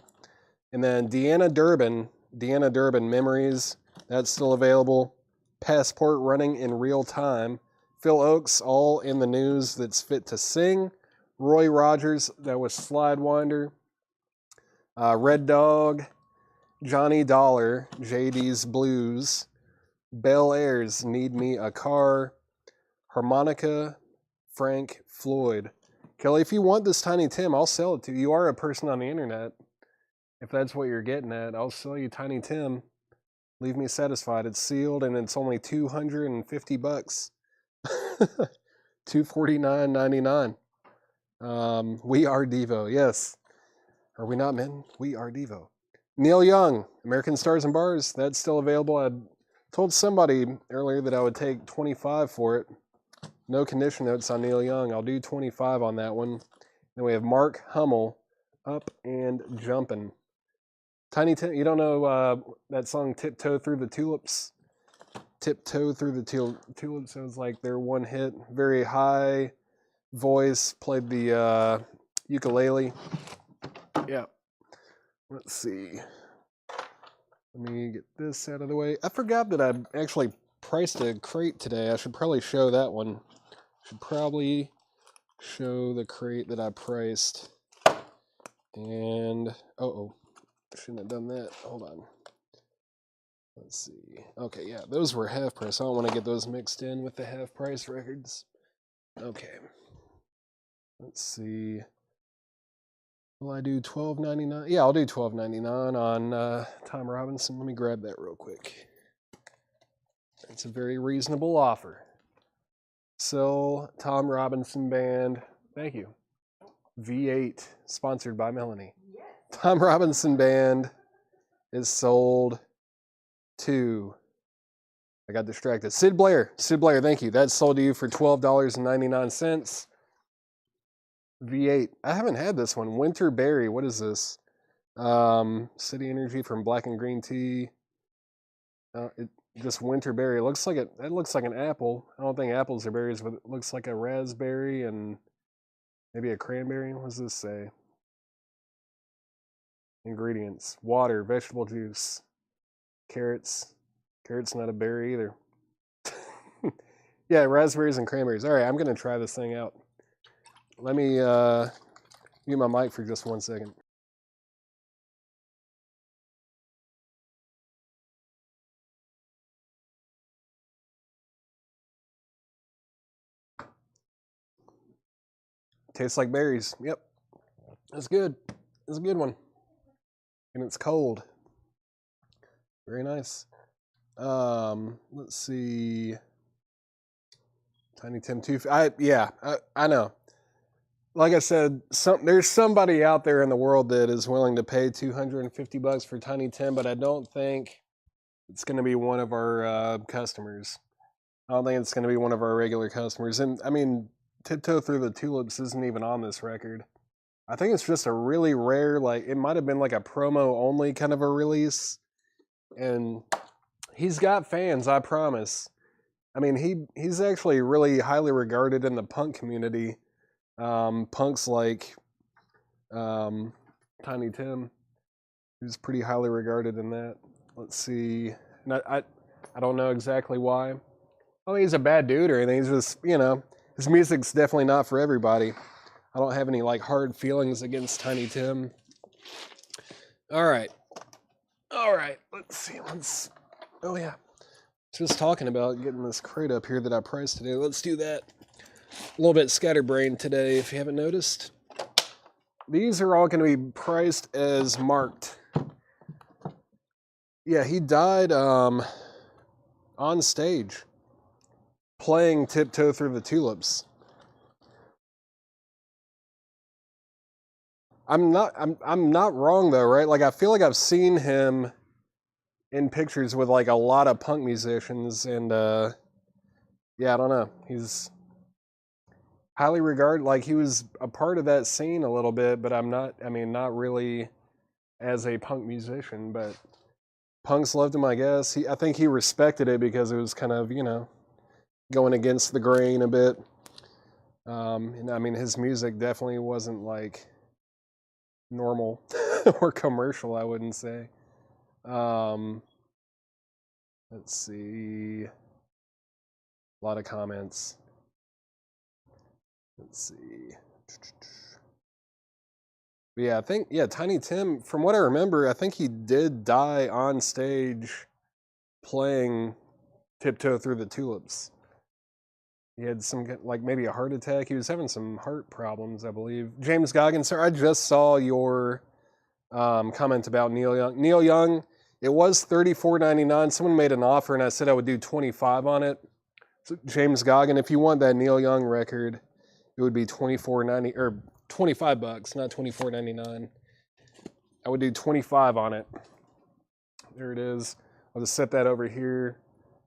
And then Deanna Durbin, Memories, that's still available. Passport Running in Real Time. Phil Oakes, All in the News That's Fit to Sing. Roy Rogers, that was Slidewinder. Red Dog, Johnny Dollar, JD's Blues. Bel Air's Need Me a Car. Harmonica, Frank Floyd. Kelly, if you want this Tiny Tim, I'll sell it to you. You are a person on the internet. If that's what you're getting at, I'll sell you Tiny Tim. Leave me satisfied. It's sealed and it's only $250. $249.99. We Are Devo. Yes. Are we not men? We Are Devo. Neil Young, American Stars and Bars. That's still available. I told somebody earlier that I would take $25 for it. No condition notes on Neil Young. I'll do $25 on that one. Then we have Mark Hummel, Up and Jumpin'. Tiny Tim, you don't know that song Tiptoe Through the Tulips? Tiptoe Through the Tulips sounds like their one hit. Very high voice, played the ukulele. Yeah. Let's see. Let me get this out of the way. I forgot that I actually priced a crate today. I should probably show that one. Should probably show the crate that I priced. And, shouldn't have done that. Hold on. Let's see. Okay, yeah, those were half price. I don't want to get those mixed in with the half price records. Okay. Let's see. Will I do $12.99? Yeah, I'll do $12.99 on Tom Robinson. Let me grab that real quick. It's a very reasonable offer. So, Tom Robinson Band. Thank you. V8, sponsored by Melanie. Yes. Tom Robinson Band is sold to, I got distracted. Sid Blair, thank you. That's sold to you for $12.99. V8. I haven't had this one. Winter Berry. What is this? City Energy from Black and Green Tea. Just Winter Berry. It looks like it looks like an apple. I don't think apples are berries, but it looks like a raspberry and maybe a cranberry. What does this say? Ingredients: water, vegetable juice, carrots. Carrots not a berry either. Yeah, raspberries and cranberries. All right, I'm gonna try this thing out. Let me mute my mic for just 1 second. Tastes like berries. Yep. That's good. That's a good one. And it's cold. Very nice. Let's see. Tiny Tim 2. I know. Like I said, there's somebody out there in the world that is willing to pay $250 for Tiny Tim, but I don't think it's going to be one of our customers. I don't think it's going to be one of our regular customers. And I mean, Tiptoe Through the Tulips isn't even on this record. I think it's just a really rare, like, it might have been like a promo only kind of a release. And he's got fans, I promise. I mean, he's actually really highly regarded in the punk community. Punks like Tiny Tim, who's pretty highly regarded in that. Let's see. And I don't know exactly why. I think he's a bad dude or anything. He's just, you know, his music's definitely not for everybody. I don't have any like hard feelings against Tiny Tim. All right. Let's see. Oh yeah. Just talking about getting this crate up here that I priced today. Let's do that. A little bit scatterbrained today, if you haven't noticed. These are all going to be priced as marked. Yeah, he died on stage playing Tiptoe Through the Tulips. I'm not wrong though, right? Like I feel like I've seen him in pictures with like a lot of punk musicians, and yeah, I don't know. He's highly regarded. Like he was a part of that scene a little bit, but not really as a punk musician, but punks loved him, I guess. I think he respected it because it was kind of, you know, going against the grain a bit. And I mean, his music definitely wasn't like normal or commercial, I wouldn't say. Let's see. A lot of comments. Let's see. But yeah, Tiny Tim, from what I remember, I think he did die on stage playing Tiptoe Through the Tulips. He had some, like maybe a heart attack. He was having some heart problems, I believe. James Goggins, sir, I just saw your comment about Neil Young. Neil Young, it was $34.99. Someone made an offer, and I said I would do $25 on it. So James Goggin, if you want that Neil Young record, it would be $24.90 or $25, not $24.99. I would do $25 on it. There it is. I'll just set that over here,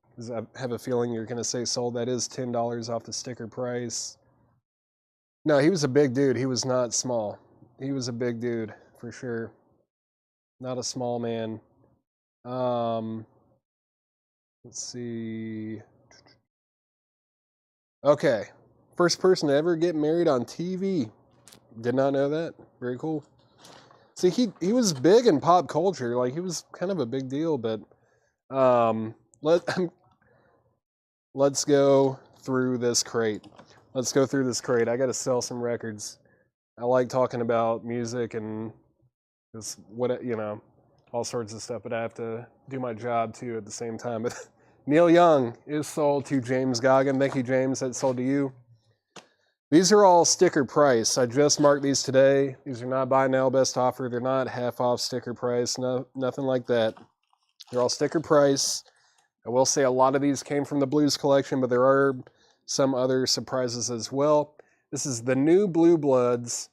because I have a feeling you're going to say sold. That is $10 off the sticker price. No, he was a big dude. He was not small. He was a big dude, for sure. Not a small man. Let's see. Okay. First person to ever get married on TV. Did not know that. Very cool. See, he was big in pop culture. Like, he was kind of a big deal, but let's go through this crate. I got to sell some records. I like talking about music and just what, you know, all sorts of stuff, but I have to do my job too at the same time. But Neil Young is sold to James Goggin. Thank you, James. That's sold to you. These are all sticker price. I just marked these today. These are not buy now, best offer. They're not half off sticker price. No, nothing like that. They're all sticker price. I will say a lot of these came from the Blues collection, but there are some other surprises as well. This is the new Blue Bloods,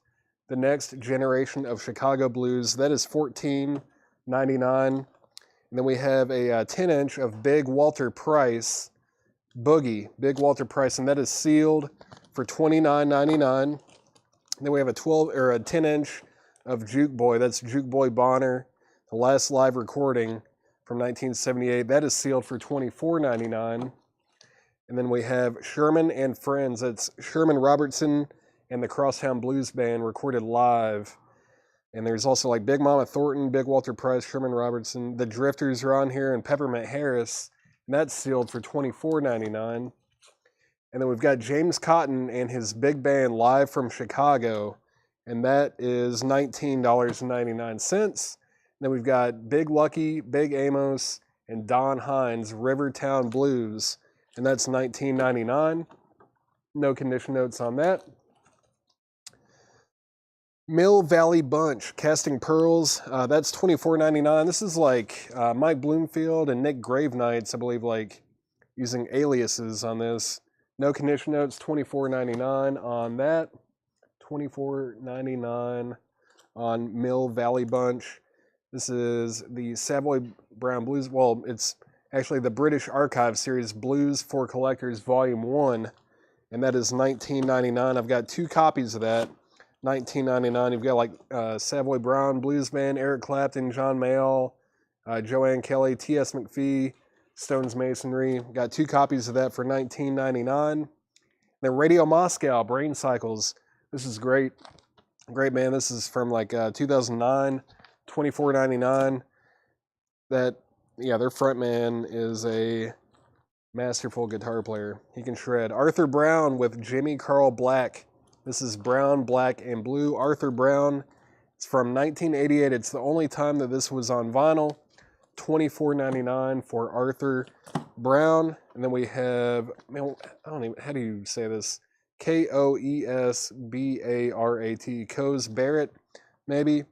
the next generation of Chicago Blues. That is $14.99. And then we have a 10-inch of Big Walter Price, Boogie, Big Walter Price, and that is sealed for $29.99. And then we have a 10-inch of Juke Boy. That's Juke Boy Bonner, the last live recording from 1978. That is sealed for $24.99. And then we have Sherman and Friends. That's Sherman Robertson and the Crosstown Blues Band recorded live. And there's also like Big Mama Thornton, Big Walter Price, Sherman Robertson. The Drifters are on here, and Peppermint Harris. And that's sealed for $24.99. And then we've got James Cotton and his big band live from Chicago. And that is $19.99. Then we've got Big Lucky, Big Amos, and Don Hines, Rivertown Blues. And that's $19.99. No condition notes on that. Mill Valley Bunch, Casting Pearls. That's $24.99. This is like Mike Bloomfield and Nick Gravenights, I believe, like using aliases on this. No condition notes, $24.99 on that. $24.99 on Mill Valley Bunch. This is the Savoy Brown Blues. Well, it's Actually, the British Archive series, Blues for Collectors, Volume 1, and that is $19.99. I've got 2 copies of that. $19.99. You've got like Savoy Brown, Blues Band, Eric Clapton, John Mayall, Joanne Kelly, T.S. McPhee, Stones Masonry. Got 2 copies of that for $19.99. Then Radio Moscow, Brain Cycles. This is great. Great, man. This is from like 2009, $24.99. That, yeah, their frontman is a masterful guitar player. He can shred. Arthur Brown with Jimmy Carl Black. This is Brown, Black, and Blue. Arthur Brown. It's from 1988. It's the only time that this was on vinyl. $24.99 for Arthur Brown. And then we have, man, I don't even, how do you say this? Koesbarat. Coes Barrett, maybe. It's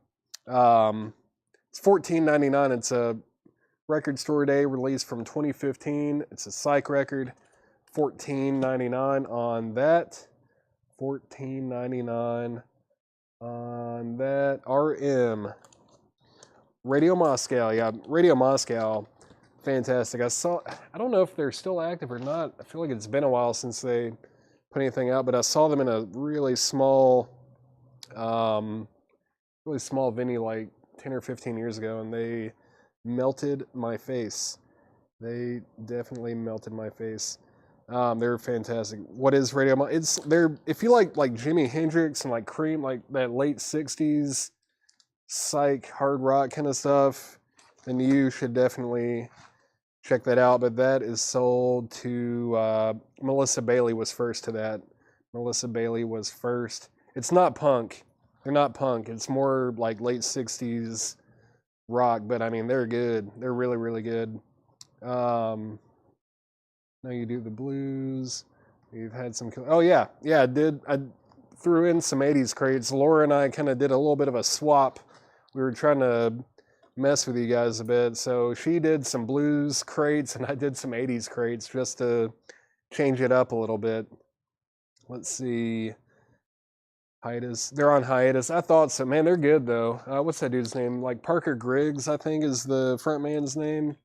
$14.99. It's a Record Store Day release from 2015. It's a psych record. $14.99 on that. $14.99 on that. RM. Radio Moscow. Yeah, Radio Moscow. Fantastic. I don't know if they're still active or not. I feel like it's been a while since they put anything out, but I saw them in a really small venue like 10 or 15 years ago, and they melted my face. They definitely melted my face. They're fantastic. What is Radio? If you like Jimi Hendrix and like Cream, like that late 60s psych hard rock kind of stuff, then you should definitely check that out. But that is sold to Melissa Bailey was first to that. Melissa Bailey was first. It's not punk. They're not punk. It's more like late 60s rock, but I mean, they're good. They're really, really good. Now you do the blues. You've had some... Oh, yeah. Yeah, I threw in some 80s crates. Laura and I kind of did a little bit of a swap. We were trying to mess with you guys a bit. So she did some blues crates, and I did some 80s crates just to change it up a little bit. Let's see. Hiatus. They're on hiatus. I thought so. Man, they're good, though. What's that dude's name? Like Parker Griggs, I think, is the front man's name.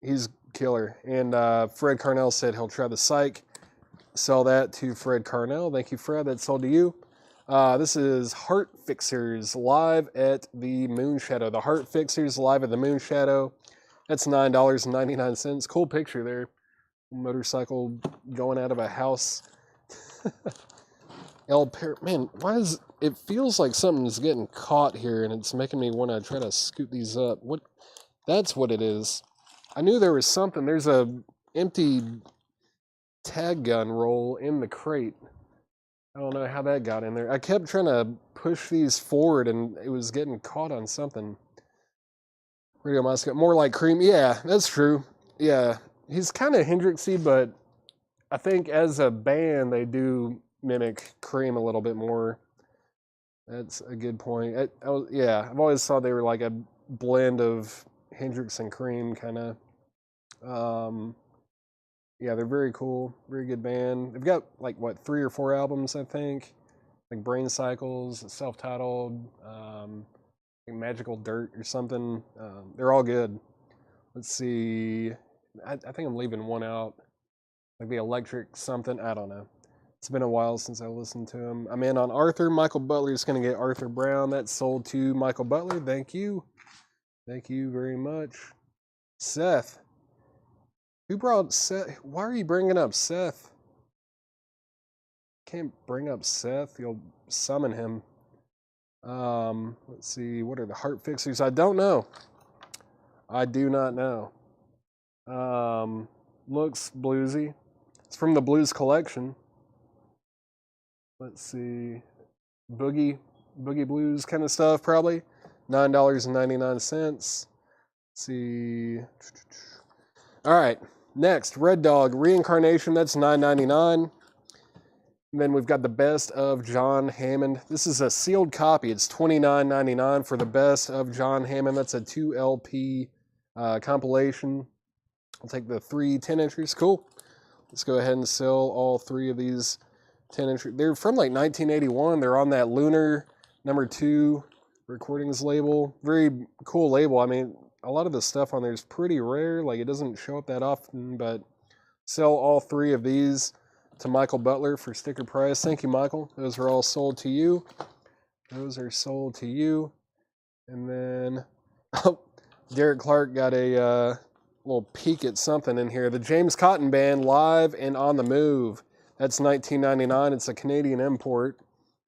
He's killer. And Fred Carnell said he'll try the psych. Sell that to Fred Carnell. Thank you, Fred. That's sold to you. This is Heart Fixers live at the Moonshadow. The Heart Fixers live at the Moonshadow. That's $9.99. Cool picture there. Motorcycle going out of a house. Man, why is it feels like something's getting caught here, and it's making me want to try to scoot these up. That's what it is. I knew there was something. There's a empty tag gun roll in the crate. I don't know how that got in there. I kept trying to push these forward, and it was getting caught on something. Radio Moscow, more like Cream. Yeah, that's true. Yeah, he's kind of Hendrixy, but I think as a band, they do mimic Cream a little bit more. That's a good point. I've always thought they were like a blend of Hendrix and Cream, kind of. Yeah, they're very cool. Very good band. They've got like 3 or 4 albums, I think. Like Brain Cycles, self-titled, like Magical Dirt or something. They're all good. Let's see. I think I'm leaving one out. Like the Electric something. I don't know. It's been a while since I listened to him. I'm in on Arthur. Michael Butler's going to get Arthur Brown. That's sold to Michael Butler. Thank you. Thank you very much. Seth. Who brought Seth? Why are you bringing up Seth? Can't bring up Seth. You'll summon him. Let's see. What are the Heart Fixers? I don't know. I do not know. Looks bluesy. It's from the Blues Collection. Let's see. Boogie Blues kind of stuff, probably. $9.99. Let's see. All right. Next, Red Dog Reincarnation. That's $9.99. And then we've got the Best of John Hammond. This is a sealed copy. It's $29.99 for the Best of John Hammond. That's a 2 LP compilation. I'll take the 3 10-inchers. Cool. Let's go ahead and sell all 3 of these 10-inch. They're from like 1981. They're on that Lunar #2 recordings label. Very cool label. I mean, a lot of the stuff on there is pretty rare. Like, it doesn't show up that often, but sell all 3 of these to Michael Butler for sticker price. Thank you, Michael. Those are all sold to you. Those are sold to you. And then, oh, Derek Clark got a little peek at something in here. The James Cotton Band, live and on the move. That's $19.99. It's a Canadian import.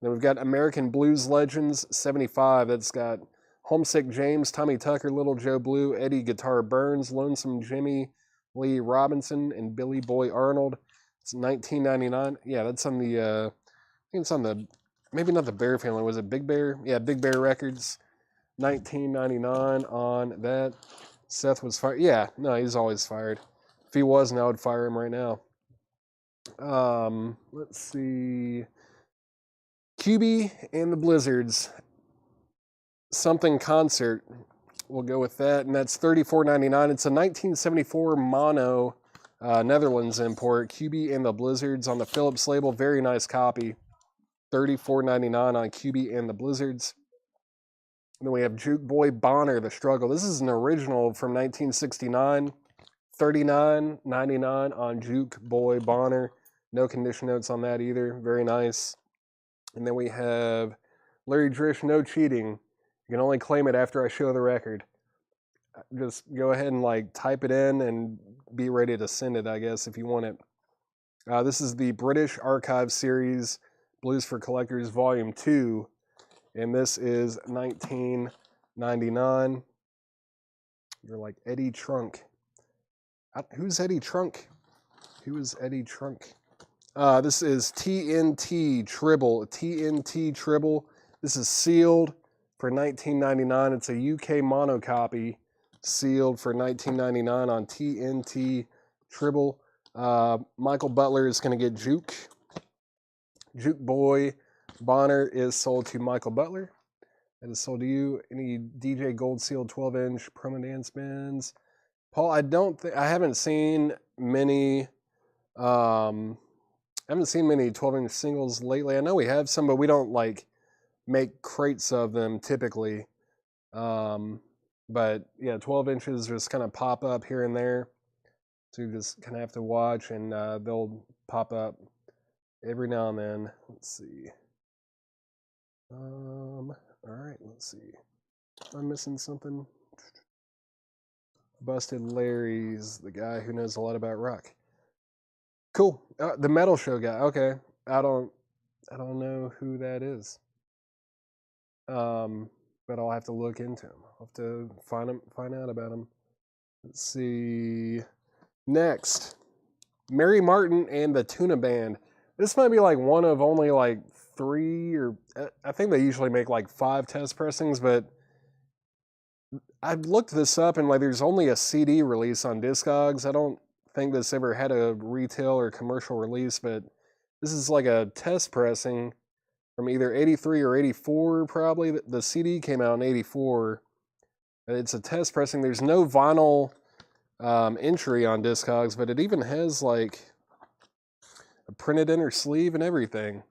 Then we've got American Blues Legends, 75. That's got Homesick James, Tommy Tucker, Little Joe Blue, Eddie Guitar Burns, Lonesome Jimmy, Lee Robinson, and Billy Boy Arnold. It's $19.99. Yeah, that's on the, I think it's on the, maybe not the Bear family. Was it Big Bear? Yeah, Big Bear Records. $19.99 on that. Seth was fired. Yeah, no, he's always fired. If he wasn't, I would fire him right now. Let's see. QB and the Blizzards. Something concert. We'll go with that, and that's $34.99. It's a 1974 mono Netherlands import. QB and the Blizzards on the Philips label. Very nice copy. $34.99 on QB and the Blizzards. And then we have Juke Boy Bonner, The Struggle. This is an original from 1969. $39.99 on Juke Boy Bonner. No condition notes on that either. Very nice. And then we have Larry Drish, No Cheating. You can only claim it after I show the record. Just go ahead and like type it in and be ready to send it, I guess, if you want it. This is the British Archive Series, Blues for Collectors, Volume 2. And this is $19.99. You're like Eddie Trunk. Who's Eddie Trunk? Who is Eddie Trunk? This is TNT Tribble. TNT Tribble. This is sealed for $19.99. It's a UK monocopy, sealed for $19.99 on TNT Tribble. Michael Butler is going to get Juke. Juke Boy Bonner is sold to Michael Butler. That is sold to you. Any DJ Gold Seal 12-inch promo dance bands? Paul, I haven't seen many 12-inch singles lately. I know we have some, but we don't like make crates of them typically. But yeah, 12 inches just kind of pop up here and there. So you just kind of have to watch, and they'll pop up every now and then. Let's see. All right, let's see. I'm missing something. Busted Larry's the guy who knows a lot about rock. Cool. The Metal Show guy. Okay. I don't know who that is. But I'll have to look into him. I'll have to find out about him. Let's see. Next, Mary Martin and the Tuna Band. This might be like one of only like 3, or I think they usually make like 5 test pressings, but I looked this up and like there's only a CD release on Discogs. I don't think this ever had a retail or commercial release, but this is like a test pressing from either 83 or 84 probably. The CD came out in 84. It's a test pressing. There's no vinyl entry on Discogs, but it even has like a printed inner sleeve and everything.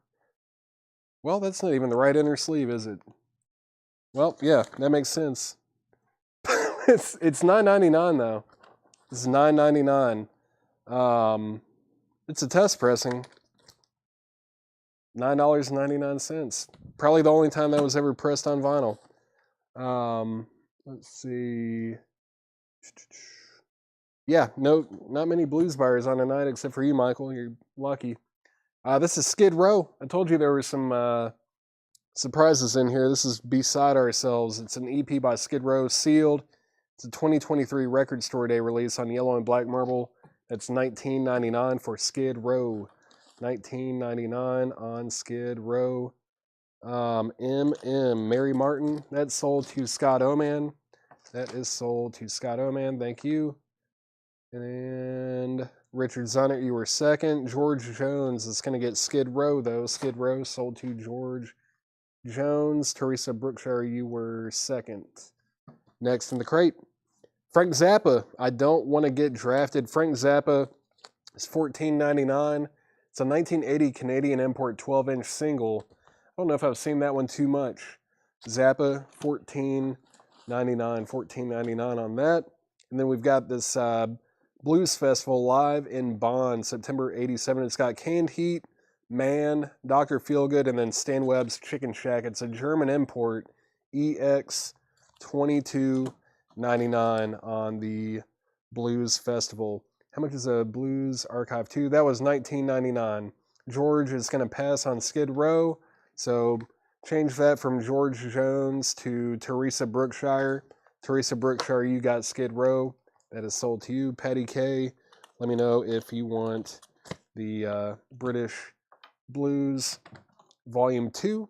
Well, that's not even the right inner sleeve, is it? Well, yeah, that makes sense. It's $9.99 though. It's $9.99. It's a test pressing. $9.99. Probably the only time that was ever pressed on vinyl. Let's see. Yeah, no, not many blues buyers on tonight except for you, Michael. You're lucky. This is Skid Row. I told you there were some surprises in here. This is Beside Ourselves. It's an EP by Skid Row, sealed. It's a 2023 Record Store Day release on yellow and black marble. That's $19.99 for Skid Row. $19.99 on Skid Row. Mary Martin. That's sold to Scott Oman. That is sold to Scott Oman. Thank you. And Richard Zunnert, you were second. George Jones is going to get Skid Row, though. Skid Row sold to George Jones. Teresa Brookshire, you were second. Next in the crate, Frank Zappa. I Don't Want to Get Drafted. Frank Zappa is $14.99. It's a 1980 Canadian import 12-inch single. I don't know if I've seen that one too much. Zappa, $14.99. $14.99 on that. And then we've got this Blues Festival live in Bonn, September 87. It's got Canned Heat, Man, Dr. Feelgood, and then Stan Webb's Chicken Shack. It's a German import, EX 22.99 on the Blues Festival. How much is a Blues Archive 2? That was $19.99. George is going to pass on Skid Row, so change that from George Jones to Teresa Brookshire. Teresa Brookshire, you got Skid Row. That is sold to you. Patty K, let me know if you want the British Blues Volume 2.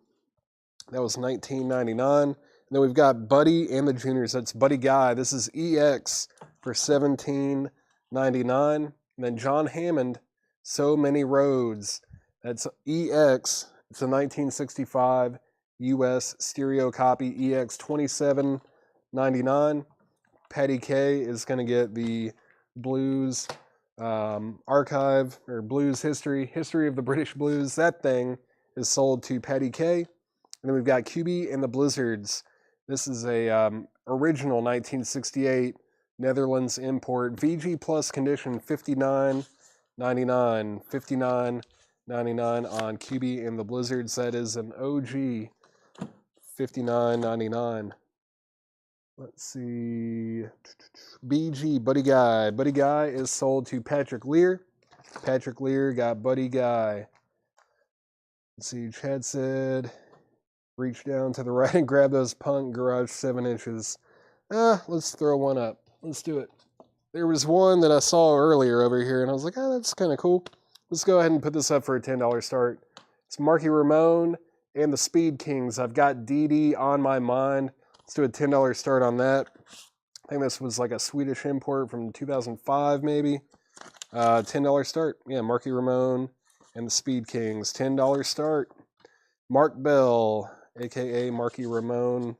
That was $19.99. And then we've got Buddy and the Juniors. That's Buddy Guy. This is EX for $17.99. And then John Hammond, So Many Roads. That's EX. It's a 1965 US stereo copy, EX 27.99. Patty K is going to get the Blues Archive, or Blues History of the British Blues. That thing is sold to Patty K. And then we've got QB and the Blizzards. This is a original 1968 Netherlands import, VG Plus condition, $59.99. $59.99 on QB and the Blizzards. That is an OG, $59.99. Let's see. BG, Buddy Guy. Buddy Guy is sold to Patrick Lear. Patrick Lear got Buddy Guy. Let's see. Chad said, reach down to the right and grab those Punk Garage 7 inches. Let's throw one up. Let's do it. There was one that I saw earlier over here, and I was like, that's kind of cool. Let's go ahead and put this up for a $10 start. It's Marky Ramone and the Speed Kings. I've got Dee Dee on my mind. Let's do a $10 start on that. I think this was like a Swedish import from 2005, maybe. $10 start. Yeah, Marky Ramone and the Speed Kings. $10 start. Mark Bell, a.k.a. Marky Ramone.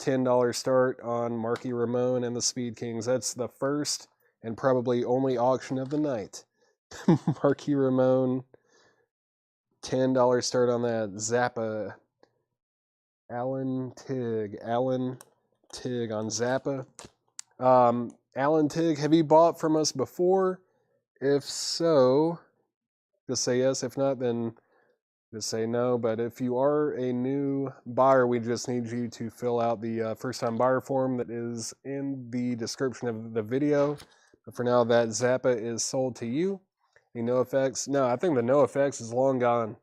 $10 start on Marky Ramone and the Speed Kings. That's the first and probably only auction of the night. Marky Ramone, $10 start on that. Zappa, Alan Tigg on Zappa. Alan Tigg, have you bought from us before? If so, just say yes. If not, then just say no. But if you are a new buyer, we just need you to fill out the first-time buyer form that is in the description of the video. But for now, that Zappa is sold to you. The NoFX? No, I think the NoFX is long gone.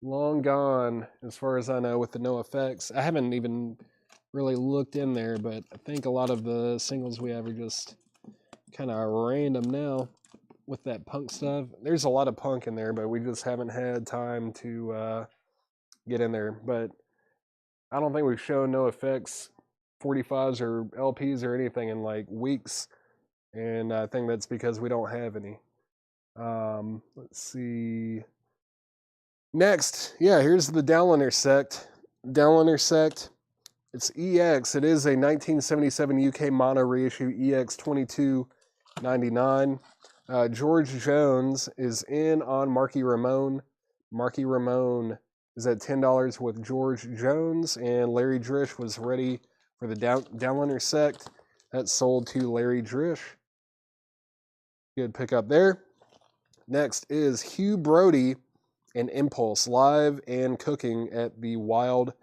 Long gone, as far as I know, with the NoFX. I haven't even really looked in there, but I think a lot of the singles we have are just kind of random now with that punk stuff. There's a lot of punk in there, but we just haven't had time to get in there. But I don't think we've shown NoFX 45s or LPs or anything in like weeks, and I think that's because we don't have any. Let's see. Next, yeah, here's the Dowliner Sect. Dowliner Sect. It's EX. It is a 1977 UK mono reissue, EX 22.99. George Jones is in on Marky Ramone. Marky Ramone is at $10 with George Jones, and Larry Drish was ready for the Dowliner Sect. That's sold to Larry Drish. Good pickup there. Next is Hugh Brody and Impulse, live and cooking at the Wild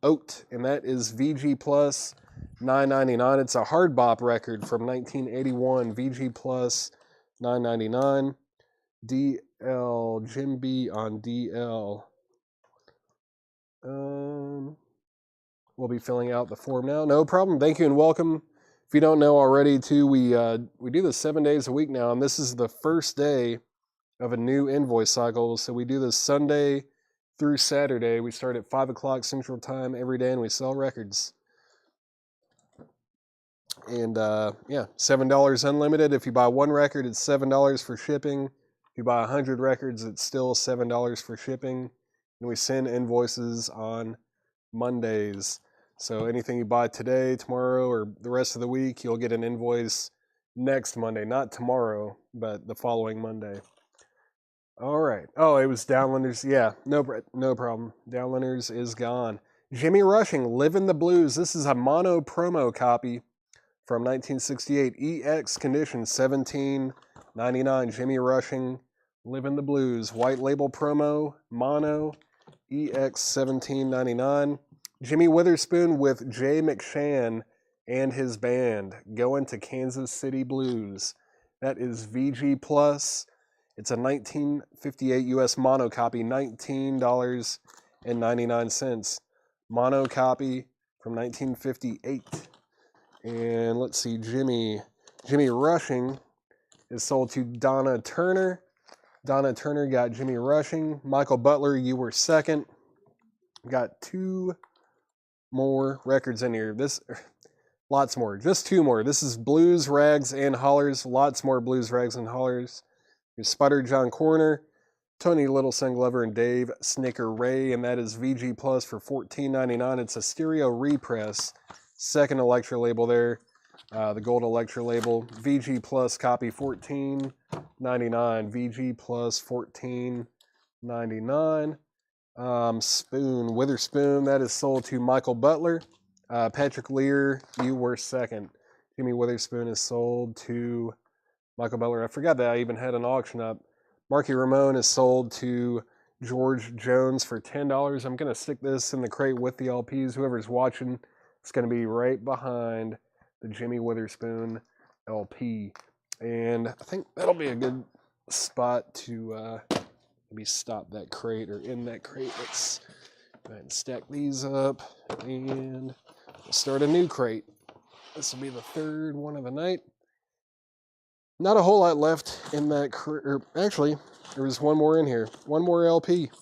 Oat, and that is VG Plus $9.99. It's a hard bop record from 1981. VG Plus $9.99. DL, Jim B on DL. We'll be filling out the form now. No problem. Thank you and welcome. If you don't know already, too, we do this 7 days a week now, and this is the first day of a new invoice cycle. So we do this Sunday through Saturday. We start at 5 o'clock Central Time every day, and we sell records. And yeah, $7 unlimited. If you buy one record, it's $7 for shipping. If you buy 100 records, it's still $7 for shipping. And we send invoices on Mondays. So anything you buy today, tomorrow, or the rest of the week, you'll get an invoice next Monday. Not tomorrow, but the following Monday. All right. Oh, it was Downlanders. Yeah, no problem. Downlanders is gone. Jimmy Rushing, Livin' the Blues. This is a mono promo copy from 1968. EX condition, $17.99. Jimmy Rushing, Livin' the Blues. White label promo, mono, EX $17.99. Jimmy Witherspoon with Jay McShann and his band, Going to Kansas City Blues. That is VG Plus. It's a 1958 US mono copy, $19.99. Mono copy from 1958. And let's see, Jimmy Rushing is sold to Donna Turner. Donna Turner got Jimmy Rushing. Michael Butler, you were second. Got two more records in here. Lots more. Just two more. This is Blues, Rags, and Hollers. Lots more Blues, Rags, and Hollers. Here's Sputter, John Corner, Tony Littleson Glover, and Dave Snicker Ray, and that is VG Plus for $14.99. It's a stereo repress. Second Electra label there. The gold Electra label. VG Plus copy $14.99. VG Plus $14.99. Spoon, Witherspoon, that is sold to Michael Butler. Patrick Lear, you were second. Jimmy Witherspoon is sold to Michael Butler. I forgot that I even had an auction up. Marky Ramone is sold to George Jones for $10. I'm going to stick this in the crate with the LPs. Whoever's watching, it's going to be right behind the Jimmy Witherspoon LP. And I think that'll be a good spot to maybe stop that crate or in that crate. Let's go ahead and stack these up and we'll start a new crate. This will be the third one of the night. Not a whole lot left in that crate. Actually, there was one more in here. One more LP.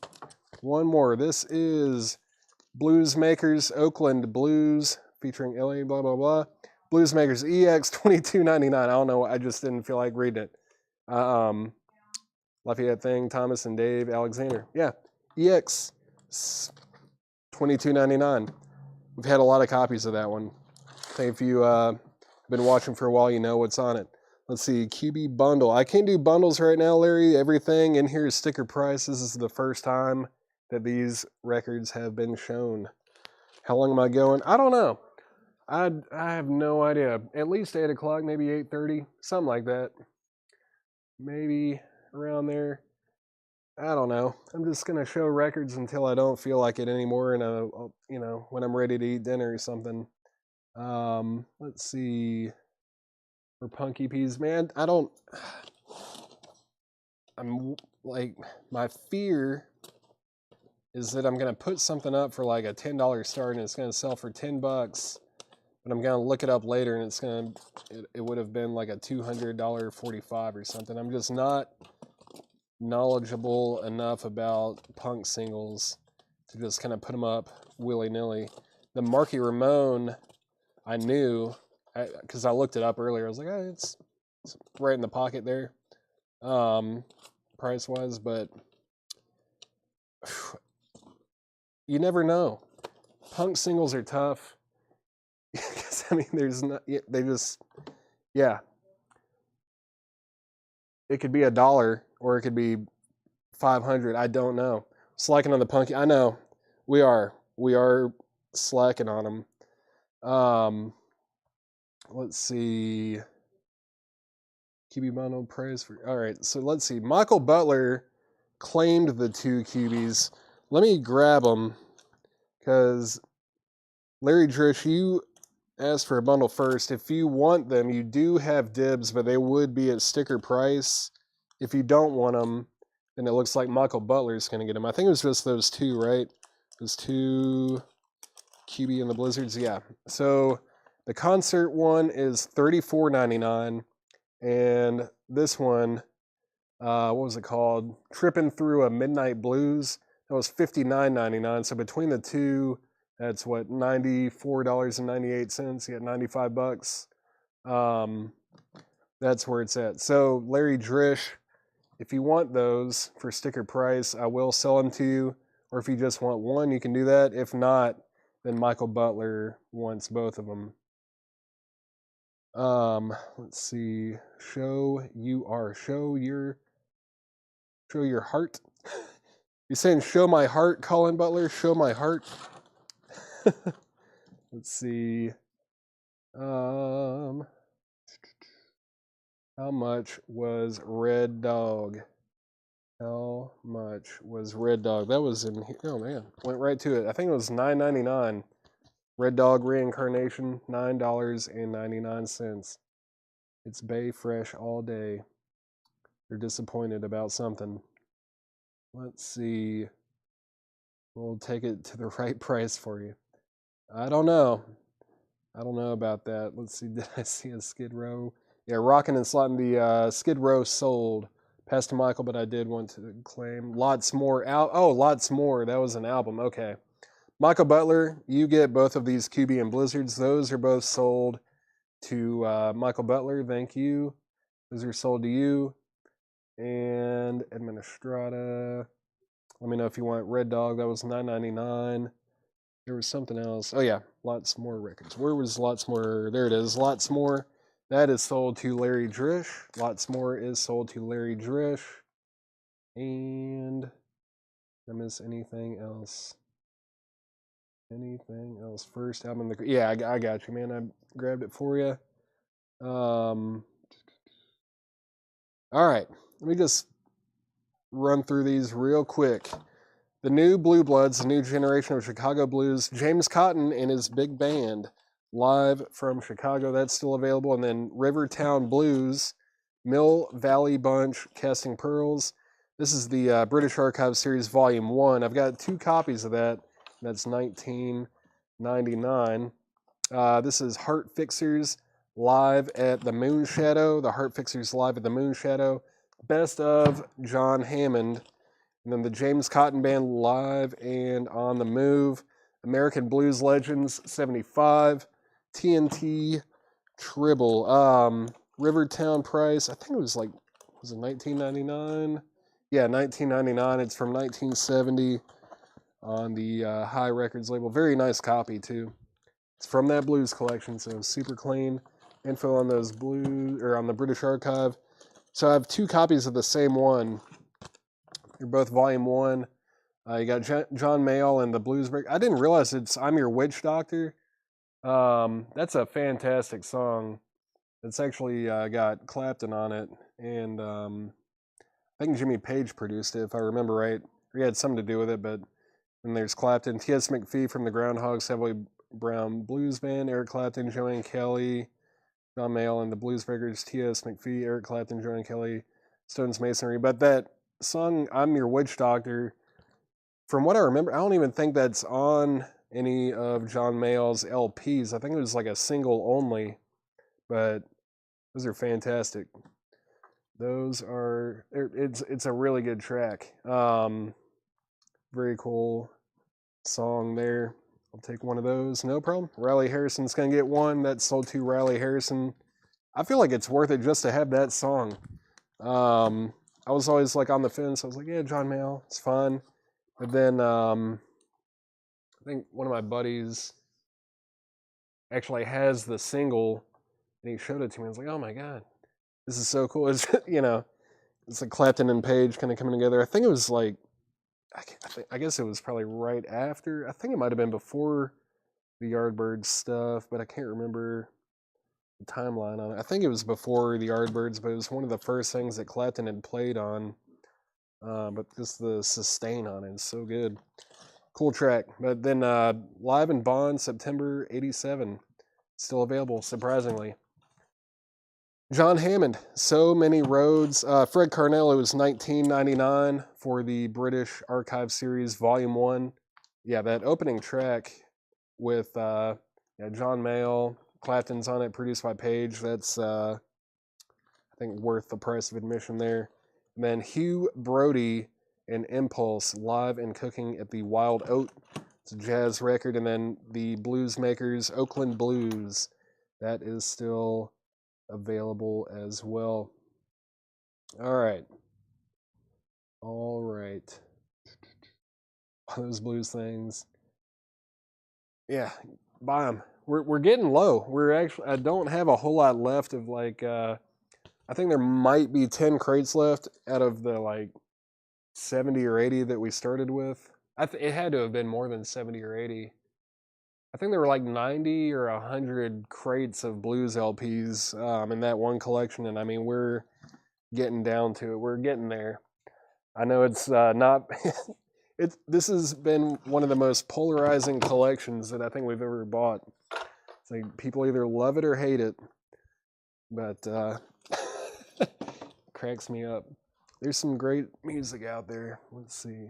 One more. This is Blues Makers Oakland Blues featuring LA blah blah blah. Blues Makers EX $22.99. I don't know. I just didn't feel like reading it. Lafayette Thing, Thomas and Dave Alexander. Yeah, EX $22.99. We've had a lot of copies of that one. I think if you've been watching for a while, you know what's on it. Let's see, QB bundle. I can't do bundles right now, Larry. Everything in here is sticker price. This is the first time that these records have been shown. How long am I going? I don't know. I have no idea. At least 8 o'clock, maybe 8:30, something like that. Maybe around there. I don't know. I'm just going to show records until I don't feel like it anymore, and when I'm ready to eat dinner or something. Let's see. For Punky Peas, man, I'm like, my fear is that I'm going to put something up for like a $10 start and it's going to sell for $10, but I'm going to look it up later and it would have been like a $200 45 or something. I'm just not knowledgeable enough about punk singles to just kind of put them up willy-nilly. The Marky Ramone, I knew, because I looked it up earlier. I was like, it's right in the pocket there, price-wise, but you never know. Punk singles are tough. Because, there's not, they just, yeah. It could be $1 or it could be 500. I don't know. Slacking on the Punky. I know. We are slacking on them. Let's see. QB bundle price for. All right, so let's see. Michael Butler claimed the 2 QBs. Let me grab them because Larry Drish, you asked for a bundle first. If you want them, you do have dibs, but they would be at sticker price. If you don't want them, then it looks like Michael Butler's going to get them. I think it was just those 2, right? Those 2 QB and the Blizzards. Yeah. So the concert one is $34.99, and this one, what was it called? Tripping Through a Midnight Blues. That was $59.99. So between the two, that's what, $94.98. You got $95. That's where it's at. So Larry Drish, if you want those for sticker price, I will sell them to you. Or if you just want one, you can do that. If not, then Michael Butler wants both of them. Let's see. Show your heart. You're saying show my heart, Colin Butler? Show my heart? Let's see. How much was Red Dog? How much was Red Dog? That was in here. Oh man, went right to it. I think it was $9.99. Red Dog Reincarnation, $9.99. It's Bay Fresh all day. They're disappointed about something. Let's see. We'll take it to the right price for you. I don't know. I don't know about that. Let's see. Did I see a Skid Row? Yeah, Rockin' and Slottin'. The Skid Row sold. Passed to Michael, but I did want to claim Lots More out. Oh, Lots More. That was an album. Okay. Michael Butler, you get both of these QB and Blizzards. Those are both sold to Michael Butler. Thank you. Those are sold to you. And Administrata. Let me know if you want Red Dog. That was $9.99. There was something else. Oh, yeah. Lots More Records. Where was Lots More? There it is. Lots More. That is sold to Larry Drish. Lots More is sold to Larry Drish. And did I miss anything else? Anything else? First album. Yeah, I got you, man. I grabbed it for you. All right. Let me just run through these real quick. The new Blue Bloods, the new generation of Chicago blues. James Cotton and his big band, live from Chicago. That's still available. And then Rivertown Blues, Mill Valley Bunch, Casting Pearls. This is the British Archives Series Volume 1. I've got 2 copies of that. That's $19.99. This is Heart Fixers live at the Moonshadow. The Heart Fixers live at the Moonshadow. Best of John Hammond. And then the James Cotton Band live and on the move. American Blues Legends 75. TNT Tribble. Rivertown price. I think it was like, was it $19.99? Yeah, $19.99. It's from 1970 on the High Records label. Very nice copy too. It's from that blues collection, so super clean. Info on those blues, or on the British Archive. So I have 2 copies of the same one. They're both Volume 1. You got John Mayall and the Blues Break. I didn't realize it's I'm Your Witch Doctor. That's a fantastic song. It's actually got Clapton on it. And I think Jimmy Page produced it, if I remember right. He had something to do with it, but then there's Clapton. T.S. McPhee from the Groundhog Savoy Brown Blues Band. Eric Clapton, Joanne Kelly, John Mayall and the Blues Breakers. T.S. McPhee, Eric Clapton, Joanne Kelly, Stones Masonry. But that song, I'm Your Witch Doctor, from what I remember, I don't even think that's on any of John Mayall's LPs. I think it was like a single only, but those are fantastic. Those are, it's a really good track. Very cool song there. I'll take one of those, no problem. Riley Harrison's gonna get one. That's sold to Riley Harrison. I feel like it's worth it just to have that song. I was always like on the fence. I was like, yeah, John Mayall, it's fun. But then I think one of my buddies actually has the single, and he showed it to me. I was like, oh my god, this is so cool. It's it's like Clapton and Page kind of coming together. I think it was like, I guess it was probably right after. I think it might have been before the Yardbirds stuff, but I can't remember the timeline on it. I think it was before the Yardbirds, but it was one of the first things that Clapton had played on. But just the sustain on it is so good. Cool track. But then Live in Bonn, September 87. Still available, surprisingly. John Hammond, So Many Roads. Fred Carnell, it was $19.99 for the British Archive Series Volume 1. Yeah, that opening track with John Mayall, Clapton's on it, produced by Page. That's, I think, worth the price of admission there. And then Hugh Brody and Impulse, Live and Cooking at the Wild Oat. It's a jazz record. And then the Blues Makers, Oakland Blues. That is still available as well. All right. All those blues things. Yeah, buy them. We're getting low. I don't have a whole lot left of like, I think there might be 10 crates left out of the like 70 or 80 that we started with. It had to have been more than 70 or 80. I think there were like 90 or 100 crates of blues LPs in that one collection, and I mean we're getting down to it. We're getting there. I know it's not. This has been one of the most polarizing collections that I think we've ever bought. It's like people either love it or hate it, but cracks me up. There's some great music out there. Let's see.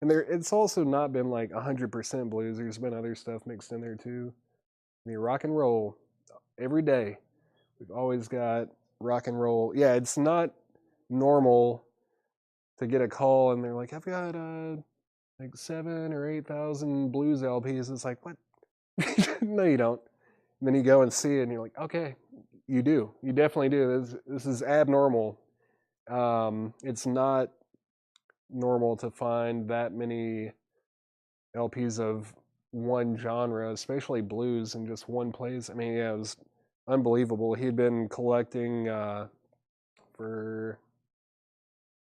And it's also not been like 100% blues. There's been other stuff mixed in there too. I mean, rock and roll every day. We've always got rock and roll. Yeah, it's not normal to get a call and they're like, "I've got like 7 or 8,000 blues LPs." It's like, what? No, you don't. And then you go and see it, and you're like, okay, you do. You definitely do. This is abnormal. It's not normal to find that many LPs of one genre, especially blues, in just one place. I mean, yeah, it was unbelievable. He had been collecting for, I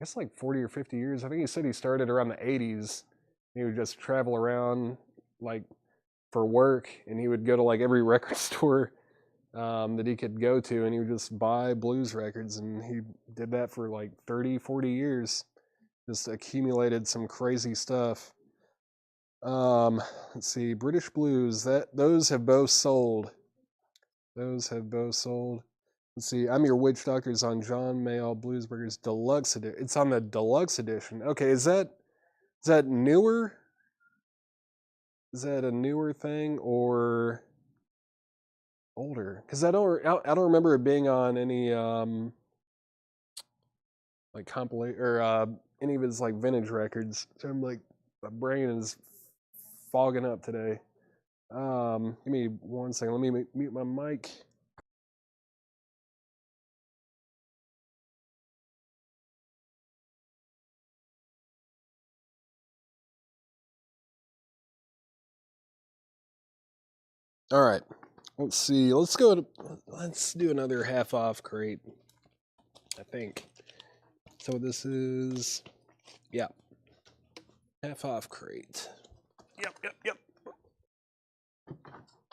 guess, like 40 or 50 years. I think he said he started around the 80s. He would just travel around, like, for work, and he would go to, like, every record store that he could go to, and he would just buy blues records, and he did that for, like, 30, 40 years. Just accumulated some crazy stuff. Let's see, British blues. Those have both sold. Those have both sold. Let's see, I'm Your Witch Doctor is on John Mayall Bluesburgers Deluxe Edition. It's on the Deluxe Edition. Okay, is that newer? Is that a newer thing or older? Because I don't remember it being on any like compilation or any of his like vintage records. So I'm like, my brain is fogging up today. Give me 1 second. Let me mute my mic. All right. Let's see. Let's do another half off crate. I think. So this is, yeah, half off crate. Yep.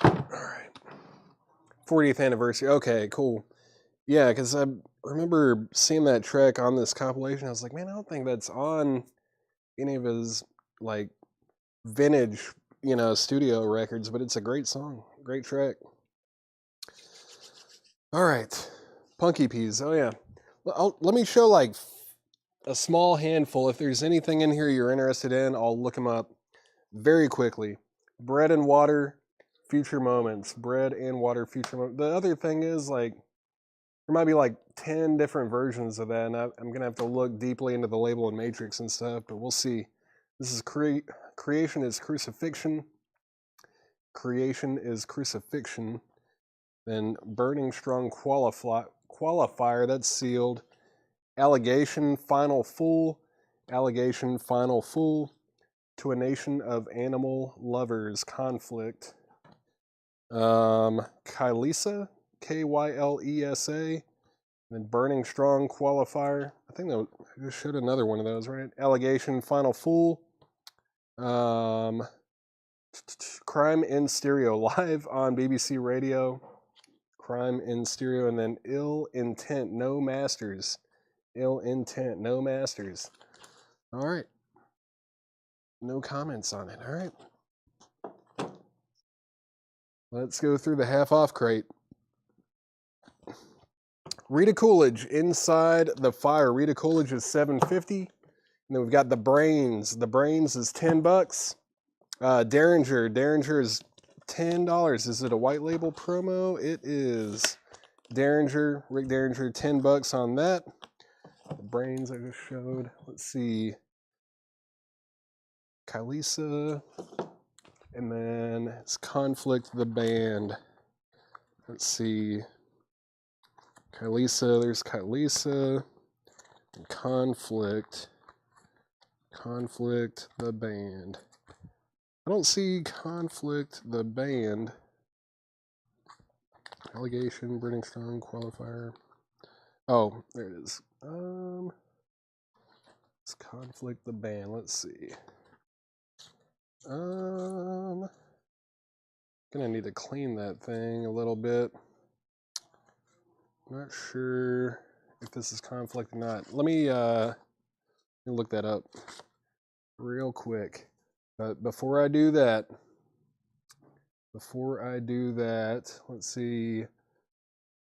All right. 40th anniversary. Okay, cool. Yeah, because I remember seeing that track on this compilation. I was like, man, I don't think that's on any of his like vintage, studio records, but it's a great song, great track. All right, Punky Peas. Oh yeah, let me show like a small handful. If there's anything in here you're interested in, I'll look them up very quickly. Bread and Water, Future Moments. Bread and Water, Future Moments. The other thing is like there might be like 10 different versions of that, and I'm gonna have to look deeply into the label and matrix and stuff, but we'll see. This is Creation is Crucifixion. Creation is Crucifixion. Then Burning Strong Qualifier, that's sealed. Allegation, Final Fool. Allegation, Final Fool. To a Nation of Animal Lovers, Conflict. Kylesa, Kylesa. Then Burning Strong Qualifier. I think I just showed another one of those, right? Allegation, Final Fool. Crime in Stereo, live on BBC Radio. Crime in Stereo, and then Ill Intent, No Masters. Ill Intent, No Masters. All right. No comments on it. All right. Let's go through the half off crate. Rita Coolidge, Inside the Fire. Rita Coolidge is $7.50. And then we've got The Brains. The Brains is $10. Derringer is $10. Is it a white label promo? It is. Rick Derringer, $10 on that. The Brains I just showed. Let's see. Kylesa. And then it's Conflict the Band. Let's see. Kylesa, there's Kylesa. And Conflict the Band. I don't see Conflict the Band. Allegation, Burning Strong, Qualifier. Oh, there it is. It's Conflict the Band. Let's see. Gonna Gonna need to clean that thing a little bit. Not sure if this is conflict or not. Let me look that up real quick. But before I do that, let's see.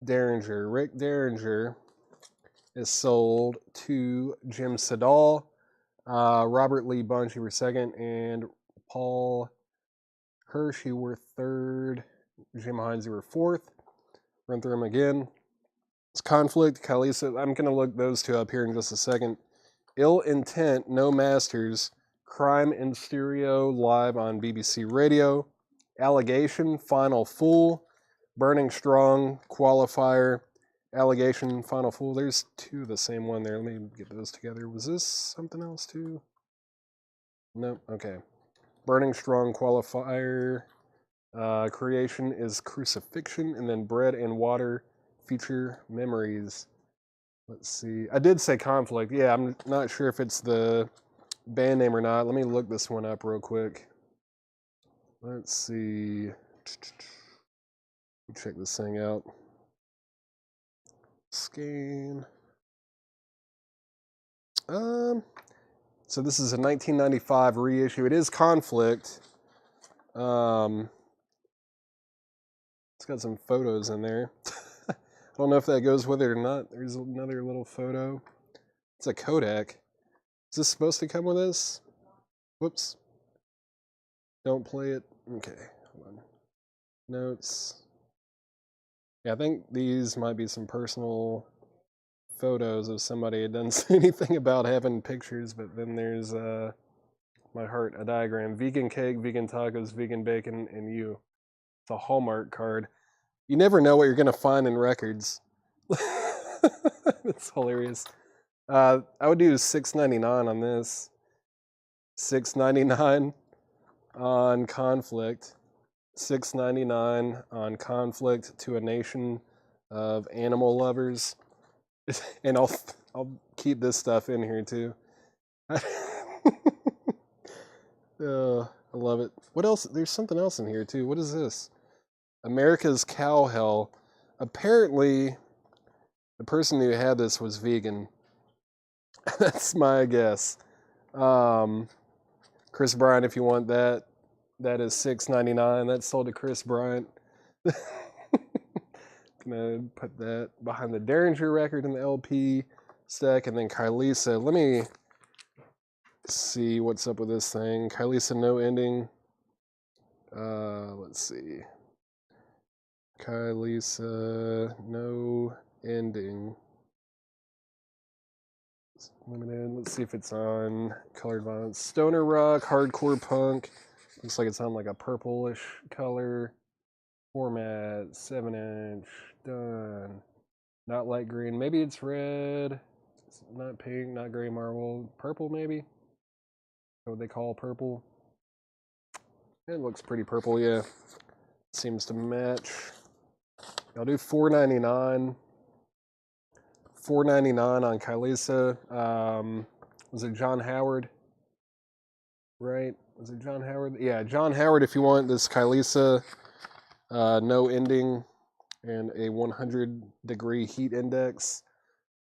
Derringer, Rick Derringer is sold to Jim Sedal. Robert Lee Bunch, you were second, and Paul Hirsch, you were third. Jim Hines, you were fourth. Run through them again. It's Conflict, Kalisa. I'm going to look those two up here in just a second. Ill Intent, No Masters, Crime in Stereo, live on BBC Radio. Allegation, Final Fool, Burning Strong, Qualifier, Allegation, Final Fool. There's two of the same one there. Let me get those together. Was this something else too? Nope. Okay. Burning Strong, Qualifier. Creation is Crucifixion, and then Bread and Water, Future Memories. Let's see. I did say Conflict. Yeah, I'm not sure if it's the band name or not. Let me look this one up real quick. Let's see. Check this thing out. Scan. So this is a 1995 reissue. It is Conflict. It's got some photos in there. I don't know if that goes with it or not. There's another little photo. It's a Kodak. Is this supposed to come with this? Whoops. Don't play it. Okay, hold on. Notes. Yeah, I think these might be some personal photos of somebody who doesn't say anything about having pictures, but then there's my heart, a diagram. Vegan cake, vegan tacos, vegan bacon, and you. It's a Hallmark card. You never know what you're going to find in records. It's hilarious. I would do $6.99 on this. $6.99 on Conflict. $6.99 on Conflict to a nation of animal lovers. And I'll keep this stuff in here too. I love it. What else? There's something else in here too. What is this? America's Cow Hell. Apparently, the person who had this was vegan. That's my guess. Chris Bryant, if you want that, that is $6.99. That's sold to Chris Bryant. Gonna put that behind the Derringer record in the LP stack, and then Kylisa. Let me see what's up with this thing. Kylisa, No Ending. Let's see. Kylisa, No Ending. Limited. Let's see if it's on colored vinyl. Stoner rock, hardcore punk. Looks like it's on like a purplish color. Format, 7-inch. Done. Not light green. Maybe it's red. It's not pink, not gray marble. Purple, maybe? What they call purple. It looks pretty purple, yeah. Seems to match. I'll do $4.99. $4.99 on Kylisa. Was it John Howard? Right? Was it John Howard? Yeah, John Howard, if you want this Kylisa, No Ending, and a 100-degree heat index,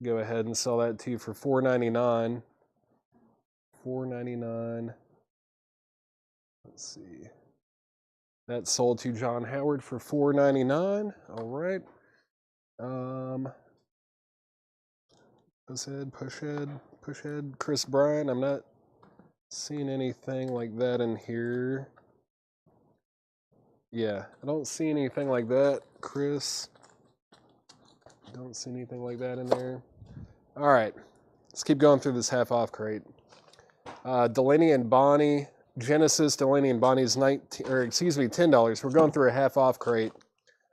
go ahead and sell that to you for $4.99. $4.99. Let's see. That's sold to John Howard for $4.99. All right. Push head. Chris Bryant. I'm not seeing anything like that in here. Yeah, I don't see anything like that, Chris. Don't see anything like that in there. All right, let's keep going through this half-off crate. Delaney and Bonnie, Genesis, Delaney and Bonnie's $10. We're going through a half-off crate.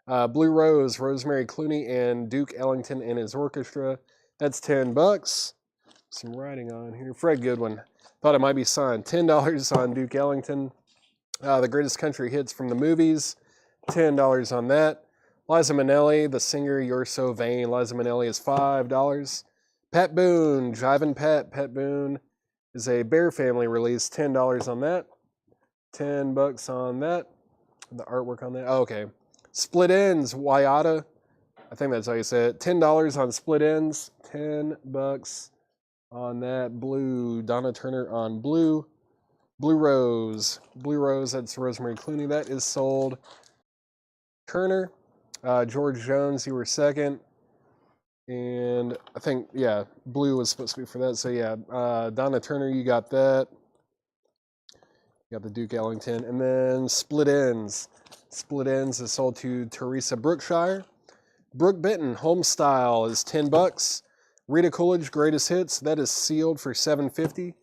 Blue Rose, Rosemary Clooney and Duke Ellington and his orchestra. That's $10. Some writing on here. Fred Goodwin. Thought it might be signed. $10 on Duke Ellington. The Greatest Country Hits from the Movies. $10 on that. Liza Minnelli, the singer You're So Vain. Liza Minnelli is $5. Pat Boone, Jivin' Pat. Pat Boone is a Bear Family release. $10 on that. $10 on that. the artwork on that. Oh, okay. Split Ends, Wayata. I think that's how you say it. $10 on Split Ends. $10 on that blue. Donna Turner on blue. Blue Rose. Blue Rose, that's Rosemary Clooney. That is sold. Turner. George Jones, you were second. And I think, yeah, blue was supposed to be for that. So, yeah, Donna Turner, you got that. You got the Duke Ellington. And then Split Ends. Split Ends is sold to Teresa Brookshire. Brooke Benton, Homestyle is $10. Rita Coolidge, Greatest Hits, that is sealed for $7.50.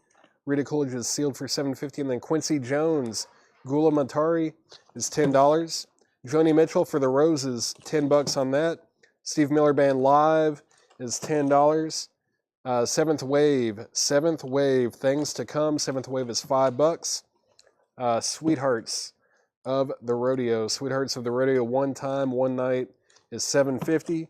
Rita Coolidge is sealed for $7.50. And then Quincy Jones, Gula Matari is $10. Joni Mitchell for the Roses, $10 on that. Steve Miller Band Live is $10. Seventh Wave, Things to Come. Seventh Wave is $5. Sweethearts of the Rodeo. Sweethearts of the Rodeo, One Time, One Night is $7.50.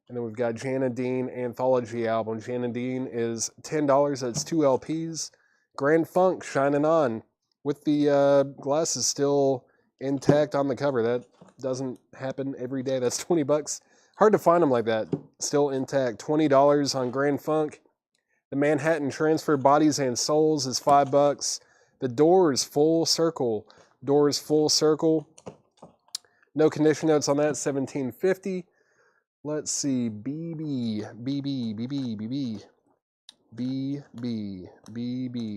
And then we've got Jan and Dean Anthology album. Jan and Dean is $10. That's 2 LPs. Grand Funk, Shining On, with the glasses still intact on the cover. That doesn't happen every day. That's $20. Hard to find them like that. Still intact. $20 on Grand Funk. The Manhattan Transfer, Bodies and Souls, is $5. The Doors, Full Circle. Doors, Full Circle. No condition notes on that, $17.50. Let's see, BB.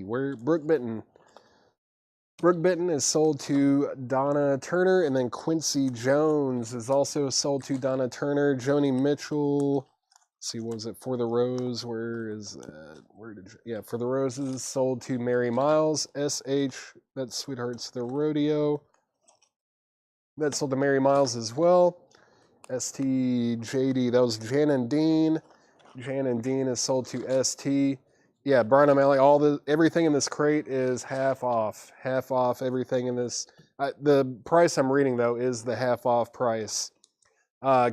Where Brooke Benton. Brooke Benton is sold to Donna Turner, and then Quincy Jones is also sold to Donna Turner. Joni Mitchell, let's see, what was it? For the Rose, where is that? For the Roses, sold to Mary Miles. SH, that's Sweethearts the Rodeo. That's sold to Mary Miles as well. STJD, that was Jan and Dean. Jan and Dean is sold to ST. Yeah, Brian O'Malley, everything in this crate is half off. Half off everything in this. The price I'm reading, though, is the half off price.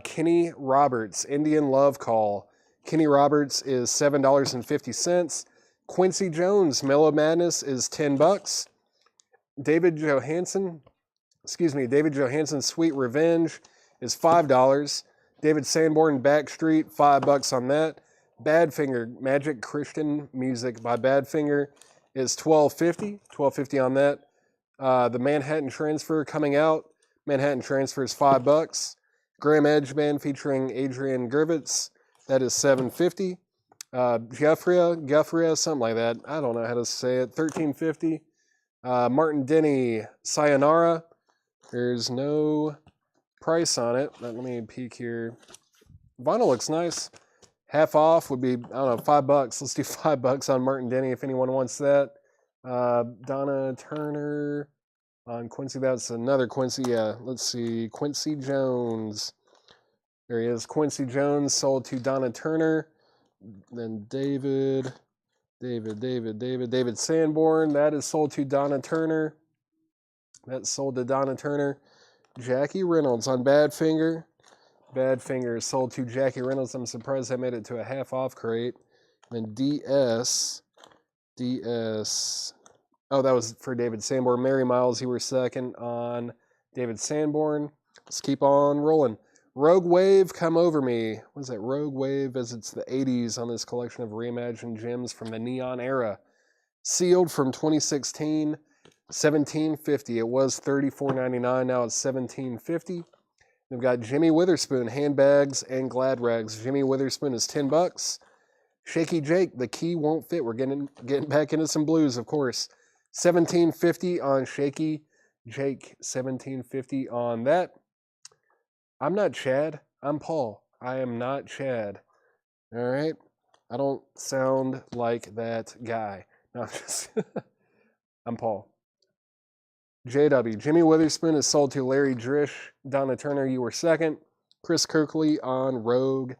Kenny Roberts, Indian Love Call. Kenny Roberts is $7.50. Quincy Jones, Mellow Madness is $10. David Johansen, Sweet Revenge is $5. David Sanborn, Backstreet, $5 on that. Badfinger, Magic Christian Music by Badfinger is $12.50. $12.50 on that. The Manhattan Transfer coming out. Manhattan Transfer is $5. Graham Edge Band featuring Adrian Gervitz. That is $7.50. Guthria, something like that. I don't know how to say it. $13.50. Martin Denny, Sayonara. There's no price on it. Let me peek here. Vinyl looks nice. Half off would be, I don't know, $5. Let's do $5 on Martin Denny if anyone wants that. Donna Turner on Quincy. That's another Quincy. Yeah, let's see. Quincy Jones. There he is. Quincy Jones sold to Donna Turner. Then David Sanborn. That is sold to Donna Turner. That's sold to Donna Turner. Jackie Reynolds on Badfinger. Badfinger is sold to Jackie Reynolds. I'm surprised I made it to a half-off crate. And then DS. Oh, that was for David Sanborn. Mary Miles, you were second on David Sanborn. Let's keep on rolling. Rogue Wave, Come Over Me. What is that? Rogue Wave visits the 80s on this collection of reimagined gems from the Neon era. Sealed from 2016. $17.50. It was $34.99. Now it's $17.50. We've got Jimmy Witherspoon, Handbags and Glad Rags. Jimmy Witherspoon is $10. Shaky Jake, The Key Won't Fit. We're getting back into some blues, of course. $17.50 on Shaky Jake. $17.50 on that. I'm not Chad. I'm Paul. I am not Chad. All right? I don't sound like that guy. No, I'm Paul. JW. Jimmy Witherspoon is sold to Larry Drish. Donna Turner, you were second. Chris Kirkley on Rogue.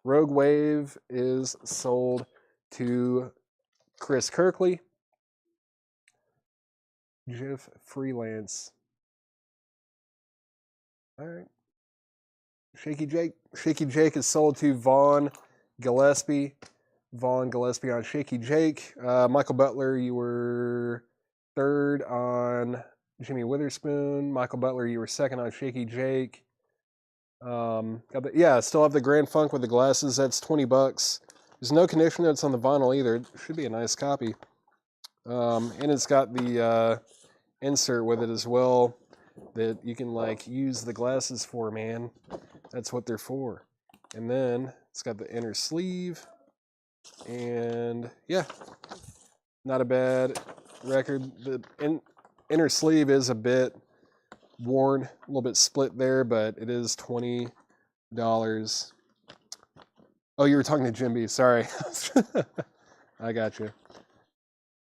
Rogue Wave is sold to Chris Kirkley. Jeff Freelance. All right. Shaky Jake is sold to Vaughn Gillespie. Vaughn Gillespie on Shaky Jake. Michael Butler, you were third on Jimmy Witherspoon, Michael Butler, you were second on Shaky Jake. Yeah, still have the Grand Funk with the glasses. That's $20. There's no condition notes on the vinyl either. It should be a nice copy. And it's got the insert with it as well that you can like use the glasses for, man. That's what they're for. And then it's got the inner sleeve. And yeah, not a bad record. The inner sleeve is a bit worn, a little bit split there, but it is $20. Oh, you were talking to Jim B. Sorry. I got you.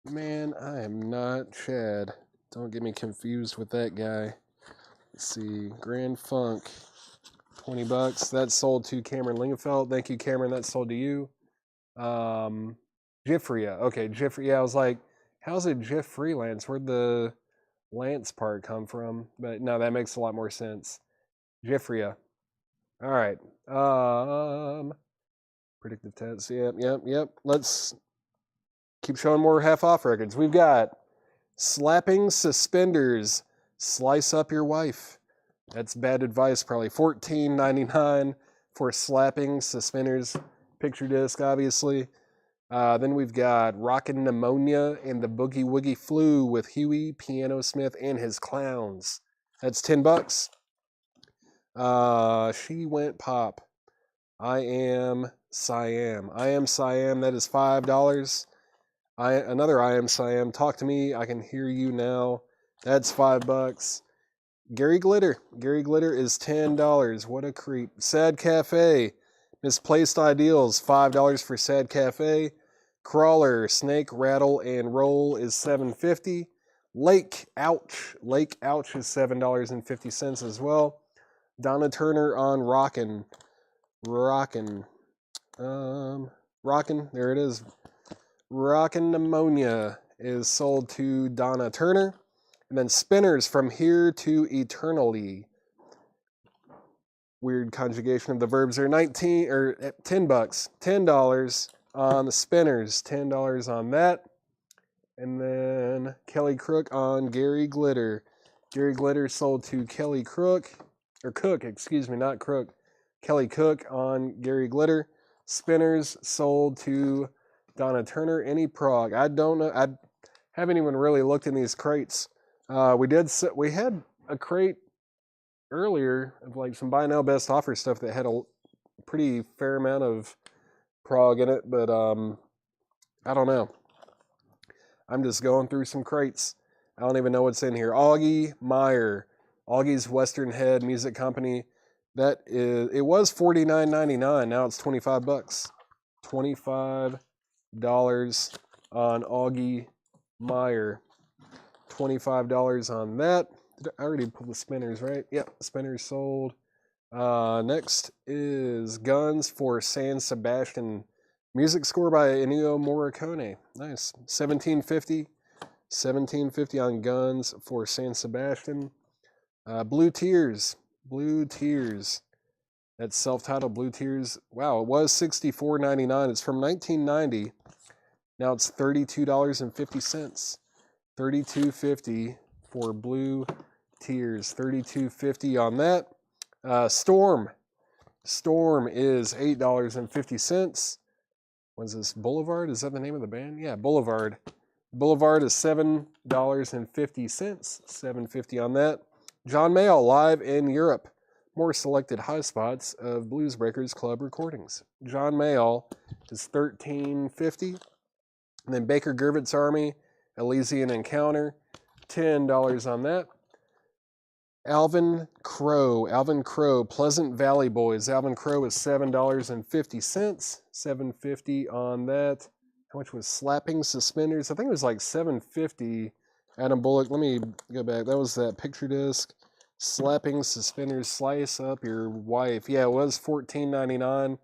Man, I am not Chad. Don't get me confused with that guy. Let's see. Grand Funk, $20. That's sold to Cameron Lingefeld. Thank you, Cameron. That's sold to you. Jifria. Okay, Jifria. I was like, how's it Jiff Freelance? Where'd the Lance part come from? But no, that makes a lot more sense. Jifria. All right. Predictive tests. Yep. Let's keep showing more half-off records. We've got Slapping Suspenders. Slice Up Your Wife. That's bad advice, probably. $14.99 for Slapping Suspenders. Picture disc, obviously. Then we've got Rockin' Pneumonia and the Boogie Woogie Flu with Huey, Piano Smith, and his clowns. That's $10. She Went Pop. I Am Siam. I Am Siam, that is $5. Another I Am Siam. Talk to Me, I Can Hear You Now. That's $5. Gary Glitter. Gary Glitter is $10. What a creep. Sad Cafe. Misplaced Ideals, $5 for Sad Cafe. Crawler, Snake, Rattle, and Roll is $7.50. Lake Ouch. Lake Ouch is $7.50 as well. Donna Turner on Rockin'. Rockin', there it is. Rockin' Pneumonia is sold to Donna Turner. And then Spinners, From Here to Eternally. Weird conjugation of the verbs there. $10. $10 on the Spinners. $10 on that. And then Kelly Crook on Gary Glitter. Gary Glitter sold to Kelly Crook. Or Cook, excuse me, not Crook. Kelly Cook on Gary Glitter. Spinners sold to Donna Turner. Any prog? I don't know. I haven't even really looked in these crates. We had a crate earlier of like some buy now best offer stuff that had a pretty fair amount of prog in it, but I don't know. I'm just going through some crates. I don't even know what's in here. Augie Meyer, Augie's Western Head Music Company. It was $49.99. Now it's $25. $25 on Augie Meyer. $25 on that. I already pulled the Spinners, right? Yep, Spinners sold. Next is Guns for San Sebastian. Music score by Ennio Morricone. Nice. $17.50. $17.50 on Guns for San Sebastian. Blue Tears. Blue Tears. That's self-titled Blue Tears. Wow, it was $64.99. It's from 1990. Now it's $32.50. $32.50 for Blue Tears. $32.50 on that. Storm. Storm is $8.50. What is this? Boulevard? Is that the name of the band? Yeah, Boulevard. Boulevard is $7.50. $7.50 on that. John Mayall live in Europe. More selected high spots of Blues Breakers Club recordings. John Mayall is $13.50. And then Baker Gurvitz Army, Elysian Encounter, $10 on that. Alvin Crow, Pleasant Valley Boys. Alvin Crow is $7.50. $7.50 on that. How much was Slapping Suspenders? I think it was like $7.50. Adam Bullock, let me go back. That was that picture disc. Slapping Suspenders, Slice Up Your Wife. Yeah, it was $14.99.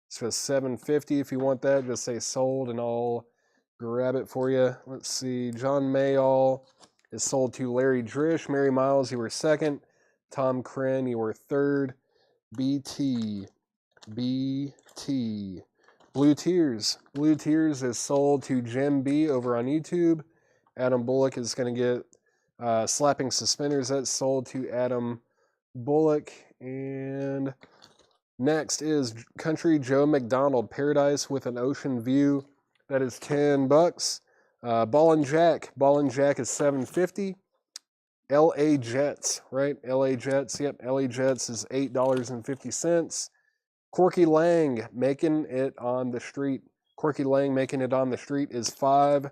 So it's $7.50. If you want that, just say sold and I'll grab it for you. Let's see. John Mayall is sold to Larry Drish. Mary Miles, you were second. Tom Kren, you were third. BT. Blue Tears. Blue Tears is sold to Jim B over on YouTube. Adam Bullock is going to get Slapping Suspenders, that's sold to Adam Bullock. And next is Country Joe McDonald, Paradise with an Ocean View. That is $10. Ball and Jack is $7.50. LA Jets, right? LA Jets, yep. LA Jets is $8.50. Corky Lang, Making It on the Street. Corky Lang, Making It on the Street is $5.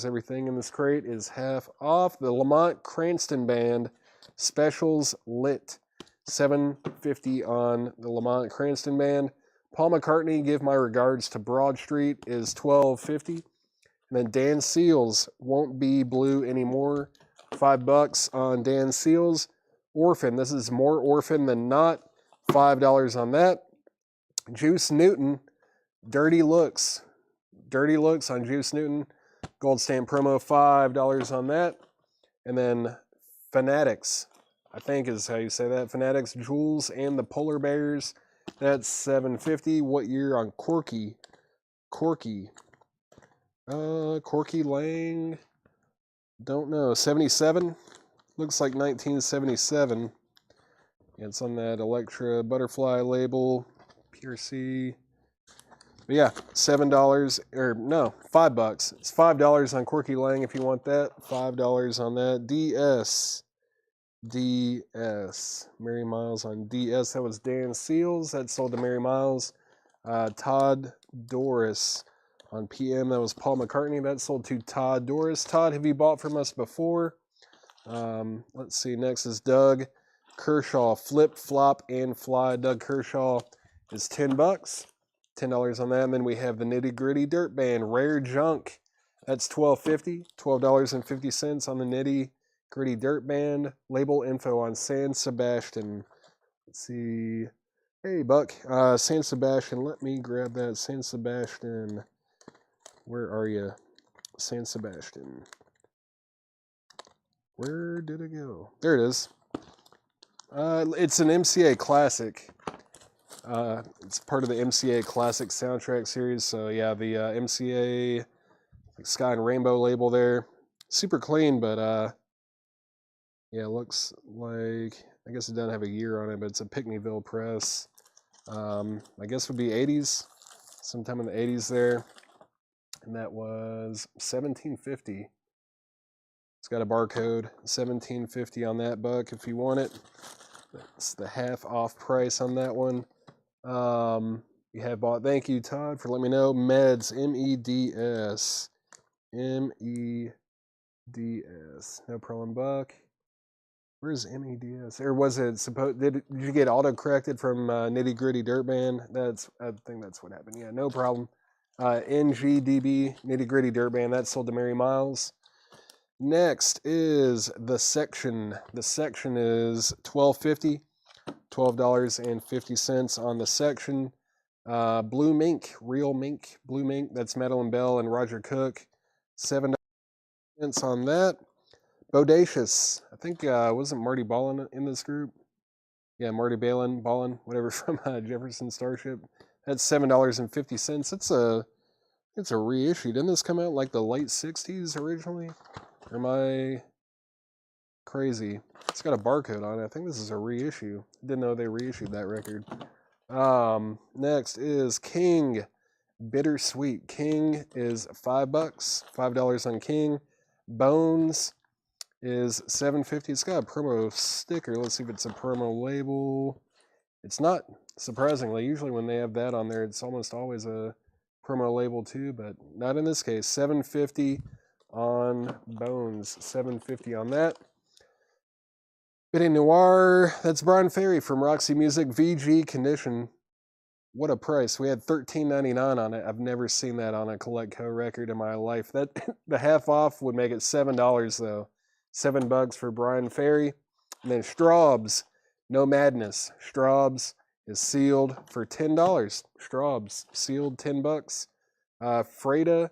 Everything in this crate is half off. The Lamont Cranston Band, Specials Lit. $7.50 on the Lamont Cranston Band. Paul McCartney, Give My Regards to Broad Street is $12.50. And then Dan Seals, Won't Be Blue Anymore, $5 on Dan Seals. Orphan, this is more Orphan than not, $5 on that. Juice Newton, Dirty Looks on Juice Newton, gold stamp promo, $5 on that. And then Fanatics, I think is how you say that, Fanatics, Jules and the Polar Bears, that's $7.50. What year on Corky Lang, don't know, 77, looks like 1977. It's on that Electra Butterfly label, PRC. But yeah, $7, or no, $5. It's $5 on Corky Lang if you want that. $5 on that. DS, Mary Miles on DS. That was Dan Seals. That sold to Mary Miles. Todd Doris on PM. That was Paul McCartney. That sold to Todd Doris. Todd, have you bought from us before? Let's see. Next is Doug Kershaw, Flip, Flop, and Fly. Doug Kershaw is $10. $10 on that. And then we have the Nitty Gritty Dirt Band, Rare Junk. That's $12.50. $12.50 on the Nitty Gritty Dirt Band. Label info on San Sebastian. Let's see. Hey, Buck. San Sebastian. Let me grab that. San Sebastian. Where are you? San Sebastian. Where did it go? There it is. It's an MCA Classic. It's part of the MCA Classic soundtrack series. So yeah, the MCA Sky and Rainbow label there. Super clean, but yeah, it looks like, I guess it doesn't have a year on it, but it's a Pickneyville press. I guess would be 80s, sometime in the 80s there. And that was $17.50. It's got a barcode, $17.50 on that, Buck, if you want it. That's the half off price on that one. You have bought, thank you, Todd, for letting me know. Meds, MEDS. MEDS. No problem, Buck. Where's MEDS? Or was it supposed, did you get auto corrected from Nitty Gritty Dirt Band? I think that's what happened. Yeah, no problem. NGDB, Nitty Gritty Dirt Band, that's sold to Mary Miles. Next is The Section. The Section is $12.50. $12.50 on The Section. Blue Mink, Real Mink, Blue Mink, that's Madeline Bell and Roger Cook. $7 on that. Bodacious, I think, wasn't Marty Ballin in this group? Yeah, Marty Ballin, whatever, from Jefferson Starship. That's $7.50. It's a reissue. Didn't this come out like the late 60s originally? Or am I crazy? It's got a barcode on it. I think this is a reissue. Didn't know they reissued that record. Next is King, Bittersweet. King is $5. $5 on King. Bones is $7.50. It's got a promo sticker. Let's see if it's a promo label. It's not, surprisingly. Usually when they have that on there, it's almost always a promo label too, but not in this case. $7.50 on Bones. $7.50 on that. Biddy Noir, that's Brian Ferry from Roxy Music. VG Condition. What a price. We had $13.99 on it. I've never seen that on a Collectco record in my life. That the half off would make it $7 though. $7 for Brian Ferry. And then Straub's, No Madness. Straub's is sealed for $10. Straub's sealed $10. Freda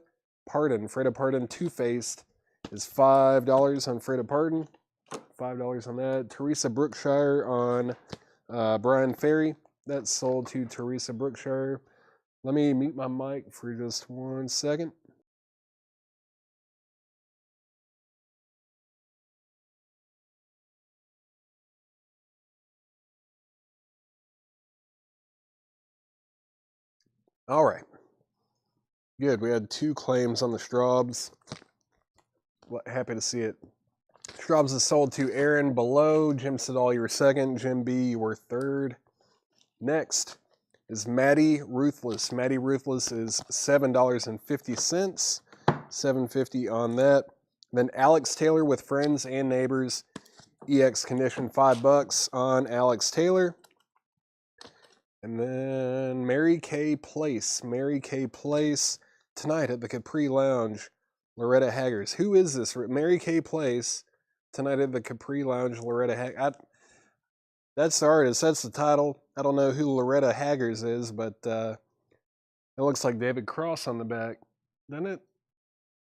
Pardon, Two-Faced is $5 on Freda Pardon. $5 on that. Teresa Brookshire on Brian Ferry. That's sold to Teresa Brookshire. Let me mute my mic for just 1 second. All right. Good. We had 2 claims on the Straubs. Happy to see it. Straubs is sold to Aaron below. Jim Siddall, you were second. Jim B, you were third. Next is Maddie Ruthless. Maddie Ruthless is $7.50. $7.50 on that. Then Alex Taylor with Friends and Neighbors. EX condition, $5 on Alex Taylor. And then Mary Kay Place. Mary Kay Place tonight at the Capri Lounge. Loretta Haggers. Who is this? Mary Kay Place tonight at the Capri Lounge. Loretta Haggers. That's the artist. That's the title. I don't know who Loretta Haggers is, but it looks like David Cross on the back, doesn't it?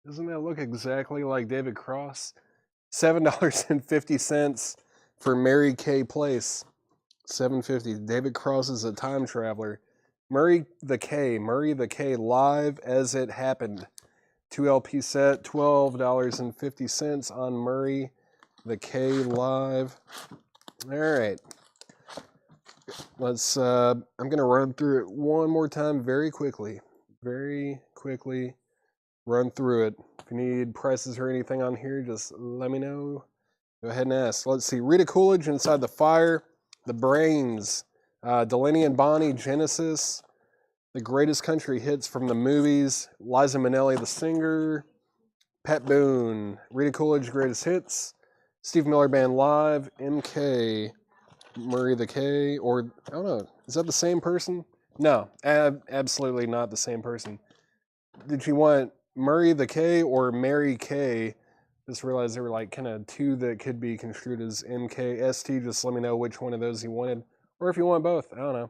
Doesn't that look exactly like David Cross? $7.50 for Mary Kay Place. $7.50. David Cross is a time traveler. Murray the K live as it happened. 2 LP set, $12.50 on Murray the K live. All right. Let's, I'm going to run through it one more time very quickly. Very quickly run through it. If you need prices or anything on here, just let me know. Go ahead and ask. Let's see. Rita Coolidge, Inside the Fire. The Brains. Delaney and Bonnie, Genesis. The Greatest Country Hits from the Movies. Liza Minnelli, the singer. Pat Boone. Rita Coolidge, Greatest Hits. Steve Miller Band Live. MK. Murray the K. Or, I don't know. Is that the same person? No. Absolutely not the same person. Did you want Murray the K or Mary K? Just realized there were like kind of 2 that could be construed as MKST. Just let me know which one of those you wanted. Or if you want both. I don't know.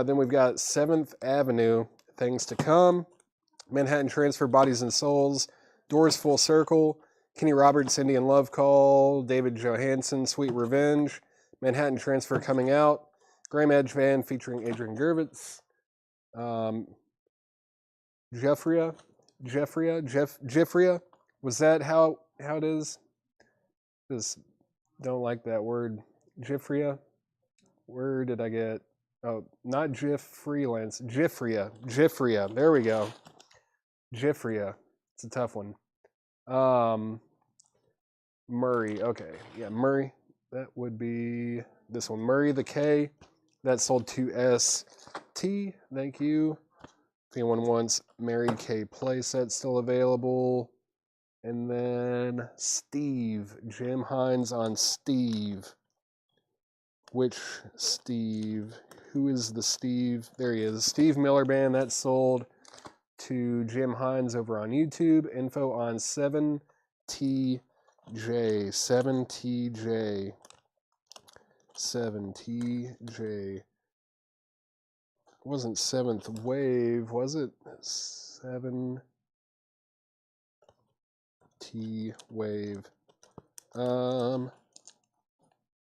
Then we've got 7th Avenue, Things to Come. Manhattan Transfer, Bodies and Souls. Doors Full Circle. Kenny Roberts, Indian Love Call. David Johansen, Sweet Revenge. Manhattan Transfer Coming Out. Graham Edge Band featuring Adrian Gervitz. Jeffria. Was that how it is? Just don't like that word. Jeffria. Where did I get? Oh, not Jiff Freelance. Jeffria. There we go. Jeffria. It's a tough one. Murray. Okay. Yeah, Murray. That would be this one. Murray the K. That sold to ST. Thank you. If anyone wants Mary Kay Place, that's still available. And then Steve. Jim Hines on Steve. Which Steve? Who is the Steve? There he is. Steve Miller Band. That sold to Jim Hines over on YouTube. Info on 7TJ. 7TJ. 7TJ. It wasn't 7th Wave, was it? 7T Wave.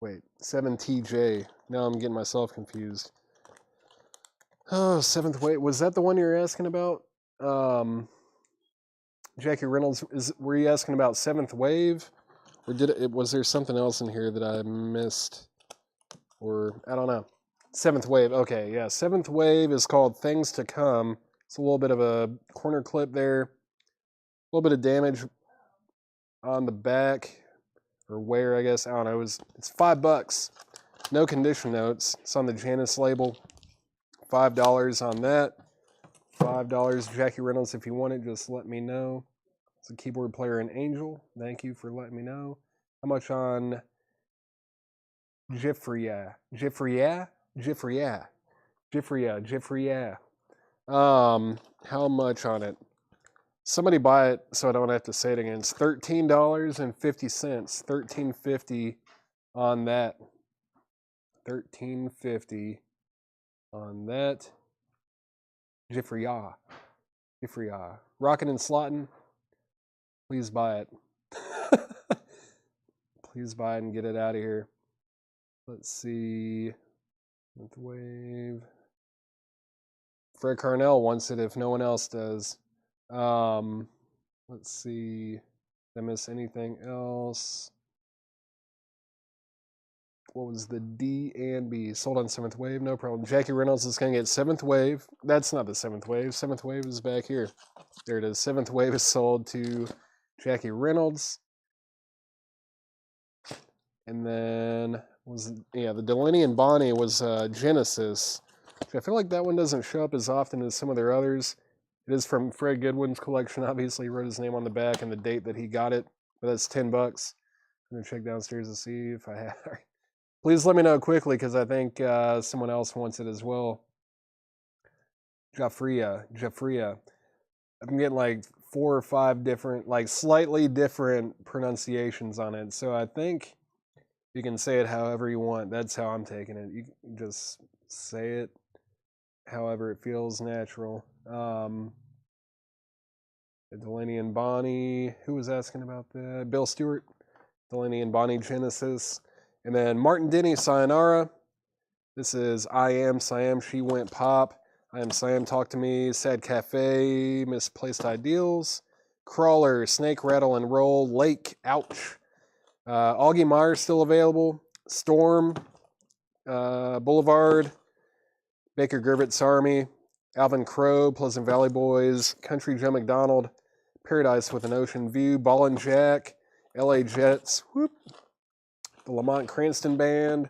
Wait, 7TJ. Now I'm getting myself confused. Oh, 7th Wave. Was that the one you were asking about? Jackie Reynolds, were you asking about 7th Wave? Or was there something else in here that I missed? Or, I don't know. 7th Wave, okay, yeah. 7th Wave is called Things to Come. It's a little bit of a corner clip there. A little bit of damage on the back. Or wear, I guess. I don't know. It's $5. No condition notes. It's on the Janus label. $5 on that. $5. Jackie Reynolds, if you want it, just let me know. It's a keyboard player and Angel. Thank you for letting me know. How much on Jeffria? How much on it? Somebody buy it so I don't have to say it again. It's $13.50. $13.50 on that. $13.50 on that. Jeffria. Rockin' and Slottin'. Please buy it. Please buy it and get it out of here. Let's see. With Wave. Fred Carnell wants it if no one else does. Let's see. Did I miss anything else? what was the D and B? Sold on 7th Wave, no problem. Jackie Reynolds is going to get 7th Wave. That's not the 7th Wave. 7th Wave is back here. There it is. 7th Wave is sold to Jackie Reynolds. And then the Delaney and Bonnie was Genesis. I feel like that one doesn't show up as often as some of their others. It is from Fred Goodwin's collection. Obviously, he wrote his name on the back and the date that he got it. But that's $10. I'm going to check downstairs to see if I have it. Please let me know quickly because I think someone else wants it as well. Jaffria. I'm getting like 4 or 5 different, like slightly different pronunciations on it. So I think you can say it however you want. That's how I'm taking it. You can just say it however it feels natural. Delaney and Bonnie. Who was asking about that? Bill Stewart. Delaney and Bonnie Genesis. And then Martin Denny, Sayonara. This is I Am Siam, She Went Pop. I Am Siam, Talk to Me. Sad Cafe, Misplaced Ideals. Crawler, Snake, Rattle and Roll. Lake, Ouch. Augie Myers still available. Storm, Boulevard. Baker Gervitz Army. Alvin Crow, Pleasant Valley Boys. Country Joe McDonald. Paradise with an Ocean View. Ball and Jack. LA Jets. Whoop. The Lamont Cranston Band,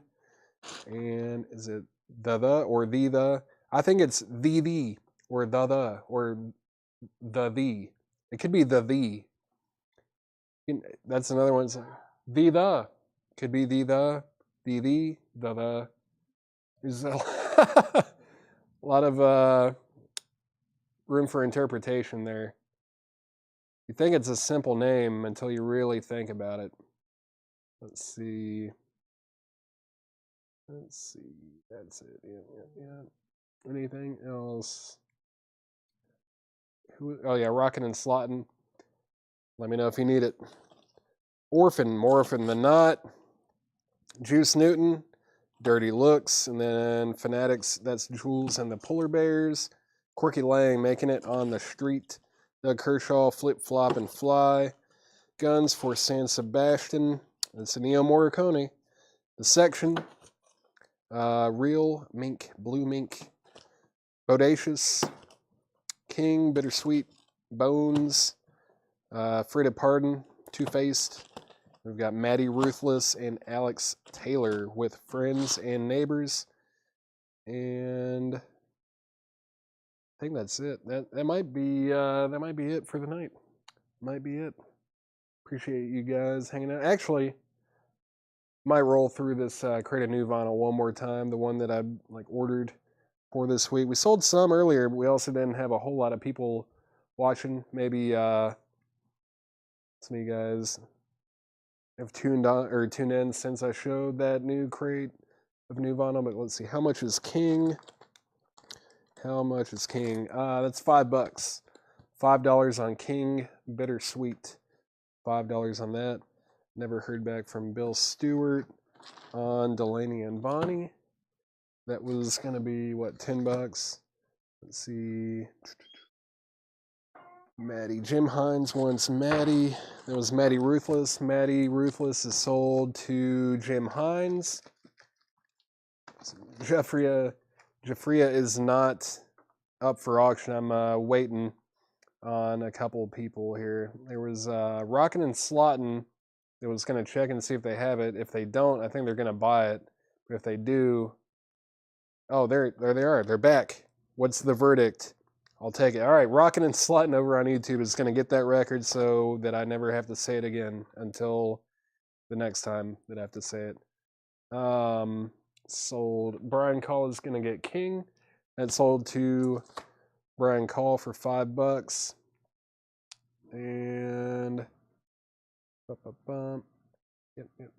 and is it the or the? I think it's the or the or the. It could be the. That's another one. It's like the could be the There's a lot of room for interpretation there. You think it's a simple name until you really think about it. Let's see. That's it. Yeah. Anything else? Oh yeah, Rockin' and Slottin'. Let me know if you need it. Orphan, Morphin, The Knot. Juice Newton, Dirty Looks, and then Fanatics. That's Jules and the Polar Bears. Quirky Lang, Making It on the Street. Doug Kershaw, Flip Flop and Fly. Guns for San Sebastian. It's a Neo Morricone. The Section. Real Mink, Blue Mink. Bodacious. King, Bittersweet. Bones. Frida Pardon. Two-Faced. We've got Maddie Ruthless and Alex Taylor with Friends and Neighbors. And I think that's it. That might be it for the night. Might be it. Appreciate you guys hanging out. Actually, might roll through this crate of new vinyl one more time, the one that I ordered for this week. We sold some earlier, but we also didn't have a whole lot of people watching. Maybe some of you guys have tuned in since I showed that new crate of new vinyl. But let's see, how much is King? How much is King? That's $5. $5 on King Bittersweet. $5 on that. Never heard back from Bill Stewart on Delaney and Bonnie. That was going to be, what, $10? Let's see. Maddie. Jim Hines wants Maddie. That was Maddie Ruthless. Maddie Ruthless is sold to Jim Hines. Jaffria is not up for auction. I'm waiting on a couple of people here. There was Rockin' and Slottin' that was going to check and see if they have it. If they don't, I think they're going to buy it. But if they do, oh, there they are. They're back. What's the verdict? I'll take it. All right, Rockin' and Slottin' over on YouTube is going to get that record so that I never have to say it again until the next time that I have to say it. Sold. Brian Call is going to get King. That sold to Brian Call for $5. And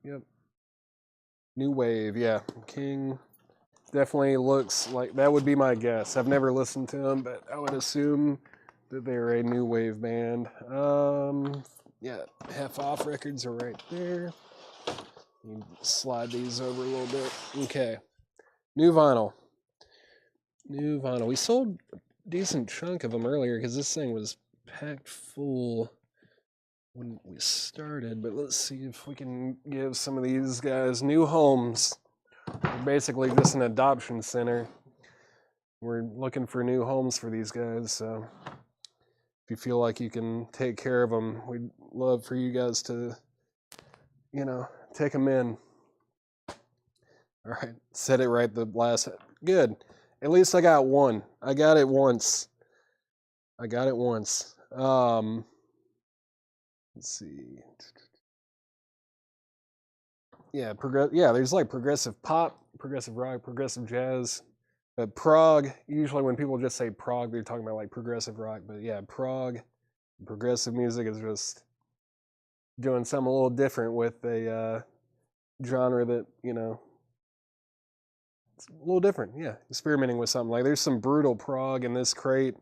yep. New Wave, yeah. King definitely looks like that would be my guess. I've never listened to them, but I would assume that they're a new wave band. Yeah, Half Off records are right there. You slide these over a little bit. Okay. New vinyl. We sold a decent chunk of them earlier because this thing was packed full. when we started, but let's see if we can give some of these guys new homes. We're basically just an adoption center. We're looking for new homes for these guys, so if you feel like you can take care of them, we'd love for you guys to, take them in. All right, said it right the last. Good. At least I got one. I got it once. Let's see. Yeah, there's like progressive pop, progressive rock, progressive jazz. But prog, usually when people just say prog, they're talking about like progressive rock. But yeah, prog, progressive music is just doing something a little different with a genre that, it's a little different. Yeah, experimenting with something. Like there's some brutal prog in this crate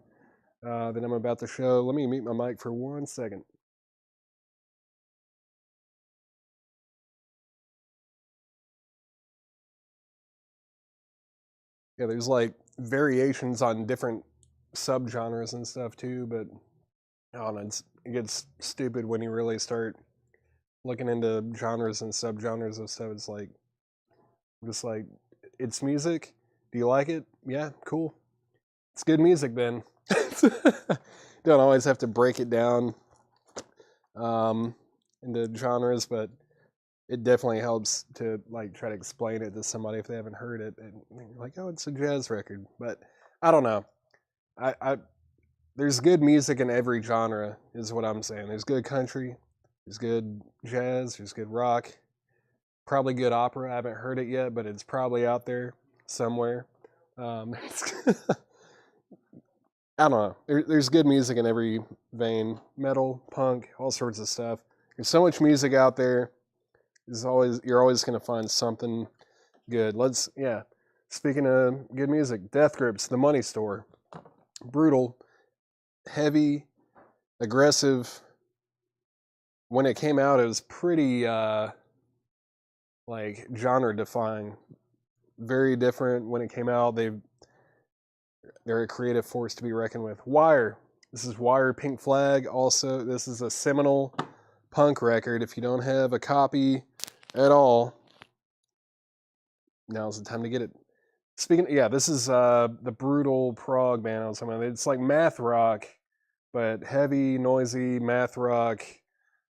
that I'm about to show. Let me mute my mic for 1 second. Yeah, there's like variations on different subgenres and stuff too, but I don't know, it gets stupid when you really start looking into genres and subgenres of stuff. It's like, just like, it's music. Do you like it? Yeah, cool. It's good music then. Don't always have to break it down into genres, but it definitely helps to like try to explain it to somebody if they haven't heard it, and you're like, oh, it's a jazz record. But I don't know. I there's good music in every genre, is what I'm saying. There's good country, there's good jazz, there's good rock, probably good opera. I haven't heard it yet, but it's probably out there somewhere. I don't know. There's good music in every vein. Metal, punk, all sorts of stuff. There's so much music out there. You're always going to find something good. Speaking of good music, Death Grips, The Money Store. Brutal, heavy, aggressive. When it came out, it was pretty like genre defying. Very different when it came out. They're a creative force to be reckoned with. Wire. This is Wire, Pink Flag. Also, this is a seminal punk record. If you don't have a copy at all, now's the time to get it. This is the brutal prog band I was talking about. It's like math rock, but heavy, noisy math rock.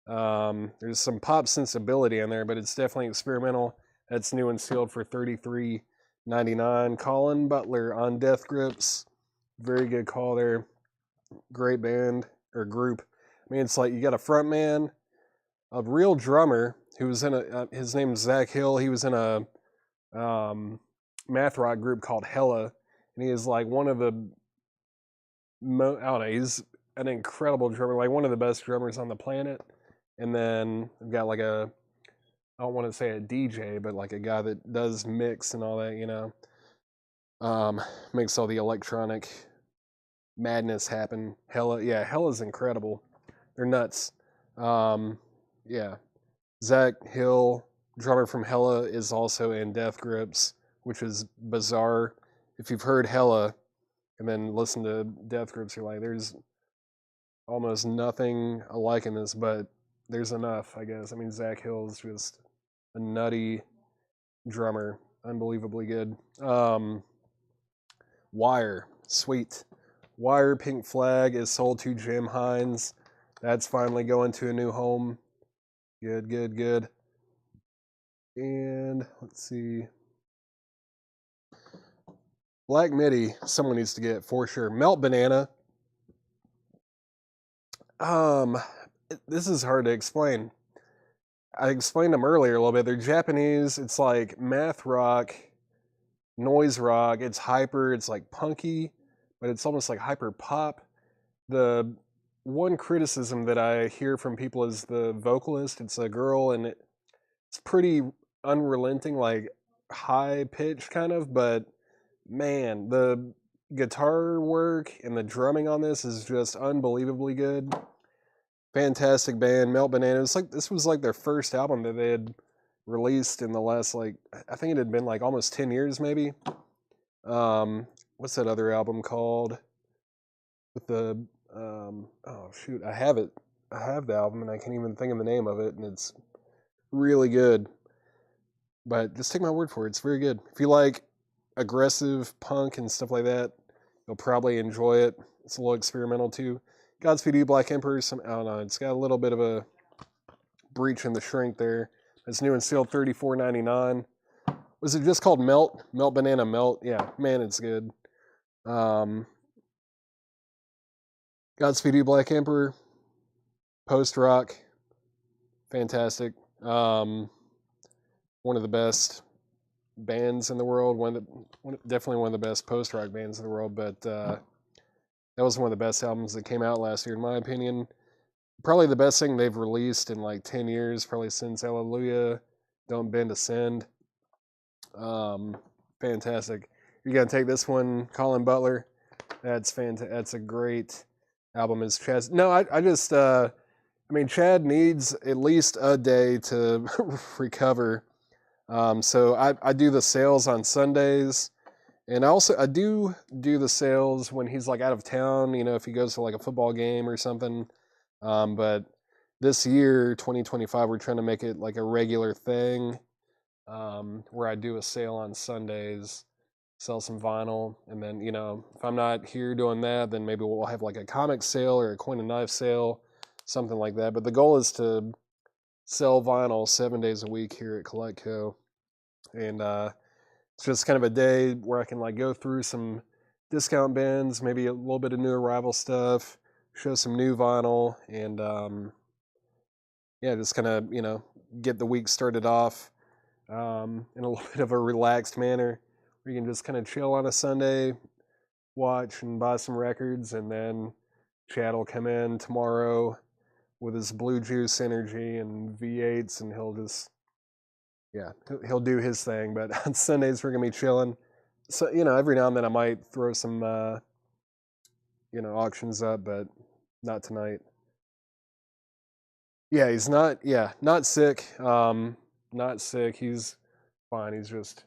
There's some pop sensibility in there, but it's definitely experimental. That's new and sealed for $33.99. Colin Butler on Death Grips. Very good call there. Great band or group. I mean, it's like you got a front man, a real drummer who was in his name is Zach Hill. He was in a math rock group called Hella, and he is like one of the I don't know, he's an incredible drummer, like one of the best drummers on the planet. And then we've got like I don't want to say a DJ, but like a guy that does mix and all that, makes all the electronic madness happen. Hella's incredible. They're nuts. Yeah. Zach Hill, drummer from Hella, is also in Death Grips, which is bizarre. If you've heard Hella and then listen to Death Grips, you're like, there's almost nothing alike in this, but there's enough, I guess. I mean, Zach Hill is just a nutty drummer, unbelievably good. Wire, sweet. Wire, Pink Flag is sold to Jim Hines. That's finally going to a new home. Good. And let's see. Black Midi, someone needs to get for sure. Melt Banana. This is hard to explain. I explained them earlier a little bit. They're Japanese. It's like math rock, noise rock. It's hyper. It's like punky, but it's almost like hyper pop. The one criticism that I hear from people is the vocalist. It's a girl, and it's pretty unrelenting, like high pitch kind of, but man, the guitar work and the drumming on this is just unbelievably good. Fantastic band, Melt Banana. This was like their first album that they had released in the last I think it had been like almost 10 years maybe. What's that other album called? With the oh shoot, I have it have the album and I can't even think of the name of it, and it's really good. But just take my word for it, it's very good. If you like aggressive punk and stuff like that, you'll probably enjoy it. It's a little experimental too. Godspeed You Black Emperor, I don't know, it's got a little bit of a breach in the shrink there. It's new and sealed, $34.99. Was it just called Melt? Melt Banana Melt? Yeah, man, it's good. Godspeed You Black Emperor, post rock, fantastic. One of the best bands in the world. Definitely one of the best post rock bands in the world. But that was one of the best albums that came out last year, in my opinion. Probably the best thing they've released in like 10 years, probably since Hallelujah, Don't Bend, Ascend. Fantastic. You're gonna take this one, Colin Butler. That's fantastic. That's a great album. Is Chad? No, I just. I mean, Chad needs at least a day to recover. So I do the sales on Sundays, and I do the sales when he's like out of town. You know, if he goes to like a football game or something. But this year, 2025, we're trying to make it like a regular thing, where I do a sale on Sundays, sell some vinyl, and then, you know, if I'm not here doing that, then maybe we'll have like a comic sale or a coin and knife sale, something like that. But the goal is to sell vinyl 7 days a week here at Collectco, and it's just kind of a day where I can like go through some discount bins, maybe a little bit of new arrival stuff, show some new vinyl, and yeah, just kind of, you know, get the week started off in a little bit of a relaxed manner, where you can just kind of chill on a Sunday, watch and buy some records, and then Chad will come in tomorrow with his Blue Juice energy and V8s, and he'll do his thing. But on Sundays we're gonna be chilling. So, you know, every now and then I might throw some auctions up, but not tonight. Yeah, he's not sick. Not sick. He's fine. He's just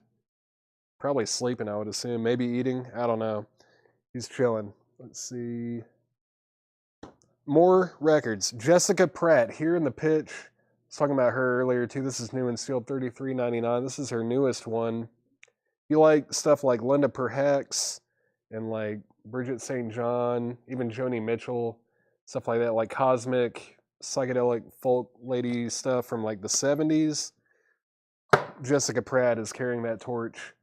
probably sleeping, I would assume. Maybe eating. I don't know. He's chilling. Let's see. More records. Jessica Pratt, Here in the Pitch. I was talking about her earlier too. This is new and sealed, $33.99. This is her newest one. You like stuff like Linda Perhacs and like Bridget St. John, even Joni Mitchell, stuff like that, like cosmic, psychedelic folk lady stuff from like the 70s. Jessica Pratt is carrying that torch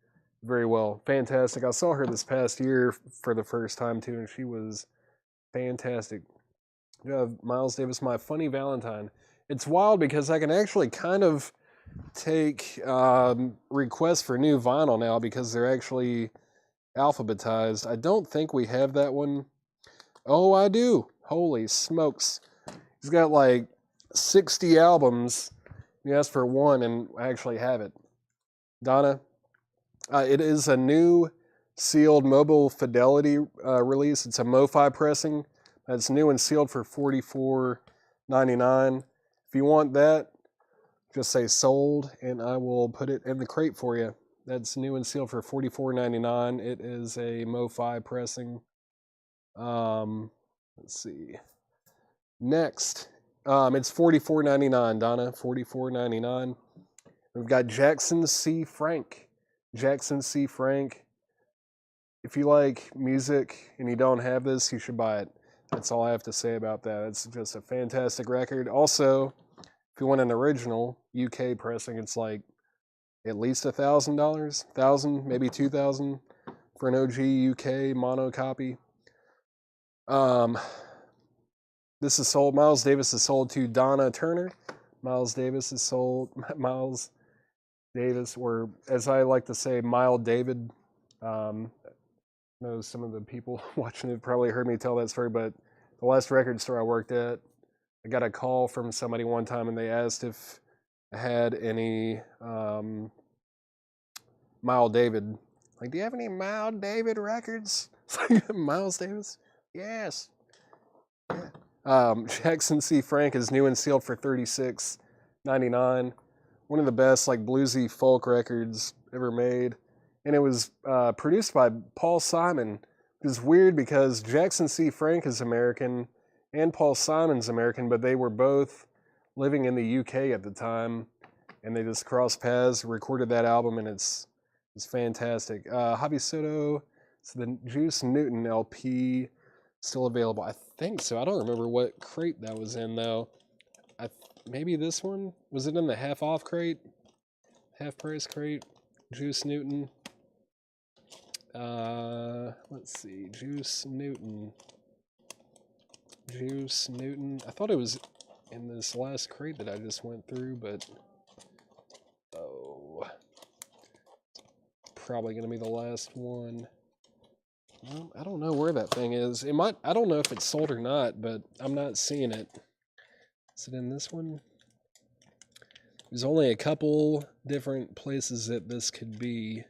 very well. Fantastic. I saw her this past year for the first time too, and she was fantastic. You have Miles Davis, My Funny Valentine. It's wild because I can actually kind of take requests for new vinyl now because they're actually alphabetized. I don't think we have that one. Oh, I do. Holy smokes. He's got like 60 albums. You asked for one, and I actually have it. Donna, it is a new sealed Mobile Fidelity release. It's a MoFi pressing. That's new and sealed for $44.99. If you want that, just say sold, and I will put it in the crate for you. That's new and sealed for $44.99. It is a MoFi pressing. Let's see. Next, it's $44.99, Donna. $44.99. We've got Jackson C. Frank. Jackson C. Frank. If you like music and you don't have this, you should buy it. That's all I have to say about that. It's just a fantastic record. Also, if you want an original UK pressing, it's like at least $1,000, $1,000, maybe $2,000 for an OG UK mono copy. This is sold. Miles Davis is sold to Donna Turner. Miles Davis, or as I like to say, Mild David. Know some of the people watching it probably heard me tell that story, but the last record store I worked at, I got a call from somebody one time, and they asked if I had any Mild David. Like, do you have any Mild David records? Miles Davis? Yes. Yeah. Jackson C. Frank is new and sealed for $36.99. One of the best like bluesy folk records ever made. And it was produced by Paul Simon. It's weird because Jackson C. Frank is American and Paul Simon's American, but they were both living in the UK at the time, and they just crossed paths, recorded that album, and it's fantastic. Javi Soto, so the Juice Newton LP, still available. I think so. I don't remember what crate that was in, though. Maybe this one? Was it in the half-off crate? Half-price crate? Juice Newton. Let's see. Juice Newton. Juice Newton. I thought it was in this last crate that I just went through, but probably gonna be the last one. Well, I don't know where that thing is. It might. I don't know if it's sold or not, but I'm not seeing it. Is it in this one? There's only a couple different places that this could be.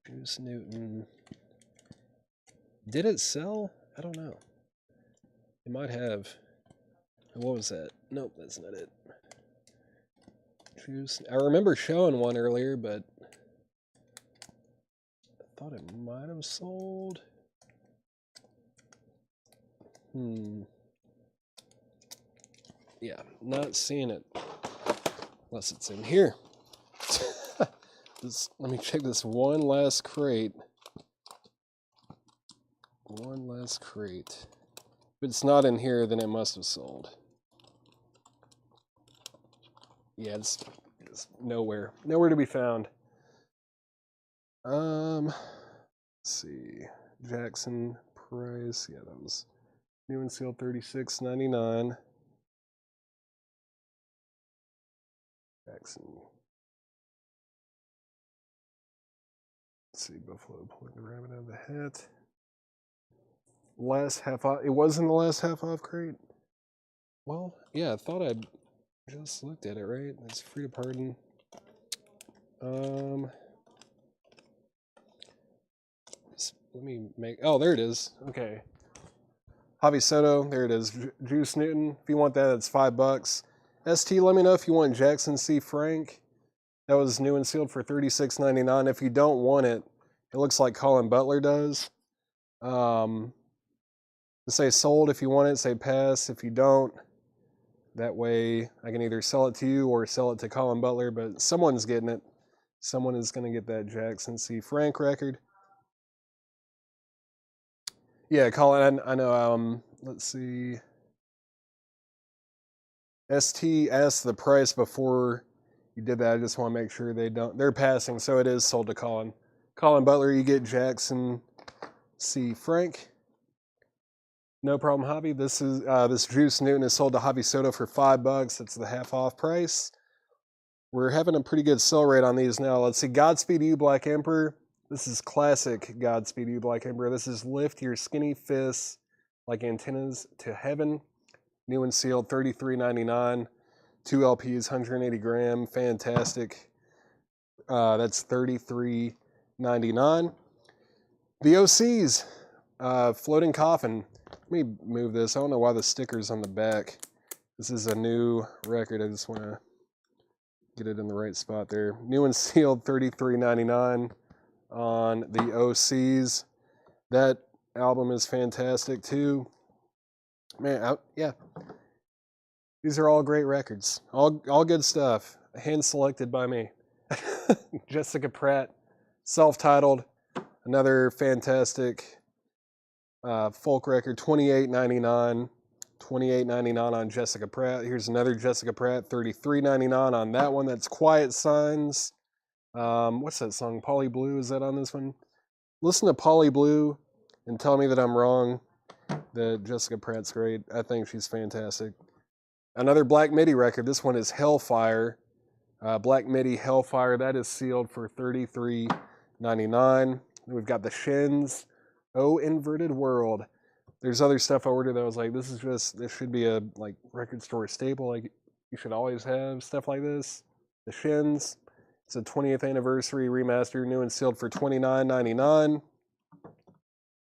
Juice Newton. Did it sell? I don't know. It might have. What was that? Nope, that's not it. Juice. I remember showing one earlier, but I thought it might have sold. Yeah, not seeing it. Unless it's in here. Let me check this one last crate. One last crate. If it's not in here, then it must have sold. Yeah, it's nowhere. Nowhere to be found. Let's see. Jackson price. Yeah, that was new and sealed $36.99. Jackson. Let's see, Buffalo pulling the rabbit out of the hat. Last half off. It was in the last half off crate. Well, yeah, I thought I'd just looked at it, right? It's free to pardon. Let me make. Oh, there it is. Okay. Javi Soto. There it is. Juice Newton. If you want that, it's $5. ST. Let me know if you want Jackson C. Frank. That was new and sealed for $36.99. If you don't want it, it looks like Colin Butler does. Say sold if you want it, say pass if you don't. That way I can either sell it to you or sell it to Colin Butler, but someone's getting it. Someone is going to get that Jackson C. Frank record. Yeah, Colin, I know. Let's see. ST asked the price before you did that. I just want to make sure they're passing, so it is sold to Colin. Colin Butler, you get Jackson C. Frank. No problem, Javi. This Juice Newton is sold to Javi Soto for $5. That's the half off price. We're having a pretty good sell rate on these now. Let's see. Godspeed to You, Black Emperor. This is classic Godspeed to You, Black Emperor. This is Lift Your Skinny Fists Like Antennas to Heaven. New and sealed, $33.99. 2 LPs, 180 gram. Fantastic. That's $33.99. The OCs, Floating Coffin. Let me move this. I don't know why the sticker's on the back. This is a new record. I just want to get it in the right spot there. New and sealed, $33.99 on the OCs. That album is fantastic too. Man, yeah. These are all great records. All good stuff. Hand selected by me. Jessica Pratt, self-titled. Another fantastic folk record, $28.99. $28.99 on Jessica Pratt. Here's another Jessica Pratt, $33.99 on that one. That's Quiet Signs. What's that song? Polly Blue, is that on this one? Listen to Polly Blue and tell me that I'm wrong, that Jessica Pratt's great. I think she's fantastic. Another Black Midi record. This one is Hellfire. Black Midi Hellfire. That is sealed for $33.99. We've got the Shins. Oh Inverted World. There's other stuff I ordered that I was like, this should be a like record store staple. Like you should always have stuff like this. The Shins. It's a 20th anniversary remaster, new and sealed for $29.99.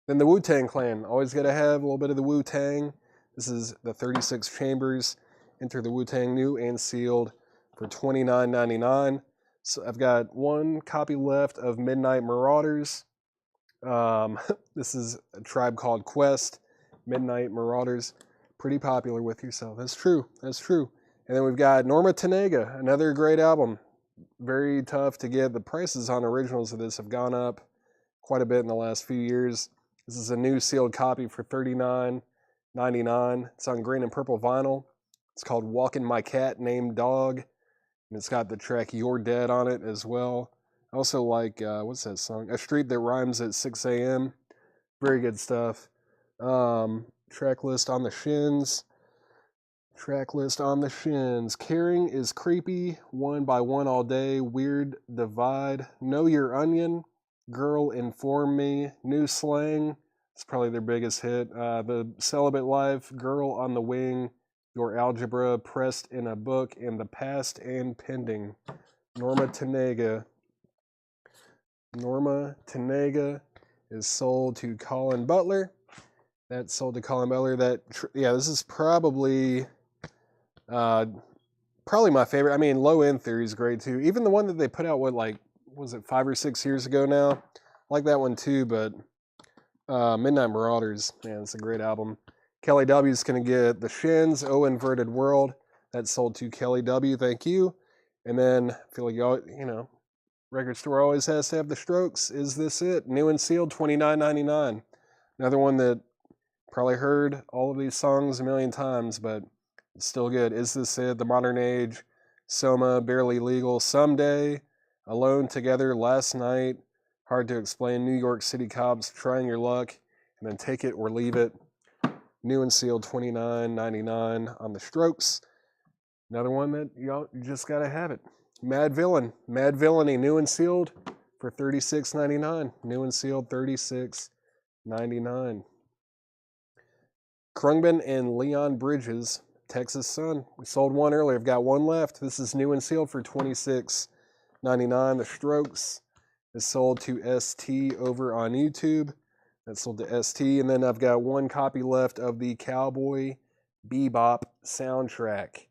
Then the Wu-Tang Clan. Always got to have a little bit of the Wu-Tang. This is the 36 Chambers. Enter the Wu-Tang, new and sealed for $29.99. So I've got one copy left of Midnight Marauders. This is a Tribe Called Quest, Midnight Marauders. Pretty popular with yourself. That's true. That's true. And then we've got Norma Tanega, another great album. Very tough to get. The prices on originals of this have gone up quite a bit in the last few years. This is a new sealed copy for $39.99. It's on green and purple vinyl. It's called Walking My Cat Named Dog. And it's got the track You're Dead on it as well. I also like, what's that song? A Street That Rhymes at 6 a.m. Very good stuff. Track list on the Shins. Track list on the Shins. Caring is Creepy. One by One All Day. Weird Divide. Know Your Onion. Girl Inform Me. New Slang. It's probably their biggest hit. The Celibate Life. Girl on the Wing. Your Algebra. Pressed in a Book. And The Past and Pending. Norma Tanega. Norma Tanega is sold to Colin Butler. That's sold to Colin Butler. This is probably my favorite. I mean, Low End Theory is great too. Even the one that they put out, was it 5 or 6 years ago now? I like that one too, but Midnight Marauders, man, it's a great album. Kelly W is going to get The Shins, Oh Inverted World. That's sold to Kelly W. Thank you. And then I feel like record store always has to have The Strokes. Is This It? New and sealed, $29.99. Another one that probably heard all of these songs a million times, but it's still good. Is This It? The Modern Age, Soma, Barely Legal, Someday, Alone Together, Last Night, Hard to Explain, New York City Cops, Trying Your Luck, and then Take It or Leave It. New and sealed, $29.99 on The Strokes. Another one that you just gotta have it. Mad Villainy, new and sealed for $36.99. New and sealed, $36.99. Krungben and Leon Bridges, Texas Sun. We sold one earlier. I've got one left. This is new and sealed for $26.99. The Strokes is sold to ST over on YouTube. That's sold to ST. And then I've got one copy left of the Cowboy Bebop soundtrack.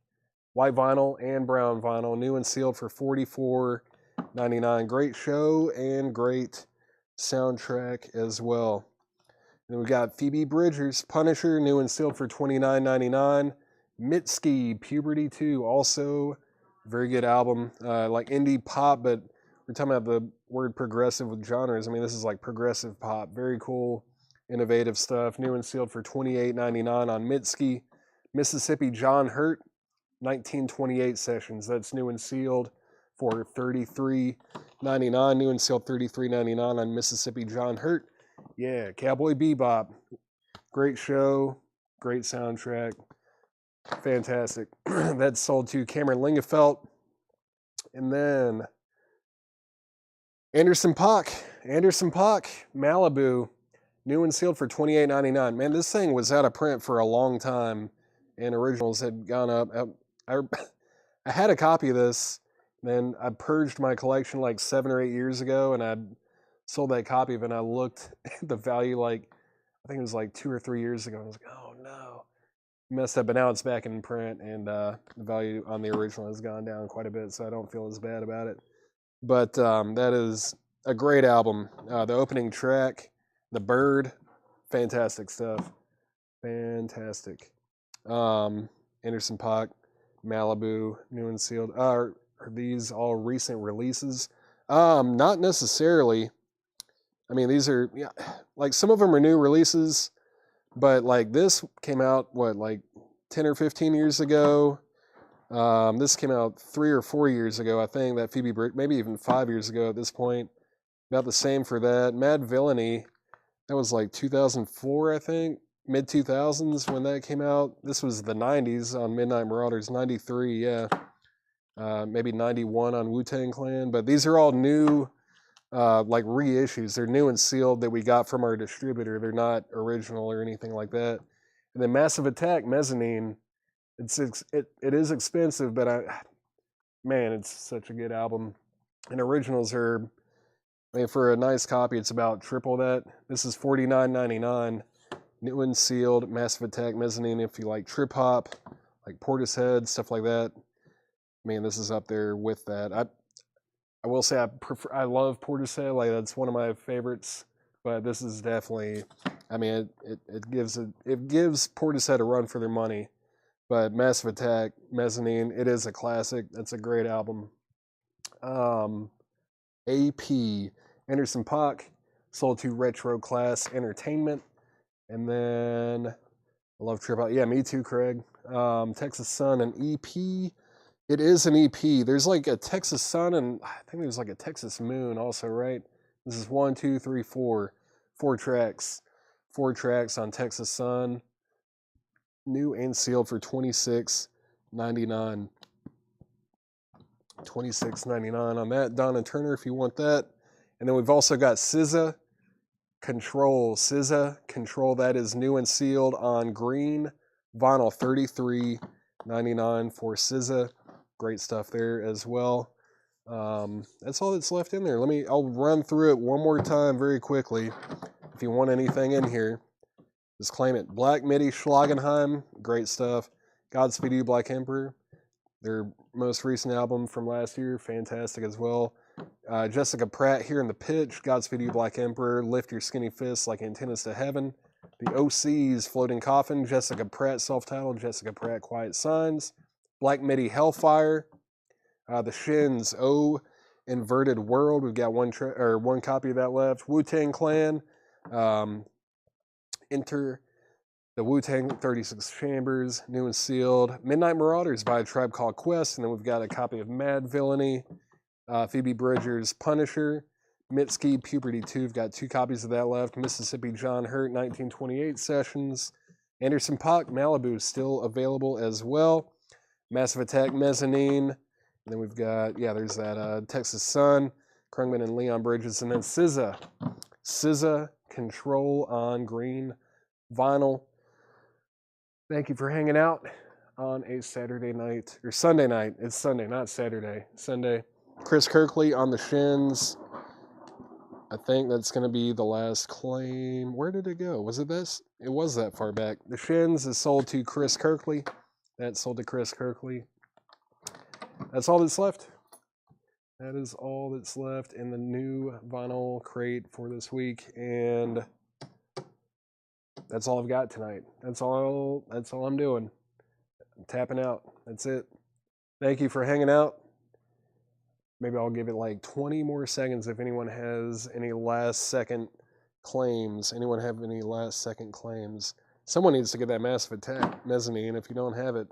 White vinyl and brown vinyl, new and sealed for $44.99. Great show and great soundtrack as well. Then we got Phoebe Bridgers, Punisher, new and sealed for $29.99. Mitski, Puberty 2, also very good album. Like indie pop, but we're talking about the word progressive with genres. I mean, this is like progressive pop. Very cool, innovative stuff. New and sealed for $28.99 on Mitski. Mississippi John Hurt, 1928 sessions. That's new and sealed for $33.99. New and sealed $33.99 on Mississippi John Hurt. Yeah, Cowboy Bebop. Great show, great soundtrack. Fantastic. That's sold to Cameron Lingefelt. And then Anderson Paak, Malibu, new and sealed for $28.99. Man, this thing was out of print for a long time, and originals had gone up. I had a copy of this, then I purged my collection like 7 or 8 years ago, and I sold that copy of it, and I looked at the value I think it was like 2 or 3 years ago. I was like, oh no, messed up. But now it's back in print, and the value on the original has gone down quite a bit, so I don't feel as bad about it. But that is a great album. The opening track, The Bird, fantastic stuff. Fantastic. Anderson Paak, Malibu, new and sealed. Are these all recent releases? Not necessarily. I mean, these are, like some of them are new releases, but like this came out, 10 or 15 years ago. This came out 3 or 4 years ago, I think, that Phoebe maybe even 5 years ago at this point. About the same for that. Mad Villainy, that was like 2004, I think. Mid-2000s when that came out. This was the 90s on Midnight Marauders. 93, yeah. Maybe 91 on Wu-Tang Clan. But these are all new, reissues. They're new and sealed that we got from our distributor. They're not original or anything like that. And then Massive Attack, Mezzanine. It is expensive, but it's such a good album. And originals are, for a nice copy, it's about triple that. This is $49.99. New and sealed, Massive Attack, Mezzanine. If you like trip hop, like Portishead, stuff like that, this is up there with that. I will say I love Portishead. Like, that's one of my favorites. but this is definitely, I mean, it gives Portishead a run for their money. But Massive Attack, Mezzanine, it is a classic. That's a great album. AP, Anderson .Paak, sold to Retro Class Entertainment. And then I love Trip Out. Yeah, me too, Craig. Texas Sun, an EP. It is an EP. There's like a Texas Sun and I think there's like a Texas Moon also, right? This is 1, 2, 3, 4. 4 tracks. 4 tracks on Texas Sun. New and sealed for $26.99. $26.99 on that. Donna Turner, if you want that. And then we've also got SZA Control. SZA Control, that is new and sealed on green vinyl. $33.99 for SZA. Great stuff there as well. That's all that's left in there. I'll run through it one more time very quickly. If you want anything in here, just claim it. Black Midi Schlagenheim, great stuff. Godspeed You, Black Emperor, their most recent album from last year, fantastic as well. Jessica Pratt, Here in the Pitch, Godspeed You, Black Emperor, Lift Your Skinny Fists Like Antennas to Heaven. The OC's Floating Coffin, Jessica Pratt, self-titled, Jessica Pratt, Quiet Signs. Black Midi Hellfire. The Shins, Oh Inverted World, we've got one copy of that left. Wu-Tang Clan, Enter the Wu-Tang 36 Chambers, new and sealed. Midnight Marauders by a Tribe Called Quest, and then we've got a copy of Mad Villainy. Phoebe Bridgers' Punisher. Mitski, Puberty 2, we've got 2 copies of that left. Mississippi John Hurt, 1928 Sessions. Anderson .Paak, Malibu, still available as well. Massive Attack, Mezzanine. And then we've got, there's that Texas Sun, Krungman and Leon Bridges, and then SZA. SZA Control on green vinyl. Thank you for hanging out on a Saturday night, or Sunday night. It's Sunday, not Saturday. Sunday. Chris Kirkley on the Shins. I think that's going to be the last claim. Where did it go? Was it this? It was that far back. The Shins is sold to Chris Kirkley. That's sold to Chris Kirkley. That's all that's left. That is all that's left in the new vinyl crate for this week, and that's all I've got tonight. That's all I'm doing. I'm tapping out. That's it. Thank you for hanging out. Maybe I'll give it like 20 more seconds if anyone has any last second claims. Anyone have any last second claims? Someone needs to get that Massive Attack Mezzanine if you don't have it.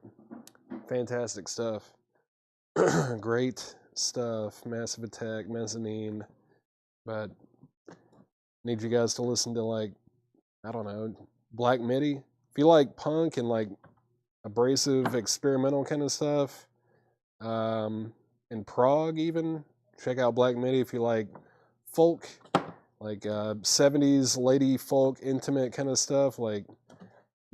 Fantastic stuff. Great stuff. Massive Attack, Mezzanine. But need you guys to listen to, like, I don't know, Black Midi. If you like punk and like abrasive experimental kind of stuff, in prog even, check out Black Midi. If you like folk, like 70s lady folk intimate kind of stuff, like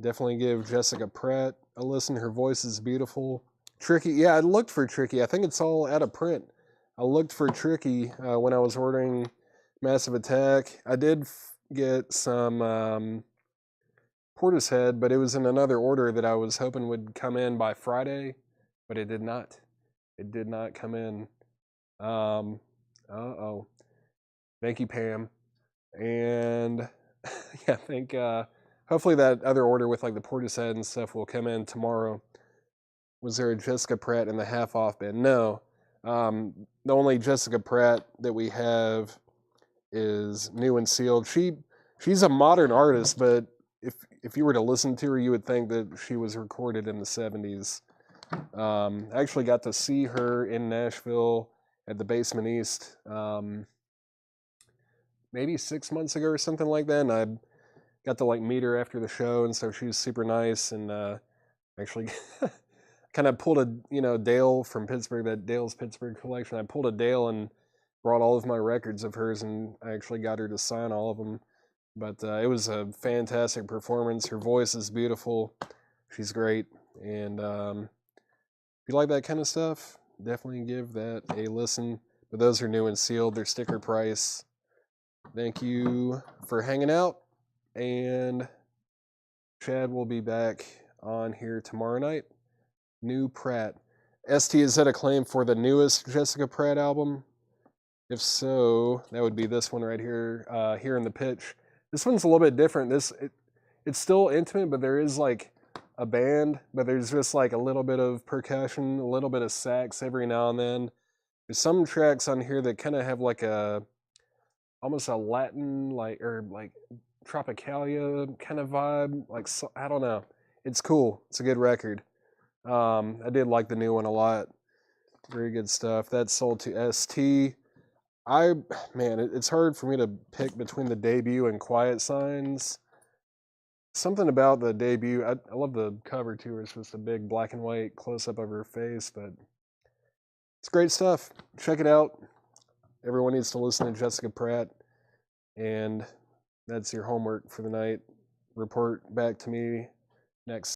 definitely give Jessica Pratt a listen. Her voice is beautiful. Tricky, yeah, I looked for Tricky. I think it's all out of print. I looked for Tricky when I was ordering Massive Attack. I did get some Portishead, but it was in another order that I was hoping would come in by Friday, but it did not. It did not come in. Uh-oh. Thank you, Pam. And yeah, I think hopefully that other order with like the Portishead and stuff will come in tomorrow. Was there a Jessica Pratt in the half-off bin? No. The only Jessica Pratt that we have is new and sealed. She's a modern artist, but if you were to listen to her, you would think that she was recorded in the 70s. I actually got to see her in Nashville at the Basement East maybe 6 months ago or something like that, and I got to like meet her after the show, and so she was super nice, and actually kind of pulled a Dale from Pittsburgh, that Dale's Pittsburgh collection. I pulled a Dale and brought all of my records of hers, and I actually got her to sign all of them. But it was a fantastic performance. Her voice is beautiful. She's great. And if you like that kind of stuff, definitely give that a listen. But those are new and sealed. They're sticker price. Thank you for hanging out. And Chad will be back on here tomorrow night. New Pratt. ST is at a claim for the newest Jessica Pratt album. If so, that would be this one right here, here in the pitch. This one's a little bit different. It's still intimate, but there is like a band, but there's just like a little bit of percussion, a little bit of sax every now and then. There's some tracks on here that kind of have like almost a Latin, like Tropicalia kind of vibe. Like, I don't know. It's cool. It's a good record. I did like the new one a lot. Very good stuff. That's sold to ST. Man, it's hard for me to pick between the debut and Quiet Signs. Something about the debut, I love the cover too, where it's just a big black and white close up of her face, but it's great stuff. Check it out. Everyone needs to listen to Jessica Pratt, and that's your homework for the night. Report back to me next